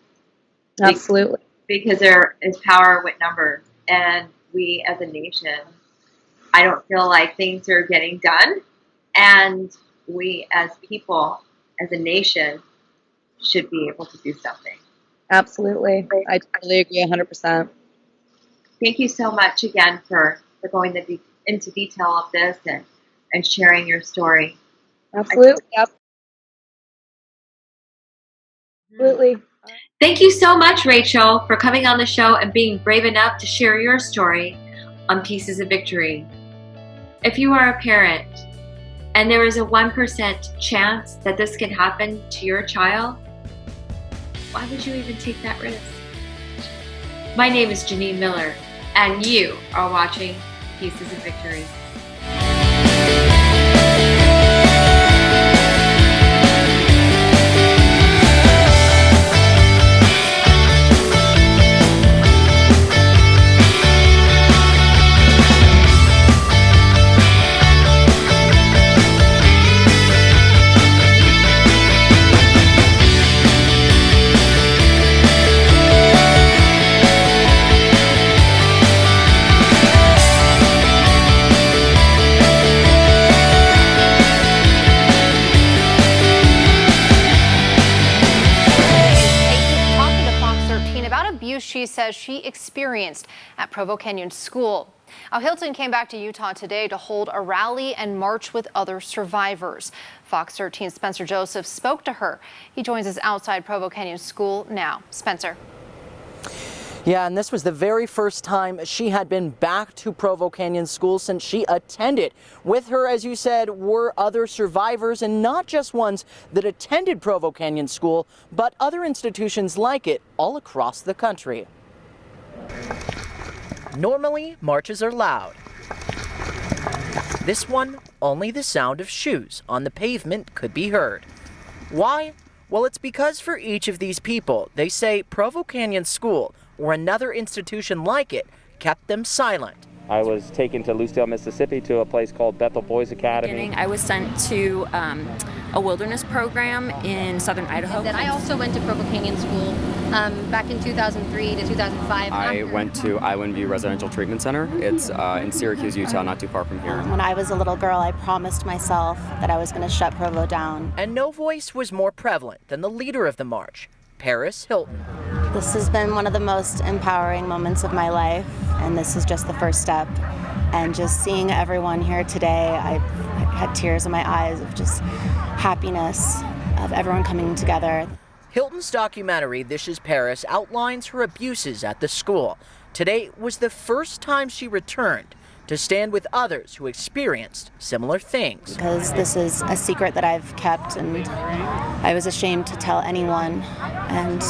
Absolutely. Because there is power with numbers, and we as a nation, I don't feel like things are getting done, and we as people, as a nation, should be able to do something. Absolutely. I totally agree 100%. Thank you so much again for going into detail of this and sharing your story. Absolutely. Absolutely. Thank you so much, Rachael, for coming on the show and being brave enough to share your story on Pieces of Victory. If you are a parent and there is a 1% chance that this could happen to your child, why would you even take that risk? My name is Janine Miller, and you are watching Pieces of Victory. She says she experienced at Provo Canyon School. Now, Hilton came back to Utah today to hold a rally and march with other survivors. Fox 13's Spencer Joseph spoke to her. He joins us outside Provo Canyon School now. Spencer. Yeah, and this was the very first time she had been back to Provo Canyon School since she attended. With her, as you said, were other survivors, and not just ones that attended Provo Canyon School, but other institutions like it all across the country. Normally, marches are loud. This one, only the sound of shoes on the pavement could be heard. Why? Well, it's because for each of these people, they say Provo Canyon School or another institution like it kept them silent. I was taken to Lucedale, Mississippi to a place called Bethel Boys Academy. I was sent to a wilderness program in southern Idaho. Then I also went to Provo Canyon School back in 2003 to 2005. I went to Island View Residential Treatment Center. It's in Syracuse, Utah, not too far from here. When I was a little girl, I promised myself that I was going to shut Provo down. And no voice was more prevalent than the leader of the march, Paris Hilton. This has been one of the most empowering moments of my life, and this is just the first step. And just seeing everyone here today, I had tears in my eyes of just happiness of everyone coming together. Hilton's documentary, This Is Paris, outlines her abuses at the school. Today was the first time she returned to stand with others who experienced similar things. Because this is a secret that I've kept and I was ashamed to tell anyone. And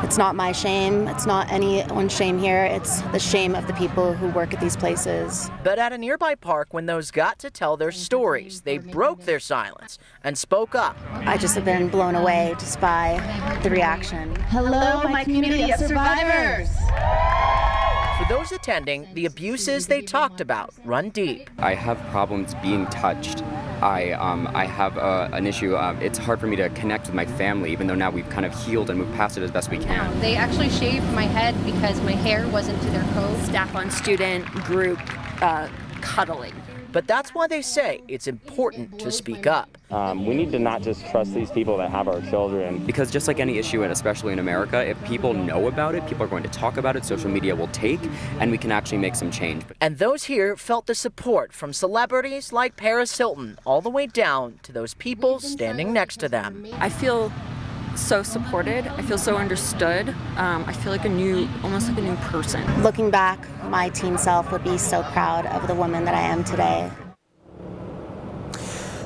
it's not my shame, it's not anyone's shame here, it's the shame of the people who work at these places. But at a nearby park, when those got to tell their stories, they broke their silence and spoke up. I just have been blown away just by the reaction. Hello, my community of survivors. For those attending, the abuses they talked about run deep. I have problems being touched. I have an issue. It's hard for me to connect with my family, even though now we've kind of healed and moved past it as best we can. They actually shaved my head because my hair wasn't to their code. Staff on student group cuddling. But that's why they say it's important to speak up. We need to not just trust these people that have our children. Because just like any issue, and especially in America, if people know about it, people are going to talk about it, social media will take, and we can actually make some change. And those here felt the support from celebrities like Paris Hilton, all the way down to those people standing next to them. I feel so supported. I feel so understood. I feel like almost like a new person. Looking back, my teen self would be so proud of the woman that I am today.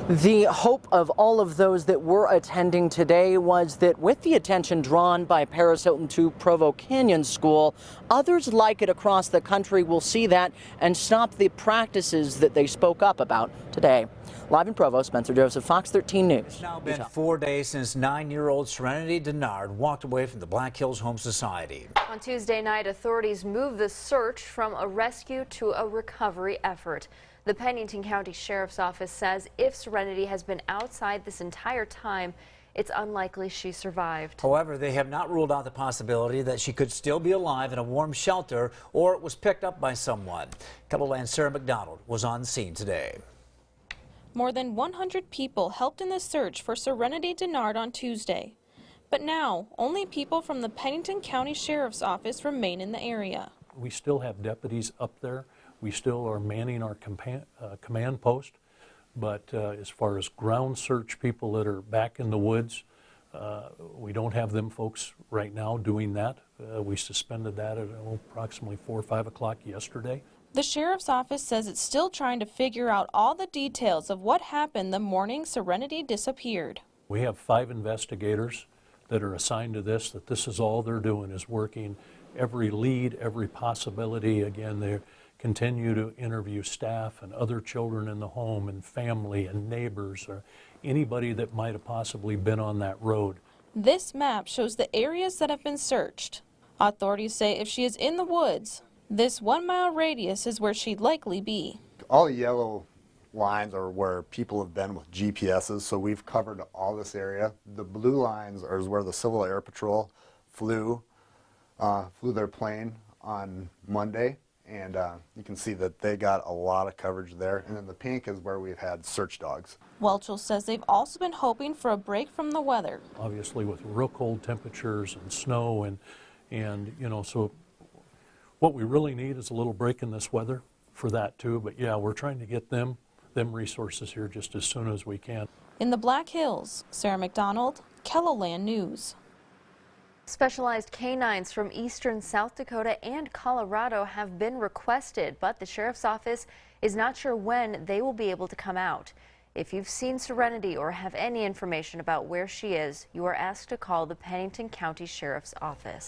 The hope of all of those that were attending today was that with the attention drawn by Paris Hilton to Provo Canyon School, others like it across the country will see that and stop the practices that they spoke up about today. Live in Provo, Spencer Joseph, Fox 13 News. It's now been 4 days since 9-year-old Serenity Denard walked away from the Black Hills Home Society. On Tuesday night, authorities moved the search from a rescue to a recovery effort. The Pennington County Sheriff's Office says if Serenity has been outside this entire time, it's unlikely she survived. However, they have not ruled out the possibility that she could still be alive in a warm shelter or was picked up by someone. Kettleland's Sarah McDonald was on scene today. More than 100 people helped in the search for Serenity Denard on Tuesday. But now, only people from the Pennington County Sheriff's Office remain in the area. We still have deputies up there. We still are manning our command post. But as far as ground search people that are back in the woods, we don't have them folks right now doing that. We suspended that at approximately 4 or 5 o'clock yesterday. The Sheriff's Office says it's still trying to figure out all the details of what happened the morning Serenity disappeared. We have 5 investigators that are assigned to this, that this is all they're doing, is working every lead, every possibility. Again, they continue to interview staff and other children in the home and family and neighbors or anybody that might have possibly been on that road. This map shows the areas that have been searched. Authorities say if she is in the woods, this 1-mile radius is where she'd likely be. All the yellow lines are where people have been with GPSs, so we've covered all this area. The blue lines are where the Civil Air Patrol flew their plane on Monday, and you can see that they got a lot of coverage there. And then the pink is where we've had search dogs. Welchel says they've also been hoping for a break from the weather. Obviously with real cold temperatures and snow and you know, so what we really need is a little break in this weather for that too. But yeah, we're trying to get them resources here just as soon as we can. In the Black Hills, Sarah McDonald, Kettleland News. Specialized canines from eastern South Dakota and Colorado have been requested, but the Sheriff's Office is not sure when they will be able to come out. If you've seen Serenity or have any information about where she is, you are asked to call the Pennington County Sheriff's Office.